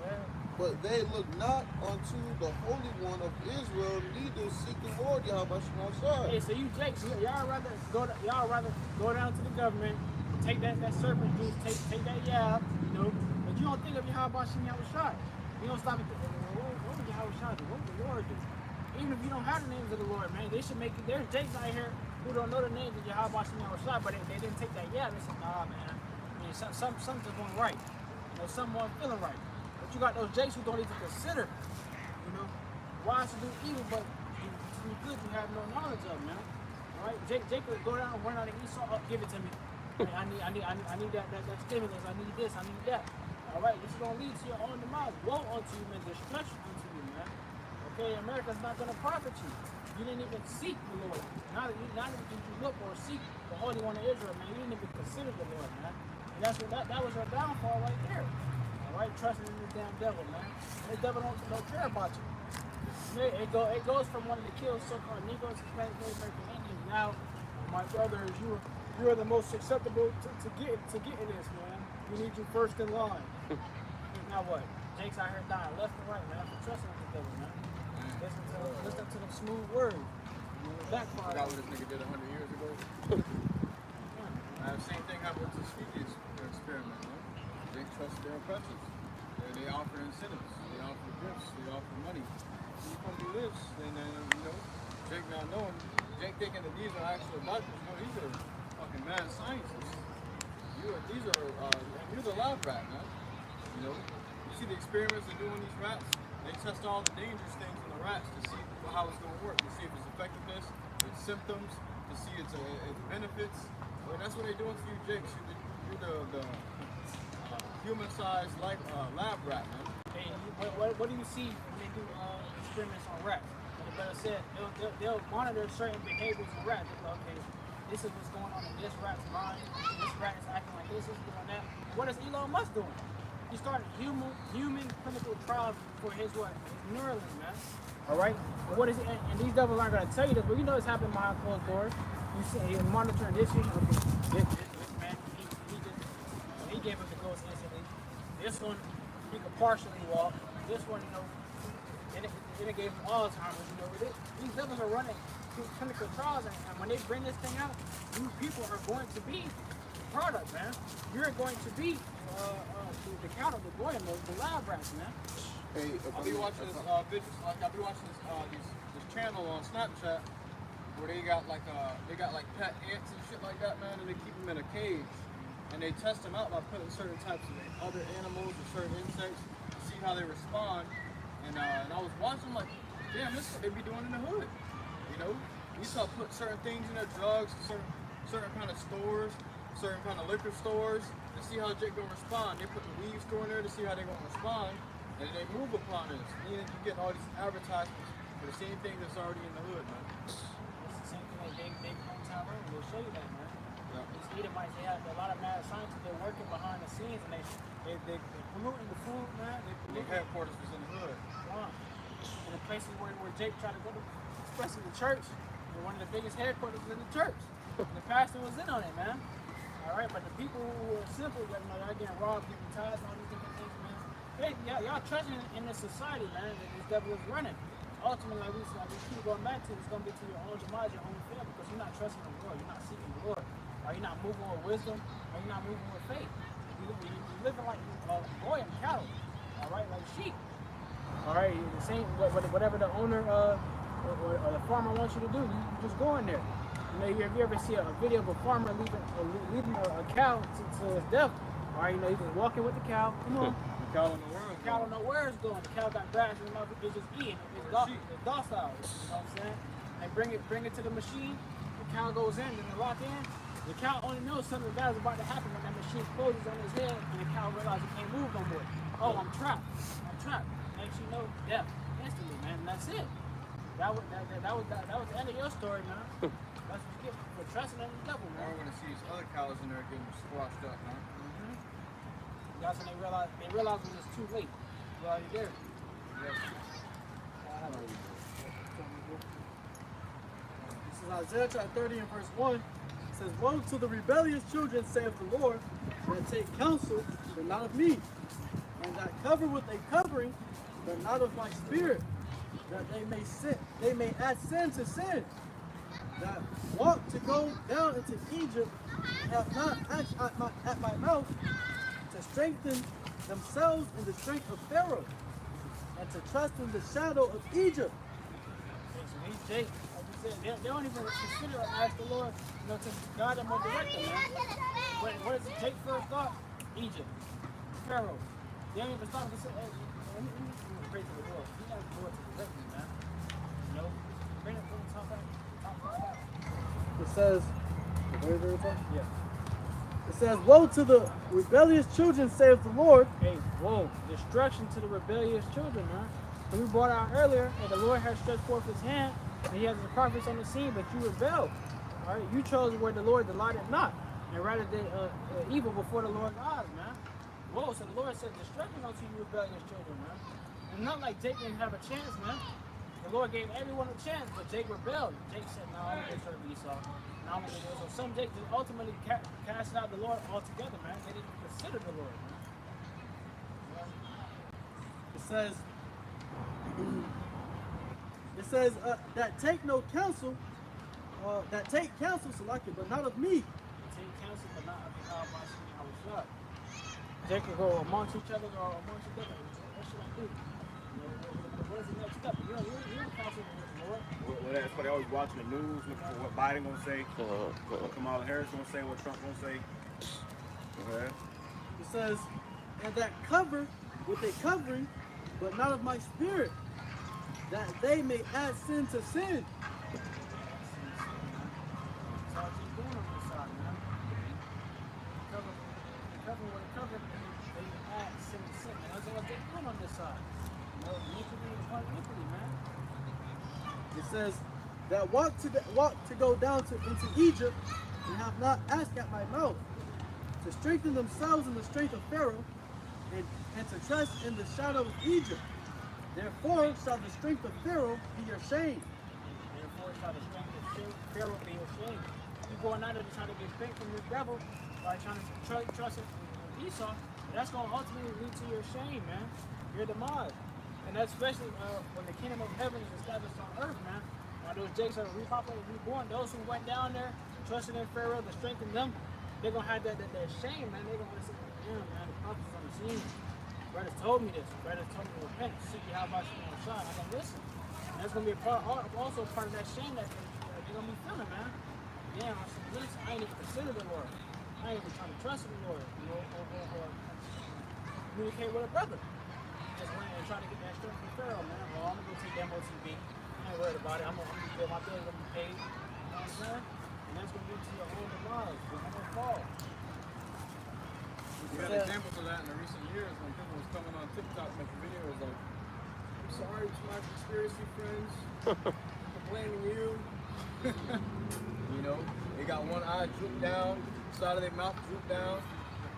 Yeah. But they look not unto the Holy One of Israel, neither seek the Lord YAHAWASHI YAHAWASHI. Hey, so you Jakes, y'all rather go down to the government, take that serpent juice, take that yab, you know, but you don't think of YAHAWASHI YAHAWASHI. You don't stop and think, what would YAHAWASHI do? What would the Lord do? Even if you don't have the names of the Lord, man, they should make it. There's Jakes out here who don't know the names of YAHAWASHI YAHAWASHI, but they didn't take that yab. They said, nah, man, I mean, something's going right. You know, something wasn't feeling right. But you got those Jakes who don't even consider, you know, wise to do evil, but to be good you have no knowledge of, man. All right, Jacob would go down and run out of Esau, give it to me. I need that stimulus. I need this. I need that. All right, this is gonna lead to your own demise. Woe unto you, man. Destruction unto you, man. Okay, America's not gonna profit you. You didn't even seek the Lord. Not even did you look or seek the Holy One of Israel, man. You didn't even consider the Lord, man. And that's what that was your downfall right there. All right, trusting in this damn devil, man. And the devil don't care about you. It goes from wanting to kill so-called Negroes, Hispanic, Native American Indians. Now, my brothers, you are the most susceptible to getting this, man. We need you first in line. Now what? Jake's out here dying left and right, man. For trusting in the devil, man. Listen to them smooth words. Backfire. Forgot what this nigga did 100 years ago. Same thing happened to Speaky's experiment, man. They trust their oppressors. They offer incentives. They offer gifts. They offer money. When you come do this, then you know, Jake not knowing, Jake thinking that these are actual doctors. No, these are fucking mad scientists. You're the lab rat, man. You know, you see the experiments they do on these rats. They test all the dangerous things in the rats to see how it's going to work, to see if it's effectiveness, its symptoms, to see its benefits. Well, that's what they're doing to you, Jake. You're the human-sized lab rat, man. Hey, what do you see when they do experiments on rats? Like the brother said, they'll monitor certain behaviors in rats. They'll go, okay, this is what's going on in this rat's mind. This rat is acting like this is doing that. What is Elon Musk doing? He started human clinical trials for his what? His Neuralink, man. All right. But what is it? And these devils aren't going to tell you this, but you know it's happening behind closed doors. You see, he's monitoring this. Okay, this man, he gave us the ghost instantly. This one, he could partially walk. This one, you know, and it gave him Alzheimer's. You know, these devils are running clinical trials, and when they bring this thing out, you people are going to be the product, man. You're going to be the counter, the boy, the lab rats, man. Hey, I'll be watching this videos, like I'll be watching this channel on Snapchat where they got like pet ants and shit like that, man, and they keep them in a cage and they test them out by putting certain types of other animals or certain insects to see how they respond. And I was watching like, damn, this is what they be doing in the hood. You know, we saw put certain things in their drugs, certain kind of stores, certain kind of liquor stores, to see how Jake gonna respond. They put the weed store in there to see how they gonna respond, and they move upon this. And you get all these advertisements for the same thing that's already in the hood, man. It's the same thing like they hometown room. They'll show you that, man. Yeah. These Edomites, they have a lot of mad scientists. They're working behind the scenes, and they're polluting the food, man. Their headquarters was in the hood. In the places where Jake tried to go to, especially the church, and one of the biggest headquarters was in the church. And the pastor was in on it, man. All right, but the people who are simple, you know, they're getting robbed, getting tithes, and all these different things, man. Hey, y'all treasuring in this society, man, that this devil is running. Ultimately, like we keep going back to, it's going to be to your own demise, your own fail, because you're not trusting the Lord, you're not seeking the Lord. Are you not moving with wisdom? Are you not moving with faith? You're living like boy and cattle, all right, like sheep. All right, the same, whatever the owner or the farmer wants you to do, you just go in there. You know, if you ever see a video of a farmer leading a cow to his death, all right, you know, he's just walking with the cow. Come on. The cow don't know where it's The cow don't know where it's going. The cow got grass in his mouth, it's just eating. It's docile. You know what I'm saying? They bring it to the machine. The cow goes in, and they lock in. The cow only knows something bad is about to happen when that machine closes on his head, and the cow realizes he can't move no more. Oh, I'm trapped. Next you know, death instantly, man. And that's it. That was the end of your story, man. That's what you get for trusting in the devil, I man. want to see these other cows in there getting squashed up, man. That's when they realized when it's too late. You're already there. This is Isaiah chapter 30 and verse 1. It says, woe to the rebellious children, saith the Lord, that take counsel, but not of me, and that cover with a covering, but not of my spirit, that they may add sin to sin, that walk to go down into Egypt, and have not asked at my mouth, to strengthen themselves in the strength of Pharaoh, and to trust in the shadow of Egypt. So these Jake, like you said, they don't even consider or ask the Lord, you know, to guide them or direct them, man. What does it take first thought? Egypt, Pharaoh. They don't even stop to say, hey, let me pray to the Lord. He knows the Lord to direct me, man. You know, bring it from the top back. It says, the very, very top? Yeah. It says, woe to the rebellious children, saith the Lord. Hey, whoa, destruction to the rebellious children, man. And we brought out earlier, and the Lord has stretched forth his hand, and he has the prophets on the scene, but you rebelled. All right, you chose where the Lord delighted not, and rather did evil before the Lord's eyes, man. Whoa, so the Lord said destruction unto you rebellious children, man. And not like Jake didn't have a chance, man. the Lord gave everyone a chance, but Jake rebelled. Jake said, no, I'm going to serve Esau. Now I'm going to do it. So some Jake just ultimately cast out the Lord altogether, man. They didn't consider the Lord, man. It says that take no counsel, that take counsel, Salaki, but not of me. Take counsel, but not of YAHAWASHI. Jake can go amongst each other or amongst each other. What should I do? What is the next step? You're counsel with the Lord. Well, that's why they always watching the news, looking for what Biden gonna say, what Kamala Harris gonna say, what Trump gonna say. Okay. It says, and that cover with a covering, but not of my spirit, that they may add sin to sin. That's all she's doing on this side, man. Cover with a cover, they add sin to sin. And that's all they're doing on this side. You know, iniquity upon iniquity, man. It says that walk to go down into Egypt and have not asked at my mouth, to strengthen themselves in the strength of Pharaoh, and to trust in the shadow of Egypt. Therefore shall the strength of Pharaoh be your shame. Therefore shall the strength of Pharaoh be your shame. You going out there to try to get strength from this devil by trying to trust in Esau, that's going to ultimately lead to your shame, man. Your demise. And that's especially when the kingdom of heaven is established on earth, man. When those jakes are repopulated, reborn, those who went down there, trusting in Pharaoh to strengthen them, they're going to have that shame, man. They're going to say, damn, man, the prophets on the scene. Brothers told me this. Brothers told me to repent. Seek Yahawashi on the side. I got to listen. And that's going to be also part of that shame that they're going to be feeling, man. Damn, I said, listen, I ain't even considered the Lord. I ain't even trying to trust in the Lord, you know, or communicate with a brother. Just went and trying to get that strength from Pharaoh, man. Well, I'm going to go take demo TV. I ain't worried about it. I'm going to get my bills going to be paid. You know what I'm saying? And that's going to lead to your own demise. You're going to fall. We had examples of that in the recent years when people was coming on TikTok making videos like, I'm sorry to my conspiracy friends for blaming you. You know, they got one eye drooped down, side of their mouth drooped down.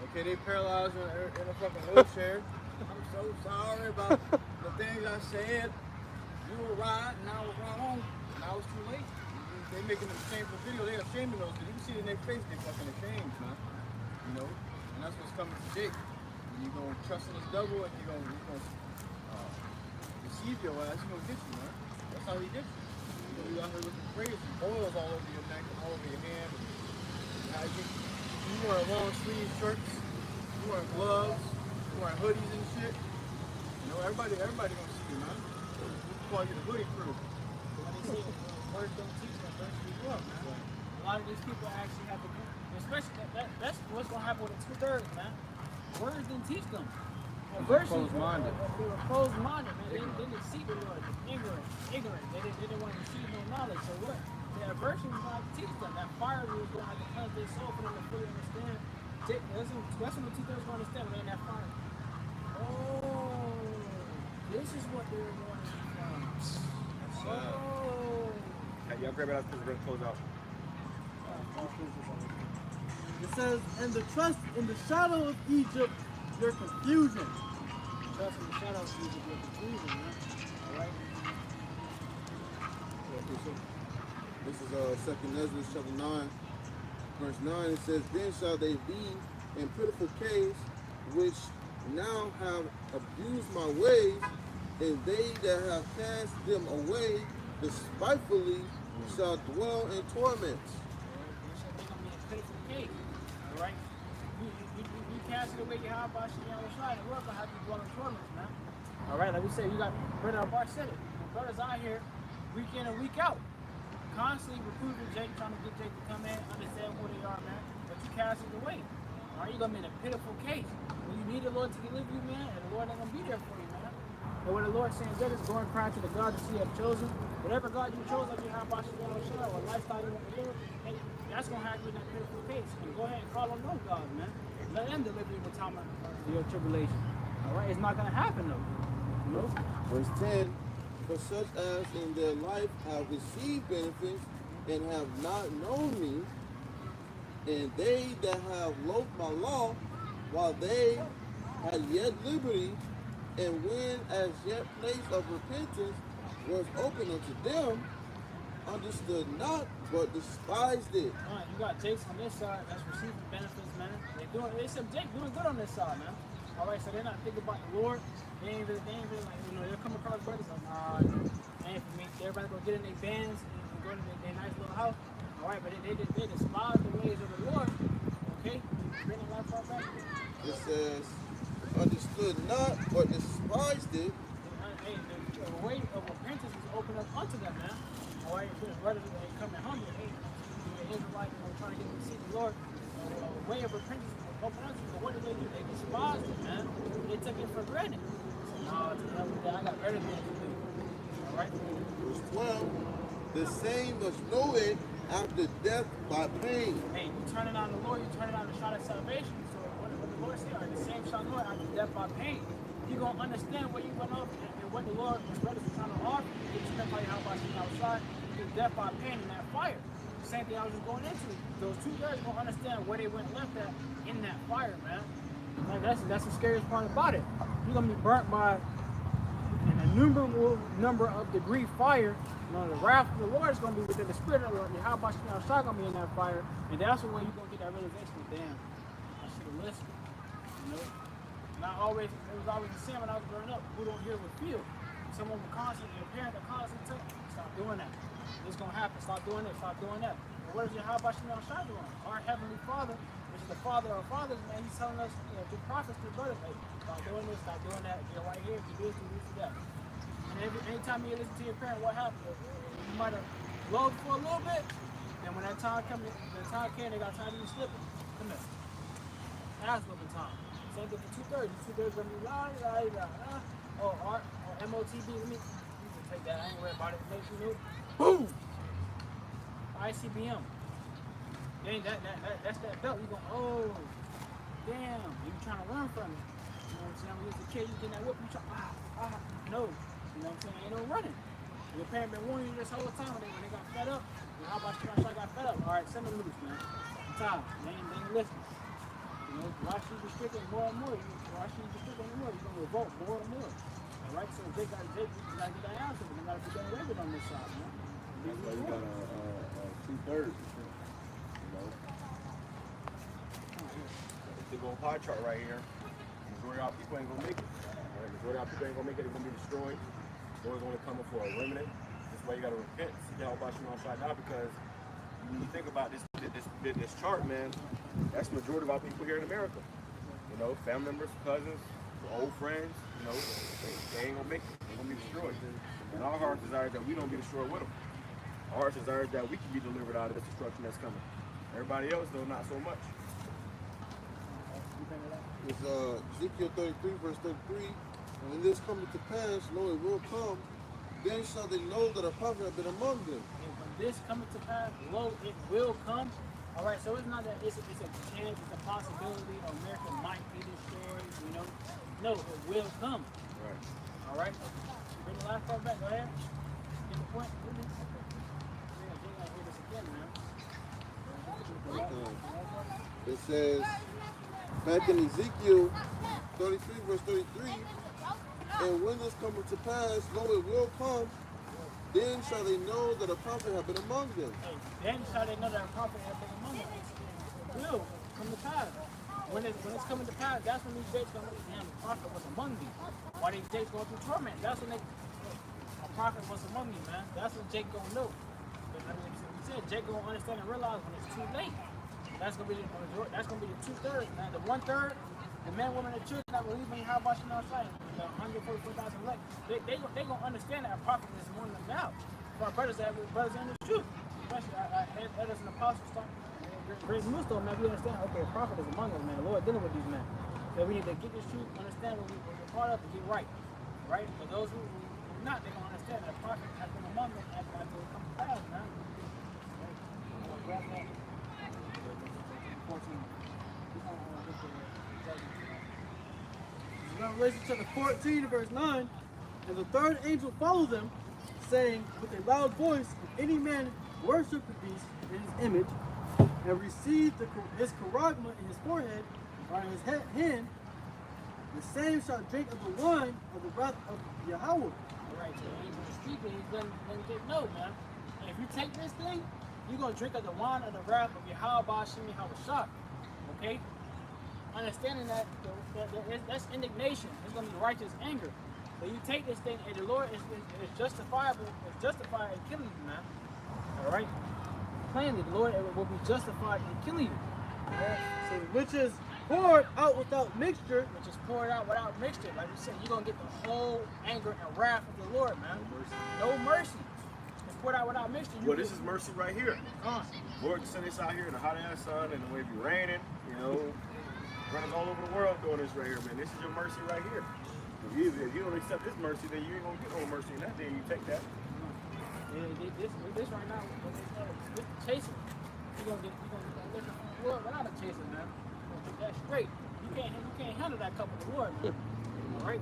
Okay, they paralyzed in a fucking wheelchair. I'm so sorry about the things I said. You were right and I was wrong. Now it's too late. They making them shameful video. They ashaming those. You can see it in their face. They fucking ashamed, man. You know. And that's what's coming to Jake. You're going to trust in this devil and you're going to deceive your ass. He's going to get you, man. That's how he gets you. You out here looking crazy. Boils all over your neck and all over your hand. You wearing long sleeve shirts. You wearing gloves. You wearing hoodies and shit. You know, everybody going to see you, man. We call you the hoodie crew. When they say words don't teach them, verse you up, man. A lot of these people actually have to do, especially that's what's gonna happen with the 2/3, man. Words didn't teach them. Closed-minded. They were closed-minded, man. They didn't see the Lord. Ignorant. They didn't want to receive no knowledge. So what? The adversity was gonna have to teach them. That fire was gonna have to cleanse their soul for them to fully understand. That's when the 2/3 gonna understand when they in that fire. Oh, this is what they were going to see from. Oh. Y'all grab it out because we're going to close out. It says, and the trust in the shadow of Egypt, your confusion. Trust in the shadow of Egypt, your confusion, man. All right? This is 2nd Ezra chapter 9, verse 9. It says, then shall they be in pitiful case, which now have abused my ways, and they that have cast them away despitefully shall dwell in torments. Alright? You casted away Yahawashi and Yahawashi, and we're going to have you dwell in torments, man. Alright, like we said, you got Brother Bar said it. Brothers out here, week in and week out, constantly recruiting Jake, trying to get Jake to come in, understand who they are, man. But you cast it away. Alright, you're going to be in a pitiful case. When you need the Lord to deliver you, man, and the Lord ain't going to be there for you, man. But when the Lord saying, "Let us go and cry to the God that you have chosen," whatever God you chose, like you have Yahawashi or lifestyle you want to live, hey, that's going to have you in that pitiful case. And go ahead and call on those gods, man. Let them deliver you in the time of your tribulation. All right? It's not going to happen, though. You know? Verse 10, for such as in their life have received benefits and have not known me, and they that have loathed my law, while they had yet liberty, and when as yet place of repentance, was open unto them, understood not, but despised it. You got Jake's on this side that's receiving benefits, man. They said Jake doing good on this side, man. All right, so they're not thinking about the Lord. They ain't really like, you know, they'll come across brothers like, nah, ain't for me. Everybody gonna get in their bands and go to their nice little house. All right, but they despise the ways of the Lord. Okay, bring the life back. It says, understood not, but despised it. Hey, the way of repentance is open up unto them, man. All right, brothers they coming humble. Hey, the Israelites, you know, trying to get them to see the Lord. The way of repentance is open unto them. But what did they do? They despised it, man. They took it for granted. So, no, to hell with that. I got better things to do. All right. Verse 12, the same must know it after death by pain. Hey, you turning on the Lord, you turning on the shot of salvation. So what the Lord said, the same shall know it after death by pain. You're going to understand where you went off and what the Lord, his brothers are trying to offer you. Get you by YAHAWASHI outside, you get death by pain in that fire. Same thing I was just going into. Those two guys going to understand where they went left at in that fire, man. Like that's the scariest part about it. You're going to be burnt by an innumerable number of degree fire. You know, the wrath of the Lord is going to be within the spirit of the Lord. YAHAWASHI outside going to be in that fire. And that's the way you're going to get that realization of, damn, I should have listened. You know? And it was always the same when I was growing up. Who don't hear would feel. Someone would constantly, a parent would constantly tell you, stop doing that. It's going to happen. Stop doing this. Stop doing that. But what is YAHAWASHI doing? Our Heavenly Father, which is the Father of fathers, man, he's telling us, you know, through prophets, through brothers, hey, stop doing this, stop doing that. Get right here, do this, do that. And anytime you listen to your parent, what happens? You might have loved for a little bit, and when that time came, they got time to be slipping. Come here. That's slipping time. Same thing for 2/3. 2/3 gonna be oh, MOTB. Let me take that. I ain't worried about it. Next minute, boom. ICBM. Dang, that's that belt. You go, oh, damn. You trying to learn from it. You know what I'm saying? When you was a kid, you get that whip. You try, no. You know what I'm saying? Ain't no running. Your parent been warning you this whole time when they got fed up. How about you got fed up? All right, send them loose, man. I'm tired. They ain't listening. You know, why should you restrict it more and more? Why should you restrict it more? You're going to revolt more and more. All right, so you got to get that answer. You got to put that record on this side, man. That's why you got a 2/3. You know, the little pie chart right here. Majority of our people ain't gonna make it. Right? Majority of our people ain't gonna make it. They're gonna be destroyed. Lord's only coming for a remnant. That's why you gotta repent. See YAHAWASHI outside now, because when you think about this chart, man, that's the majority of our people here in America. You know, family members, cousins, old friends. You know, they ain't gonna make it. They're gonna be destroyed. And our heart desires that we don't be destroyed with them. Our heart desires that we can be delivered out of this destruction that's coming. Everybody else, though, not so much. It's Ezekiel 33, verse 33. And when this cometh to pass, lo, it will come. Then shall they know that a prophet hath been among them. And when this cometh to pass, lo, it will come. All right, so it's not that it's a chance, it's a possibility. America might be destroyed, you know. No, it will come. Right. All right. Bring the last part back. Go ahead. Get the point. It says, back in Ezekiel 33, verse 33, and when this cometh to pass, lo, it will come, then shall they know that a prophet hath been among them. Then shall they know that a prophet hath been among them. It will come to pass. When it's coming to pass, that's when these dates come to pass. The prophet was among thee. Why these dates going through torment? That's when a prophet was among you, man. That's when Jake gonna know. Because I mean, we said Jake gonna understand and realize when it's too late. That's gonna be the majority. That's gonna be the 2/3, man. The 1/3, the men, women, and children that believe in YAHAWASHI outside, the 144,000 elect, they gonna understand that a prophet is among them now. For our brothers in the truth, especially as an apostle, Grace Musto, man, we understand. Okay, a prophet is among us, man. The Lord dealing with these men. So we need to get this truth, understand what we're part of, and get right. Right? For those who not, they're gonna understand that a prophet has been among them after it comes to pass, man. Revelation chapter 14, verse 9. And the third angel followed them, saying with a loud voice, if any man worship the beast in his image, and receive his charagma in his forehead or in his hand, the same shall drink of the wine of the wrath of Yahweh. All right to the angel speaking. He's letting get know, man. And if you take this thing, you're going to drink of the wine of the wrath of YAHAWASHI. Okay? Understanding that that's indignation. It's going to be righteous anger. So you take this thing, and the Lord is justifiable. It's justified in killing you, man. All right? Plainly, the Lord will be justified in killing you. Right? So, which is poured out without mixture. Which is poured out without mixture. Like we said, you're going to get the whole anger and wrath of the Lord, man. No mercy. It's poured out without mixture. Well, this is mercy right here. Come on. Lord sent us out here in the hot ass sun and the way it be raining, you know, running all over the world doing this right here, man. This is your mercy right here. If you don't accept this mercy, then you ain't gonna get no mercy in that day. You take that. Yeah, this right now, with the chaser, you're gonna get that liquor from the Lord without a chaser, man. You're gonna get that straight. You can't handle that cup of the Lord, man. All right.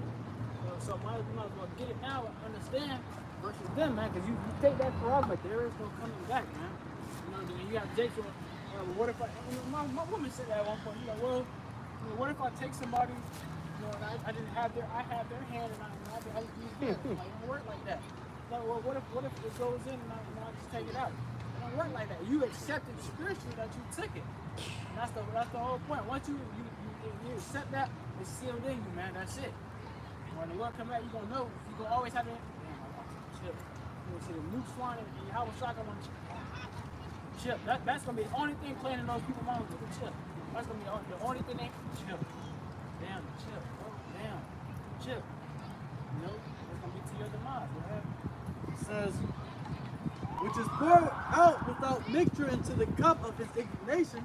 So might as well get it now and understand versus them, man. Because you take that prerogative, there is no coming back, man. You know, you got Jake. What if I? My woman said that at one point. You know, well, what if I take somebody? And I have their hand and I just use theirs. Like, it don't work like that. Like, well, what if it goes in and I just take it out? It don't work like that. You accepted spiritually that you took it. And that's the whole point. Once you accept that, it's sealed in you, man. That's it. When the Lord come back, you're gonna know. You're gonna always have it. Chip. You're gonna see the nukes flying and Yahweh shotgun on chip. That's gonna be the only thing playing in those people's minds with the chip. That's gonna be the only thing they chip. Damn, chip. Oh, damn. Chip. You know, it's going to be to your demise, man. It says, which is poured out without mixture into the cup of his indignation,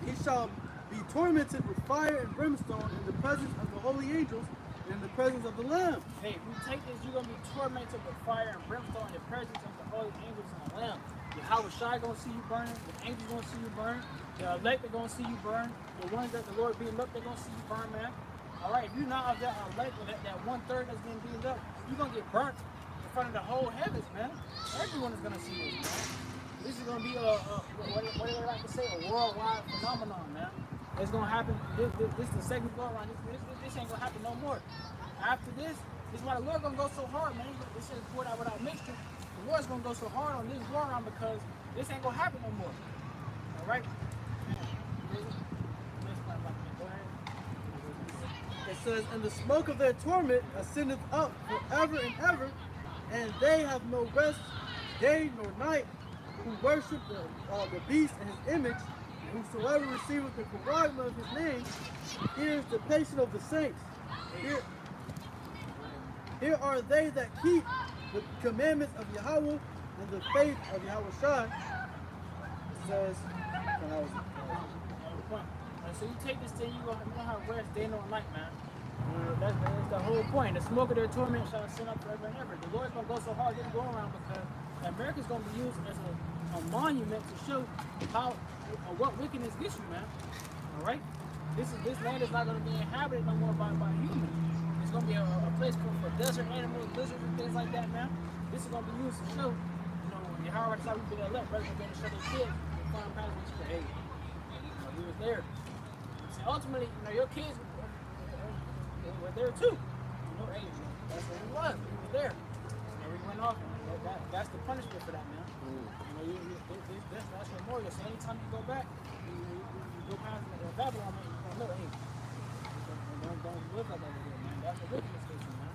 he shall be tormented with fire and brimstone in the presence of the holy angels and in the presence of the Lamb. Hey, if you take this, you're going to be tormented with fire and brimstone in the presence of the holy angels and the Lamb. Yahawah going to see you burning. The angels going to see you burn. The elect are going to see you burn. The ones that the Lord beamed up, they're going to see you burn, man. All right, if you're not of that elect, that 1/3 that's getting beamed up, you're going to get burnt in front of the whole heavens, man. Everyone is going to see this, man. This is going to be what do they like to say, a worldwide phenomenon, man. It's going to happen. This is the second go around. This ain't going to happen no more. After this is why the Lord going to go so hard, man. This is poured out without mixture. The Lord's going to go so hard on this go around because this ain't going to happen no more. All right? It says, and the smoke of their torment ascendeth up forever and ever, and they have no rest day nor night, who worship the beast and his image, and whosoever receiveth the prerogative of his name, hears the patience of the saints. Here are they that keep the commandments of Yahweh and the faith of Yahawashi. It says, so you take this thing, you don't have rest day nor night, man. That's the whole point. The smoke of their torment shall ascend up forever and ever. The Lord's going to go so hard, it's going around because America's going to be used as a monument to show how what wickedness gets you, man. All right? This land is not going to be inhabited no more by humans. It's going to be a place for desert animals, lizards, and things like that, man. This is going to be used to show, you know, Yahweh decided we've been elect, rather than going to show their kids and find patterns and say, hey, he was there. So ultimately, you know, your kids were there too. You know, hey, that's what he was. He was there. And we went off. That's the punishment for that, man. You know, that's memorial. So anytime you go back, you go past Babylon, man, you're gonna know, hey, don't live like that again, man. That's a wickedness case, man.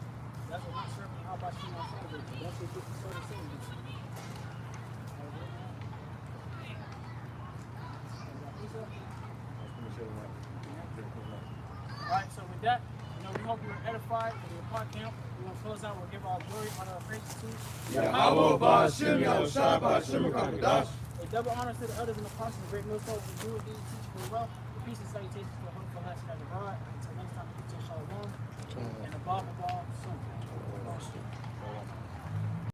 That's what not serving. How about you not serving? That's what gets the sort of sin. Alright, so with that, you know, we hope you were edified for the part camp. We're going to close out. We'll give our glory, honor, and praise to YAHAWAH, YAHAWASHI, a double honor to the elders and apostles, the great millstones, and Jews, these teachers very well. Peace and salutations to the wonderful last night of God. Until next time, peace and shalom. And above all,